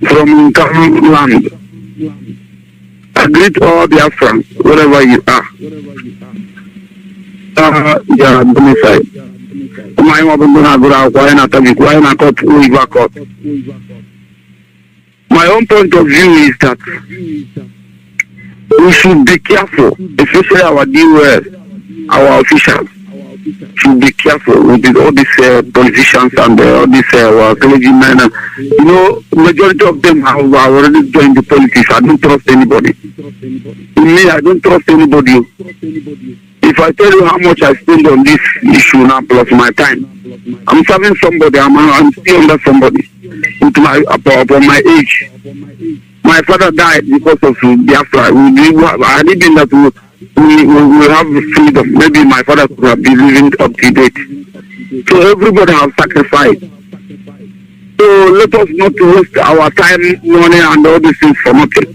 from Kanu land. I greet all Biafrans, wherever you are. Yeah, domicile. My own point of view is that we should be careful, especially our DOS, our officials should be careful with all these politicians and all these clergymen. You know, majority of them have already joined the politics. I don't trust anybody. Me, I don't trust anybody. If I tell you how much I spend on this issue now plus my time, I'm serving somebody, I'm still under somebody with upon my age. My father died because of Biafra. I didn't that we will have freedom. Maybe my father could have been living up to date. So everybody has sacrificed. So let us not waste our time, money, and all these things for nothing.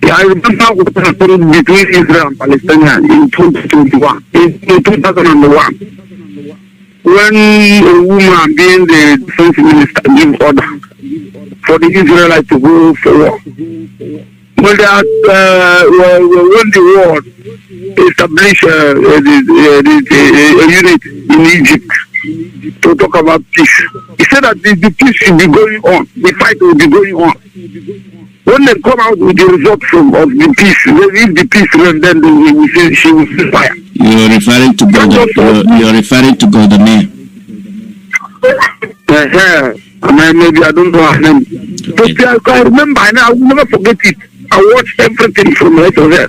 Yeah, I remember what happened between Israel and Palestine in 2021, in 2001, when a woman being the defense minister gave order for the Israelites to go for war. When the war established a unit in Egypt to talk about peace, he said that the peace should be going on, the fight will be going on. When they come out with the result of the peace, if the peace runs, then they will say she will fire.
You're referring to God. You're referring to God, the name.
Maybe I don't know her name. But I remember, and I will never forget it. I watched everything from right to there.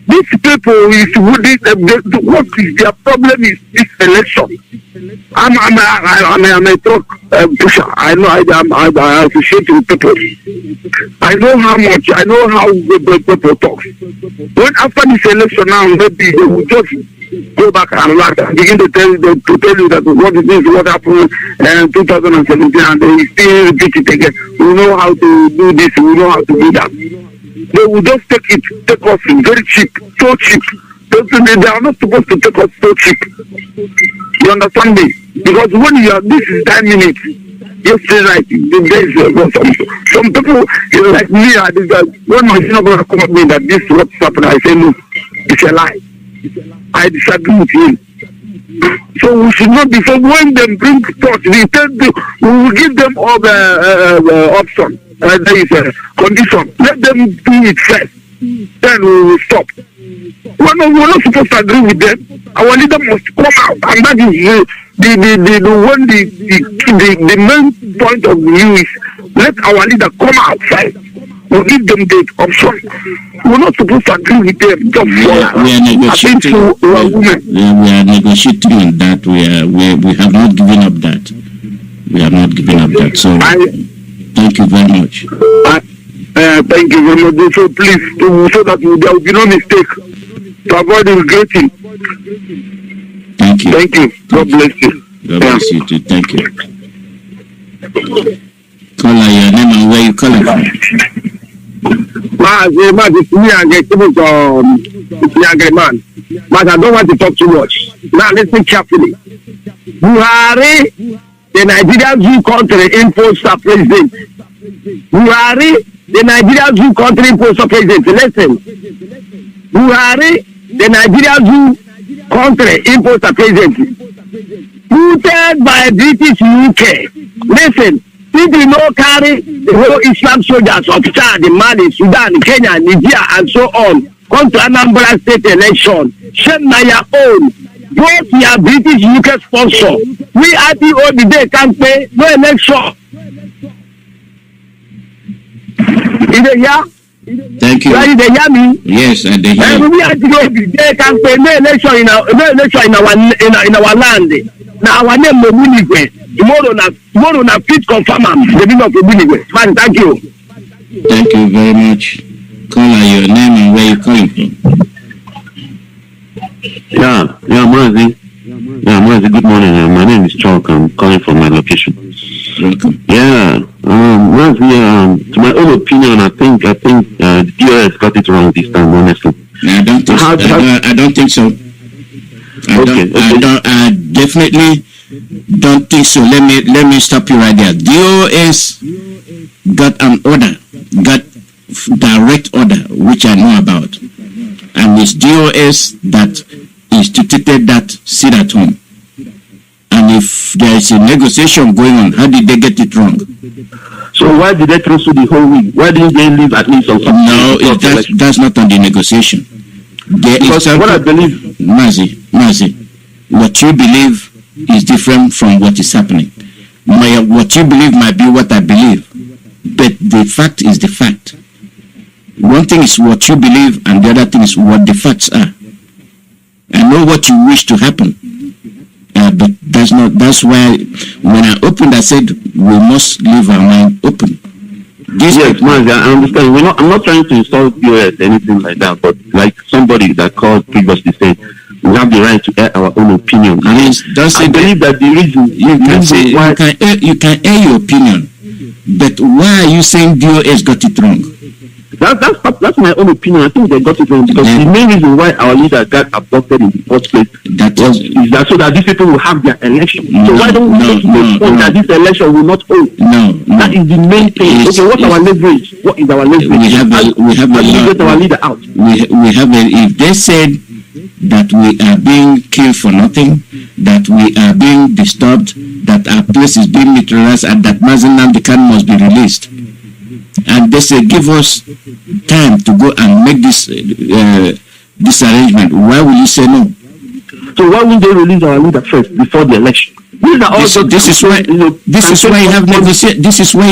These people is what is their problem is this election. I'm a truck pusher. I know I appreciate the people. I know how much. I know how the people talk. When after this election now, maybe they will just go back and relax and begin to tell you that what it is, what happened in 2017, and they still repeat it again. We know how to do this. We know how to do that. They will just take us very cheap, so cheap. They are not supposed to take us so cheap. You understand me? Because when you are, this is 10 minutes. Yesterday night, some people like me, when my senior brother come at me that this is what's happening, I say no, it's a lie. I disagree with him. So we should not be, so when they bring thoughts, we will give them all the option. There is a condition. Let them do it first. Then we will stop. We're not supposed to agree with them. Our leader must come out, and that is the main point of view is let our leader come out first. We'll give them the option. We're not supposed to agree with them.
We are negotiating. We are negotiating on that. We have not given up that. We have not given up that. So thank you very much.
Thank you very much. So please, so that there will be no mistake to avoid regretting.
Thank you.
Thank you. God bless you.
God bless you too. Thank you. Caller, your name and where you calling from?
It's me and man. But I don't want to talk too much. Now listen carefully. Buhari, the Nigerian Zoo country imposter president. Buhari, the Nigerian Zoo country imposter president. Listen. Buhari, the Nigerian Zoo country imposter president. Put by British UK. Listen. People no carry the whole Islam soldiers of Chad, Mali, Sudan, Kenya, Nigeria, and so on come to Anambra State election. Shame na your own. Both your British UK sponsor. We IPO the day can't pay no election. Is it here?
Thank you.
Are you there, hear me?
Yes, I did hear.
We IPO the day can't pay no election in our land. Now our name no Munigwe. Tomorrow na fit confirm am the name of Obinigwe. Fine, thank you.
Thank you very much. Caller, your name and where you calling from?
Mazi. Mazi, good morning. My name is Chalk. I'm calling from my location.
Welcome.
Mazi, to my own opinion, I think the DOS got it wrong this time, honestly.
I don't think so. I don't think so. I definitely don't think so. Let me stop you right there. DOS got an order, got direct order, which I know about, and it's DOS that instituted that sit at home. And if there is a negotiation going on, how did they get it wrong?
So why did they throw the whole week? Why didn't they leave at least on something?
No, that's not on the negotiation.
Because what I believe,
Mazi, what you believe is different from what is happening. What you believe might be what I believe, but the fact is the fact. One thing is what you believe, and the other thing is what the facts are. I know what you wish to happen, but that's why when I opened, I said we must leave our mind open.
Yes, Mazi, I understand. I'm not trying to insult you or anything like that, but like somebody that called previously said, we have the right to air our own opinion. I mean, I believe that the reason
you can air your opinion, but why are you saying DOS got it wrong?
That's my own opinion. I think they got it wrong because the main reason why our leader got abducted in the first place is that so that these people will have their election. So why don't we take the point that this election will not hold? That is the main thing. Okay, what's our leverage? What is our leverage?
We have
get our leader out.
We have if they said that we are being killed for nothing, that we are being disturbed, that our place is being neutralized, and that MAZI Nnamdi must be released, and they say give us time to go and make this arrangement, why will you say no?
So why won't they release our leader first before the election?
This is why you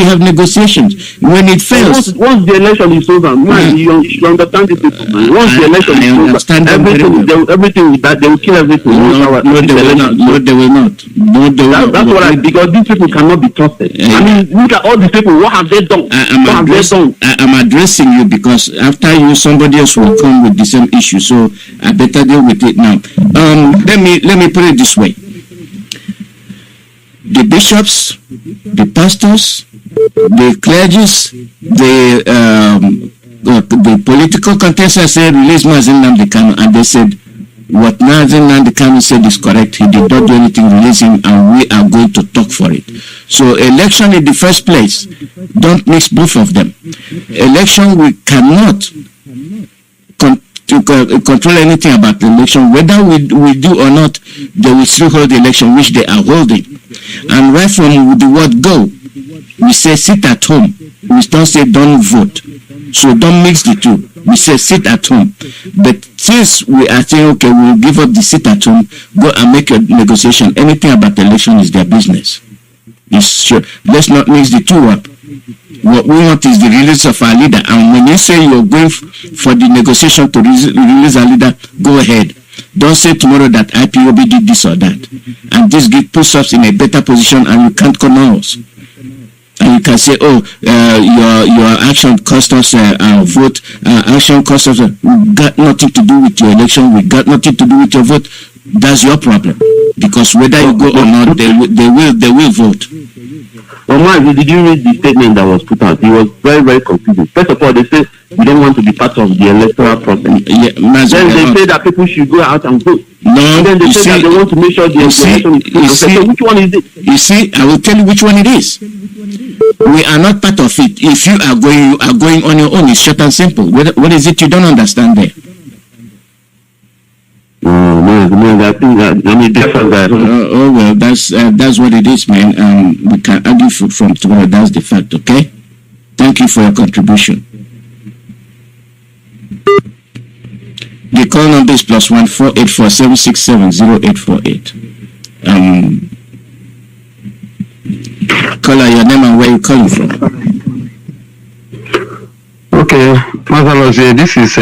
have negotiations. When it fails,
once the election is over, man, you understand this. Once the election is over, everything that they will kill everything.
No, they will not.
That's what because these people cannot be trusted. I mean, look at all these people. What have they done?
I'm addressing you because after you, somebody else will come with the same issue. So I better deal with it now. Let me put it this way. The bishops, the pastors, the clergies, the political contestants said release MAZI Nnamdi Kanu, and they said what MAZI Nnamdi Kanu said is correct. He did not do anything, release him, and we are going to talk for it. So election in the first place, don't mix both of them. Election, we cannot control anything about the election. Whether we do or not, they will still hold the election, which they are holding. And right from the word go, we say sit at home. We don't say don't vote. So don't mix the two. We say sit at home. But since we are saying, okay, we'll give up the sit at home, go and make a negotiation. Anything about the election is their business. Let's not mix the two up. What we want is the release of our leader. And when you say you're going for the negotiation to release our leader, go ahead. Don't say tomorrow that IPOB did this or that. And this puts us in a better position and you can't corner us. And you can say, oh, your action cost us our vote. Action cost us. We got nothing to do with your election. We got nothing to do with your vote. That's your problem. Because whether you go or not, they will vote.
Well, Mark, did you read the statement that was put out? It was very, very confusing. First of all, they say we don't want to be part of the electoral process.
Yeah,
then they say that people should go out and vote.
No,
and then they say that they want to make sure the election is free. So which one is it?
You see, I will tell you which one it is. We are not part of it. If you are going on your own. It's short and simple. What is it you don't understand there?
I think that
oh well, that's what it is, man. We can argue from tomorrow. That's the fact, okay? Thank you for your contribution. The call number is +1 484 767 0848. Caller, your name and where you calling from?
Okay, MAZI ALOZIE, this is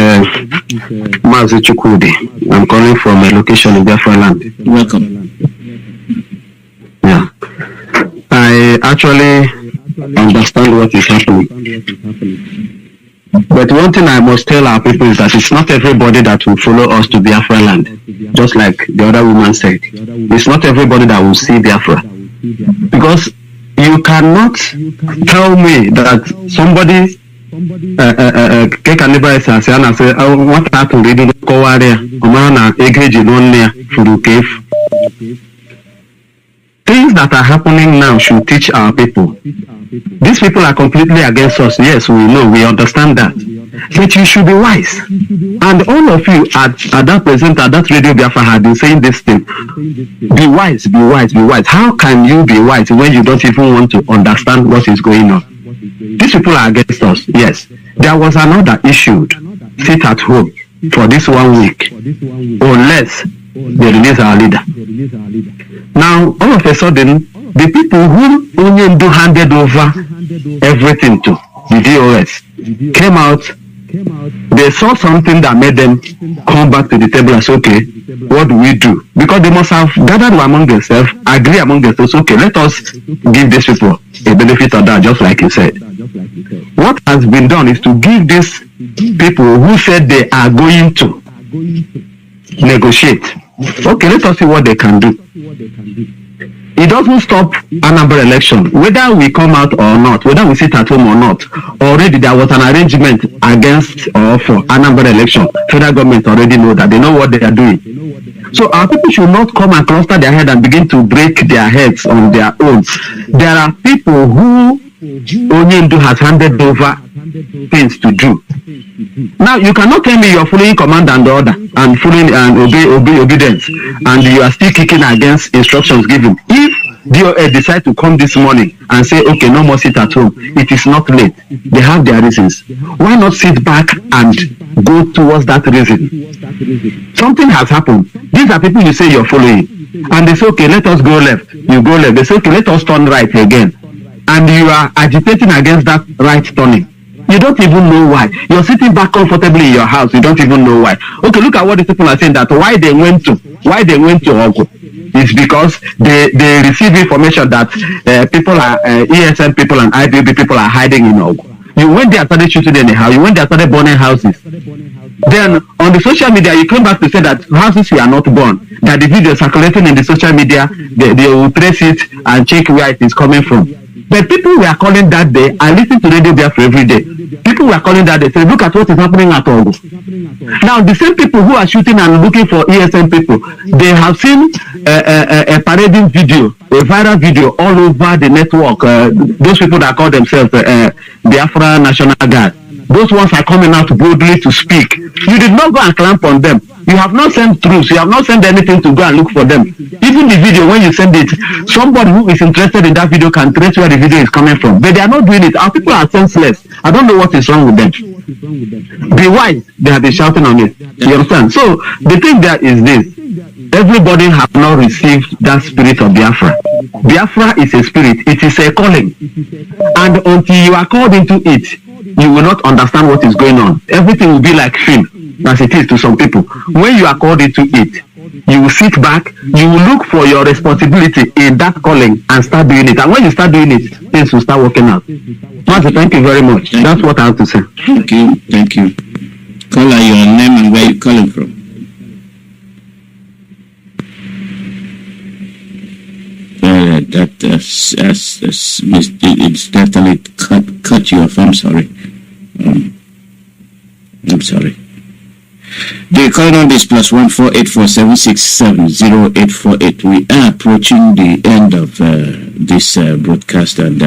Mazi Chukwudi. I'm calling from a location in Biafra land.
Welcome.
Yeah. I actually understand what is happening. But one thing I must tell our people is that it's not everybody that will follow us to Biafra land. Just like the other woman said. It's not everybody that will see Biafra. Because you cannot tell me that somebody what happened in things that are happening now should teach our people. These people are completely against us. Yes, we know, we understand that. But you should be wise. And all of you at that present, at that Radio Biafra had been saying this thing. Be wise, be wise, be wise. How can you be wise when you don't even want to understand what is going on? These people are against us. Yes. There was another issued. Sit at home for this 1 week. Unless they release our leader. Now, all of a sudden, the people who Onyendu handed over everything to, the DOS, came out. They saw something that made them come back to the table and say, okay, what do we do? Because they must have gathered among themselves, agree among themselves, okay, let us give these people a benefit of that, just like you said. What has been done is to give these people who said they are going to negotiate
Okay, let us see what they can do. It doesn't stop Anambra election, whether we come out or not, whether we sit at home or not. Already there was an arrangement against or for Anambra election. Federal government already know that, they know what they are doing. So our people should not come and cluster their head and begin to break their heads on their own. There are people who Onyindu has handed over things to do. Now you cannot tell me you're following command and order and following and obedience, and you are still kicking against instructions given. If DOA decide to come this morning and say, okay, no more sit at home, it is not late. They have their reasons. Why not sit back and go towards that reason? Something has happened. These are people you say you're following, and they say, okay, let us go left. You go left. They say, okay, let us turn right again, and you are agitating against that right turning. You don't even know why. You're sitting back comfortably in your house. You don't even know why. Okay, look at what the people are saying, that why they went to Ogo. It's because they receive information that people are ESN people and IPOB people are hiding in Ogo. You went there and started shooting anyhow. You went there and started burning houses. Then on the social media, you came back to say that houses were not burned. That the video circulating in the social media, they will trace it and check where it is coming from. But people were calling that day, I listen to Radio Biafra every day. People were calling that day, say, look at what is happening at Ogo. Now, the same people who are shooting and looking for ESN people, they have seen a parading video, a viral video all over the network. Those people that call themselves Biafra National Guard. Those ones are coming out boldly to speak. You did not go and clamp on them. You have not sent troops. You have not sent anything to go and look for them. Even the video, when you send it, somebody who is interested in that video can trace where the video is coming from. But they are not doing it. Our people are senseless. I don't know what is wrong with them. Be wise. They have been shouting on it. You understand? So the thing there is this. Everybody have not received that spirit of Biafra. Biafra is a spirit. It is a calling. And until you are called into it, you will not understand what is going on. Everything will be like film, as it is to some people. When you are called into it, you will sit back, you will look for your responsibility in that calling and start doing it. And when you start doing it, things will start working out. Master, thank you very much. That's what I have to say.
Thank you. Thank you. Caller, your name and where you calling from? It's definitely cut you off. I'm sorry. I'm sorry. The call number is +14847670848. We are approaching the end of this broadcast, and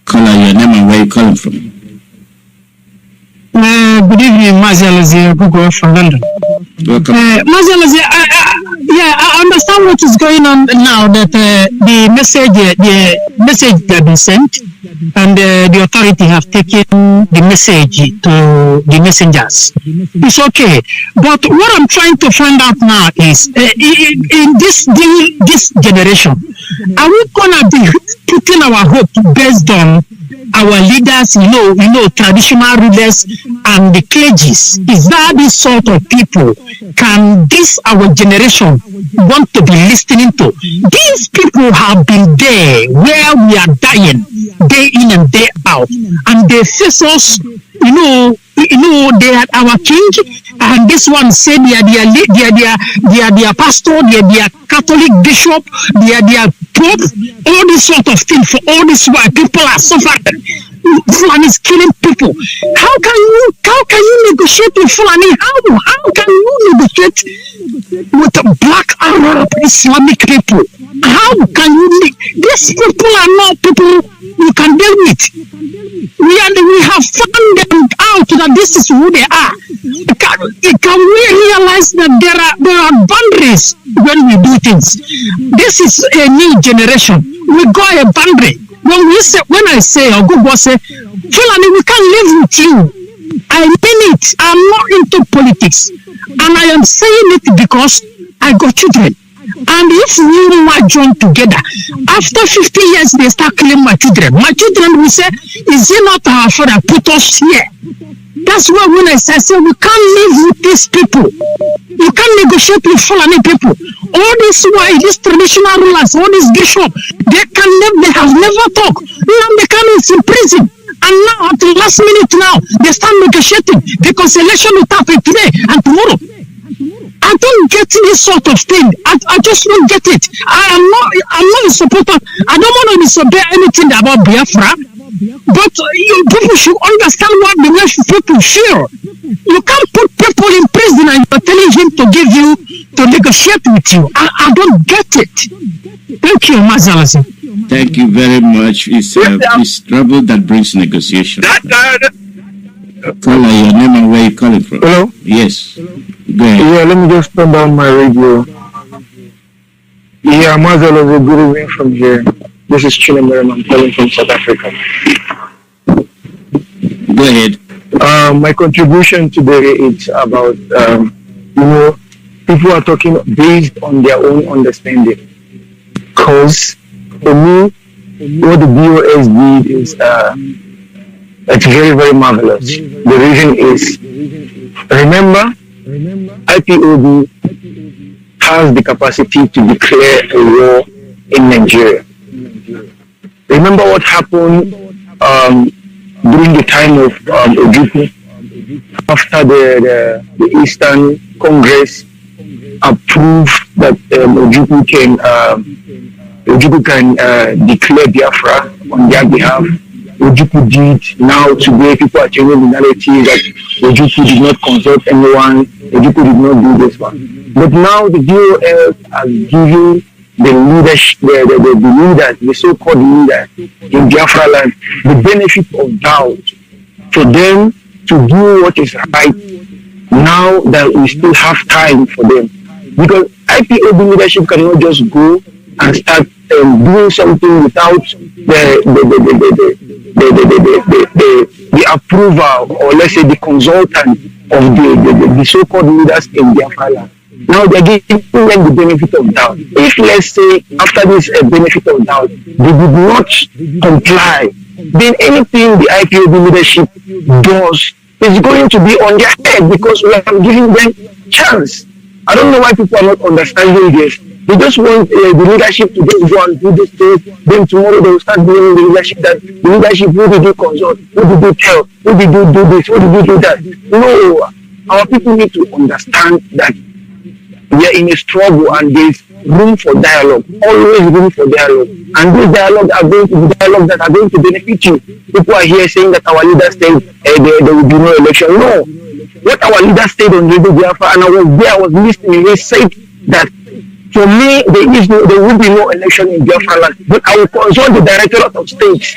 caller, your name and where you calling from?
Good evening, MAZI ALOZIE, Google from London.
Welcome.
MAZI ALOZIE, I understand what is going on now, that the message that been sent, and the authority have taken the message to the messengers. It's okay. But what I'm trying to find out now is, in this generation, are we gonna be putting our hope based on our leaders, traditional rulers and the clergies? Is that this sort of people can this our generation want to be listening to? These people have been there where we are dying day in and day out, and they face us, they are our king, and this one said they are their pastor, they are their Catholic bishop, they are their pope, all this sort of thing. For all this while people are suffering, Fulani is killing people. How can you negotiate with Fulani? How can you negotiate with black Arab Islamic people? How can you? These people are not people you can deal with. We have found them out that this is who they are. Can we realize that there are boundaries when we do things? This is a new generation. We got a boundary. When I say, or Google say, Fulani, we can't live with you. I mean it. I'm not into politics, and I am saying it because I got children. And if we merge on together, after 50 years, they start killing my children. My children will say, is it not our father put us here? That's why when I say we can't live with these people. You can't negotiate with Fulani people. All this why these traditional rulers, all these bishops, they have never talked. Nnamdi Kanu is in prison. And now at the last minute now, they start negotiating because election will happen today and tomorrow.
I don't get this sort of thing. I just don't get it. I'm not a supporter. I don't want to disobey anything about Biafra. But you people should understand what the Welsh people feel. You can't put people in prison and you're telling him to negotiate with you. I don't get it. Thank you, MAZI ALOZIE.
Thank you very much. It's trouble that brings negotiation. Caller, your name and where you calling from?
Hello?
Yes. Go ahead.
Yeah, let me just turn down my radio. Yeah, MAZI ALOZIE, good evening from here. This is Chinemerem, I'm calling from South Africa.
Go ahead.
My contribution today is about, people are talking based on their own understanding. Because for me, what the BOS did is it's very, very marvelous. The reason is, remember, IPOB has the capacity to declare a war in Nigeria. Remember what happened during the time of Ojukwu, after the Eastern Congress approved that Ojukwu can declare Biafra on their behalf. Ojukwu did. Now today people are changing the narrative that Ojukwu did not consult anyone, Ojukwu did not do this one. But now the DOL has given the leadership, the leaders, the so-called leaders in Biafra land, the benefit of doubt for them to do what is right now that we still have time for them. Because IPOB leadership cannot just go and start doing something without the approval, or let's say the consultant of the so-called leaders in Biafra land. Now they're giving them the benefit of doubt. If, let's say, after this benefit of doubt, they did not comply, then anything the IPOB leadership does is going to be on their head, because we are giving them chance. I don't know why people are not understanding this. They just want the leadership to just go and do this thing. Then tomorrow they will start doing the leadership that the leadership, who did you consult? Who did you tell? Who did you do this? Who did you do that? No, our people need to understand that we are in a struggle and there's room for dialogue, always room for dialogue. And these dialogues are going to be dialogues that are going to benefit you. People are here saying that our leaders said there will be no election. No. What our leaders said on Radio Biafra, and I was listening, they said that for me, there will be no election in Biafra land, but I will consult the Directorate of States.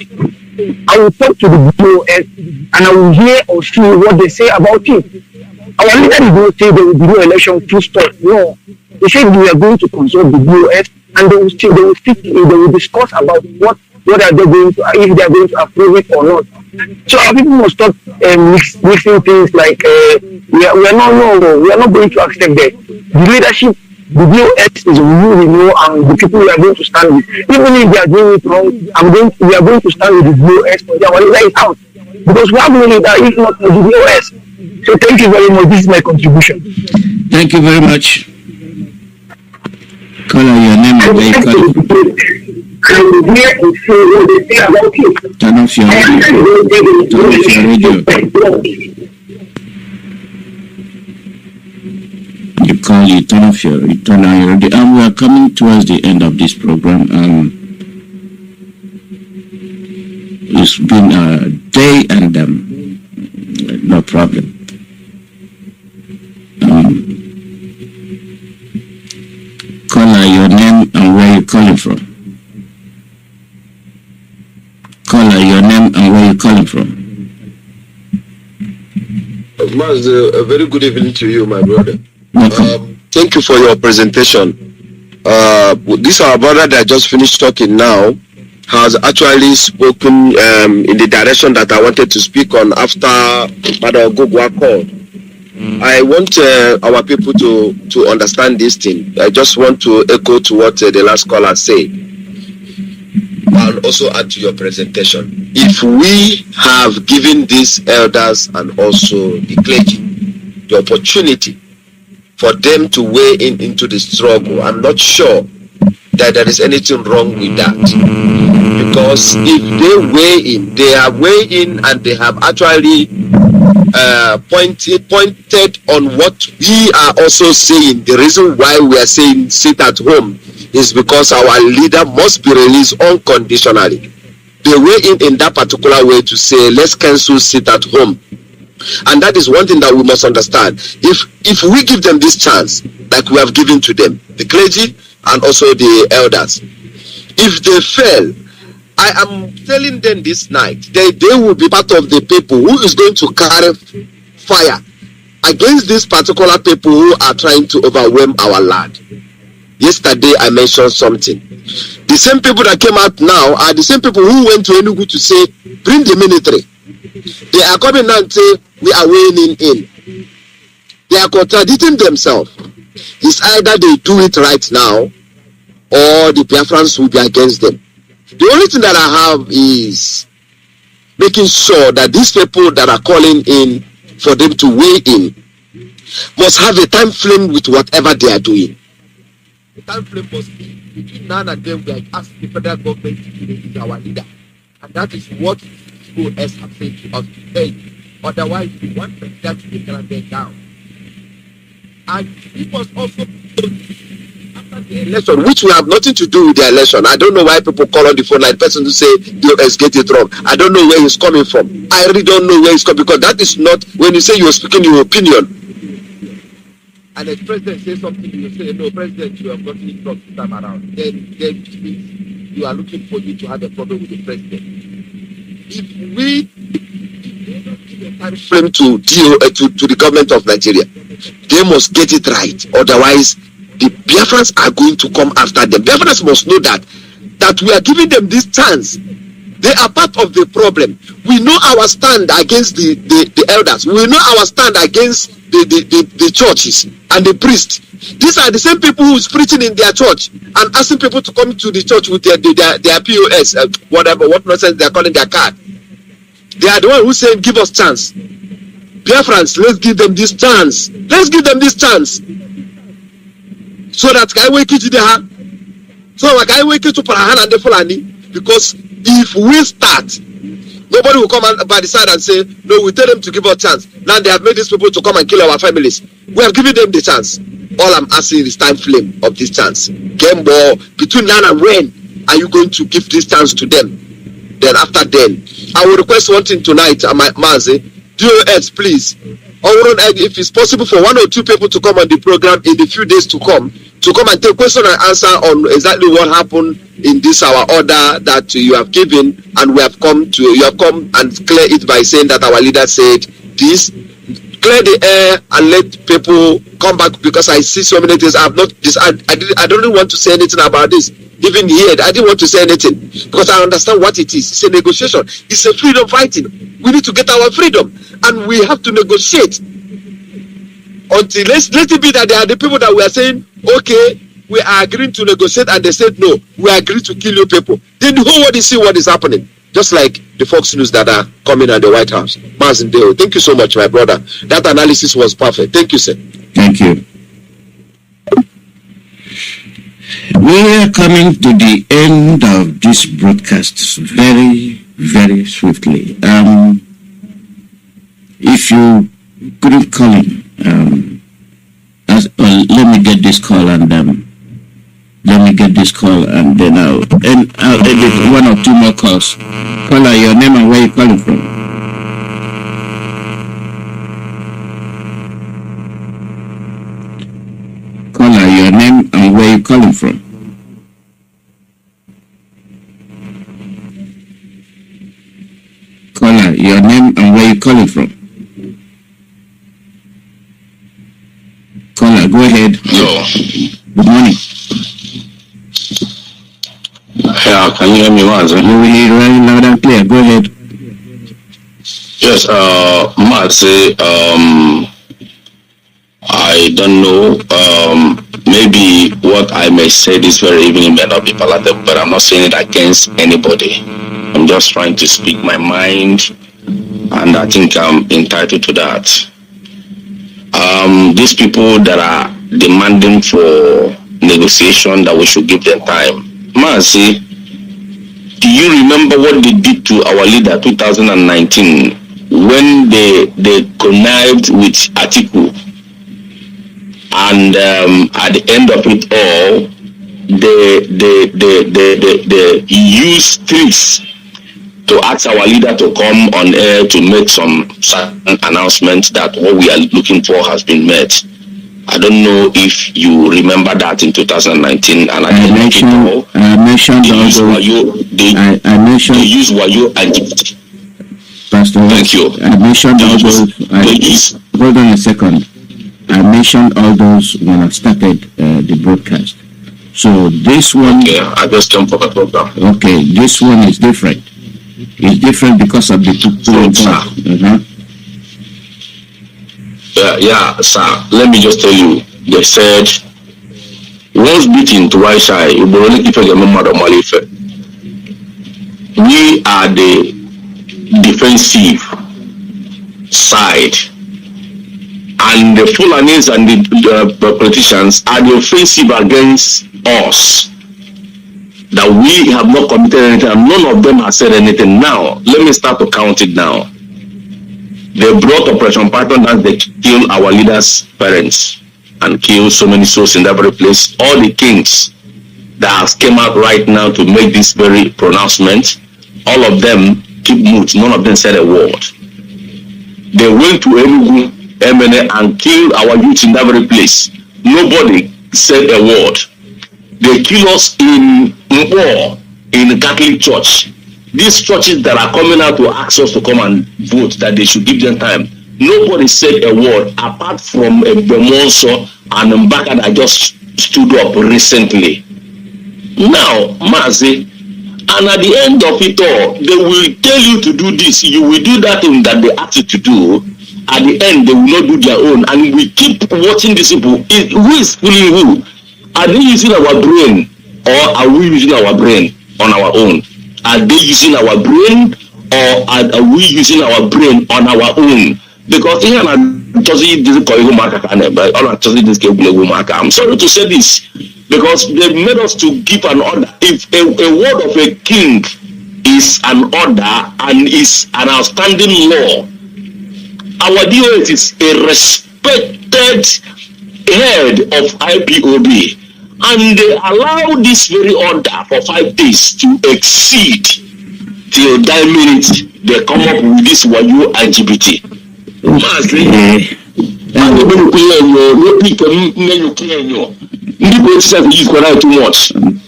I will talk to the BOS and I will hear or see what they say about it. Our leader did not say there will be no election full stop. No. They said we are going to consult the BOS and they will discuss about what are they going to, if they are going to approve it or not. So our people must stop mixing things like we are not going to accept that. The leadership, the BOS is who we know and the people we are going to stand with. Even if they are doing it wrong, we are going to stand with the BOS, but our leader is out. Because we have no leader if not the BOS. So thank you very much. This is my contribution.
Thank you very much. Caller, your name and where you calling from? Turn off your radio. You turn on your radio. And we are coming towards the end of this program. It's been a day and no problem. Caller, your name and where you calling from? Caller, your name and where you calling from?
Mazi, a very good evening to you, my brother. Thank you for your presentation. This our brother that just finished talking now has actually spoken in the direction that I wanted to speak on after Madam Ogugwa called. I want our people to understand this thing. I just want to echo to what the last caller said. I'll also add to your presentation. If we have given these elders and also the clergy the opportunity for them to weigh in into the struggle, I'm not sure that there is anything wrong with that. Because if they weigh in, they are weighing and they have actually pointed on what we are also saying. The reason why we are saying sit at home is because our leader must be released unconditionally. They were in that particular way to say, let's cancel sit at home. And that is one thing that we must understand. If we give them this chance, like we have given to them, the clergy and also the elders, if they fail, I am telling them this night, they will be part of the people who is going to carry fire against these particular people who are trying to overwhelm our land. Yesterday I mentioned something. The same people that came out now are the same people who went to Enugu to say, bring the military. They are coming now and say, we are weighing in. They are contradicting themselves. It's either they do it right now, or the Biafrans will be against them. The only thing that I have is making sure that these people that are calling in for them to weigh in must have a time frame with whatever they are doing. The time frame must be between now and then. We have asked the federal government to release our leader, and that is what COS have said to us today. Otherwise, we want the leader to be granted down. And we must also, after the election, which will have nothing to do with the election. I don't know why people call on the phone like person to say DOS get it wrong. I don't know where he's coming from. I really don't know where he's coming, because that is not when you say you're speaking your opinion. And the president says something, you say, no, president, you have gotten it wrong this time around. Then it means you are looking for you to have a problem with the president. If we don't give a time frame to the government of Nigeria, they must get it right. Otherwise, the Biafrans are going to come after them. Biafrans must know that we are giving them this chance. They are part of the problem. We know our stand against the elders. We know our stand against the churches and the priests. These are the same people who is preaching in their church and asking people to come to the church with their POS, what nonsense they are calling their card. They are the one who saying, give us chance. Biafrans, let's give them this chance. Let's give them this chance. So that I wake it to the hand. So like I wake it to Parahan and the Fulani. Because if we start, nobody will come by the side and say, no, we tell them to give us chance. Now they have made these people to come and kill our families. We have given them the chance. All I'm asking is time frame of this chance. Gamble, between now and when are you going to give this chance to them? Then after then, I will request one thing tonight, Mazi, DOS, please. If it's possible for one or two people to come on the program in the few days to come and take question and answer on exactly what happened in this our order that you have given, and you have come and clear it by saying that our leader said this. Clear the air and let people come back, because I see so many things. I don't really want to say anything about this. Even here, I didn't want to say anything because I understand what it is. It's a negotiation. It's a freedom fighting. We need to get our freedom, and we have to negotiate until let it be that they are the people that we are saying, okay, we are agreeing to negotiate, and they said no, we agree to kill you people. Then the whole world is seeing what is happening. Just like the Fox News that are coming at the White House. Mazindeo, thank you so much, my brother. That analysis was perfect. Thank you, sir.
Thank you. We are coming to the end of this broadcast very, very swiftly. If you couldn't call in, let me get this call and then I'll edit one or two more calls. Caller, your name and where you calling from. Caller, your name and where you calling from. Caller, your name and where you calling from. Caller, go ahead.
Hello.
Good morning.
Yeah, can you hear me, Mazi?
You will hear very loud and clear. Go ahead.
Yes, Mazi, I don't know. Maybe what I may say this very evening may not be palatable, but I'm not saying it against anybody. I'm just trying to speak my mind, and I think I'm entitled to that. These people that are demanding for negotiation, that we should give them time. Mazi, do you remember what they did to our leader 2019 when they connived with Atiku, and at the end of it all, they used tricks to ask our leader to come on air to make some certain announcement that what we are looking for has been met. I don't know if you remember that in 2019, and I mentioned all those. They use Wayo and
Pastor,
thank you.
I mentioned all those. Hold on a second. I mentioned all those when I started the broadcast. So this one.
Okay, I just jumped for the program.
Okay, this one is different. It's different because of the people involved.
Yeah, sir. Let me just tell you. They said, once beaten, twice shy. We are the defensive side, and the Fulanis and the politicians are the offensive against us. That we have not committed anything, and none of them has said anything. Now, let me start to count it now. They brought Operation Python that they killed our leaders' parents and killed so many souls in that very place. All the kings that have came out right now to make this very pronouncement, all of them keep mute. None of them said a word. They went to Enugu, MNA, and killed our youth in that very place. Nobody said a word. They kill us in war in the Catholic Church. These churches that are coming out to ask us to come and vote, that they should give them time. Nobody said a word apart from a Bemonso and Mbaka that just stood up recently. Now, Mazi, and at the end of it all, they will tell you to do this. You will do that thing that they ask you to do. At the end, they will not do their own. And we keep watching these people. Who is fooling who? Are they using our brain, or are we using our brain on our own? Are they using our brain, or are we using our brain on our own? Because I'm sorry to say this, because they made us to give an order. If a word of a king is an order and is an outstanding law, our DOS is a respected head of IPOB. And they allow this very order for 5 days to exceed till 9 minutes. They come up with this Wayo LGBT. Too much.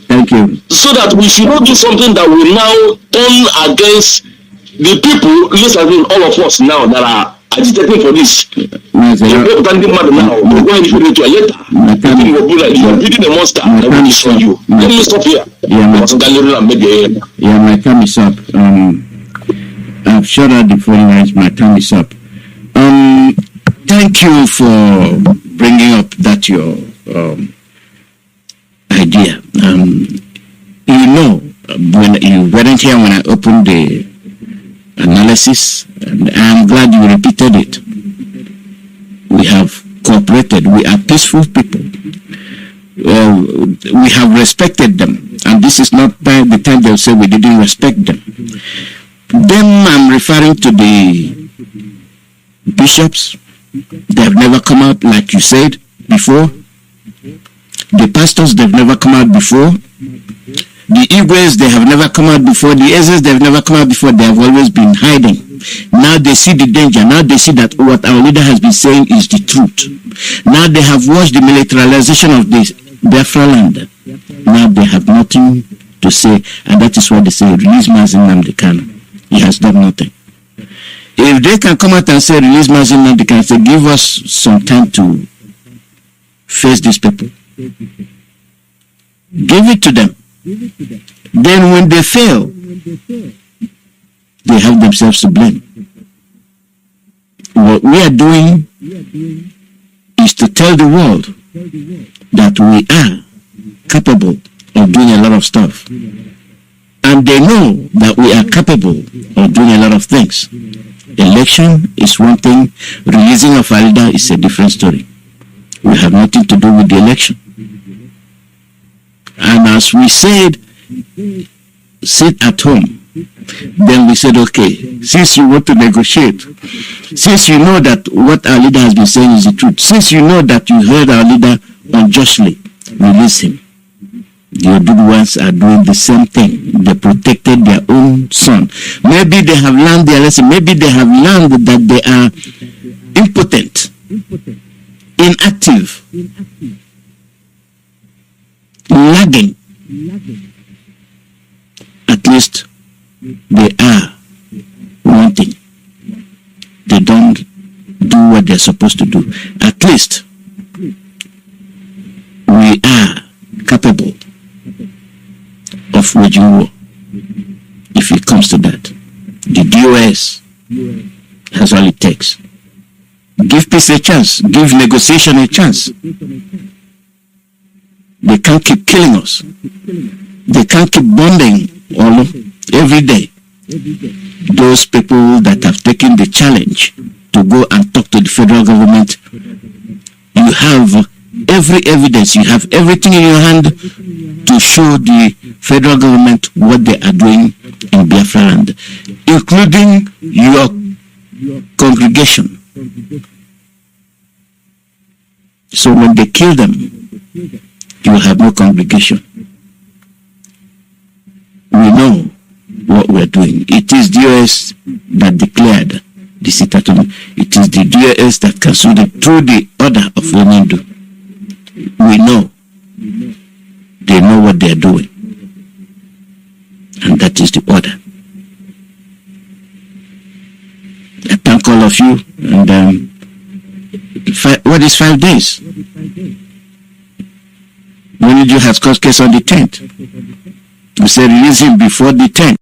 Thank you.
So that we should not do something that will now turn against the people. Listen, all of us now that are agitating for this. Let me stop here.
Yeah, my time is up. I've shut out the phone lines. My time is up. Thank you for bringing up that your idea. When you weren't here when I opened the analysis, and I'm glad you repeated it. We have cooperated. We are peaceful people. We have respected them, and this is not the time they'll say we didn't respect them. Them, I'm referring to the bishops. They have never come out, like you said before. The pastors, they've never come out before. The Igwes, they have never come out before. The Ezes, they have never come out before. They have always been hiding. Now they see the danger. Now they see that what our leader has been saying is the truth. Now they have watched the militarization of this Biafra land. Now they have nothing to say, and that is why they say, release MAZI Nnamdi. He has done nothing. If they can come out and say, release MAZI Nnamdi, say, give us some time to face these people. Give it to them. Then when they fail, they have themselves to blame. What we are doing is to tell the world that we are capable of doing a lot of stuff. And they know that we are capable of doing a lot of things. Election is one thing, releasing of our leader is a different story. We have nothing to do with the election. And as we said, sit at home Then we said, okay, since you want to negotiate, since you know that what our leader has been saying is the truth, since you know that you heard our leader unjustly, release him. The Odudu ones are doing the same thing. They protected their own son. Maybe they have learned their lesson. Maybe they have learned that they are impotent, inactive, lagging. At least they are wanting. They don't do what they're supposed to do. At least we are capable of waging war if it comes to that. The DOS has all it takes. Give peace a chance. Give negotiation a chance. They can't keep killing us. They can't keep bombing all every day. Those people that have taken the challenge to go and talk to the federal government, you have every evidence, you have everything in your hand to show the federal government what they are doing in Biafra land, including your congregation. So when they kill them, you will have no congregation. We know what we are doing. It is DOS that declared the sit-at-home. It is the DOS that cancelled it through the order of Nnamdi. We know. They know what they are doing. And that is the order. I thank all of you. And what is 5 days? When did you have court case on the 10th? We said release him before the 10th.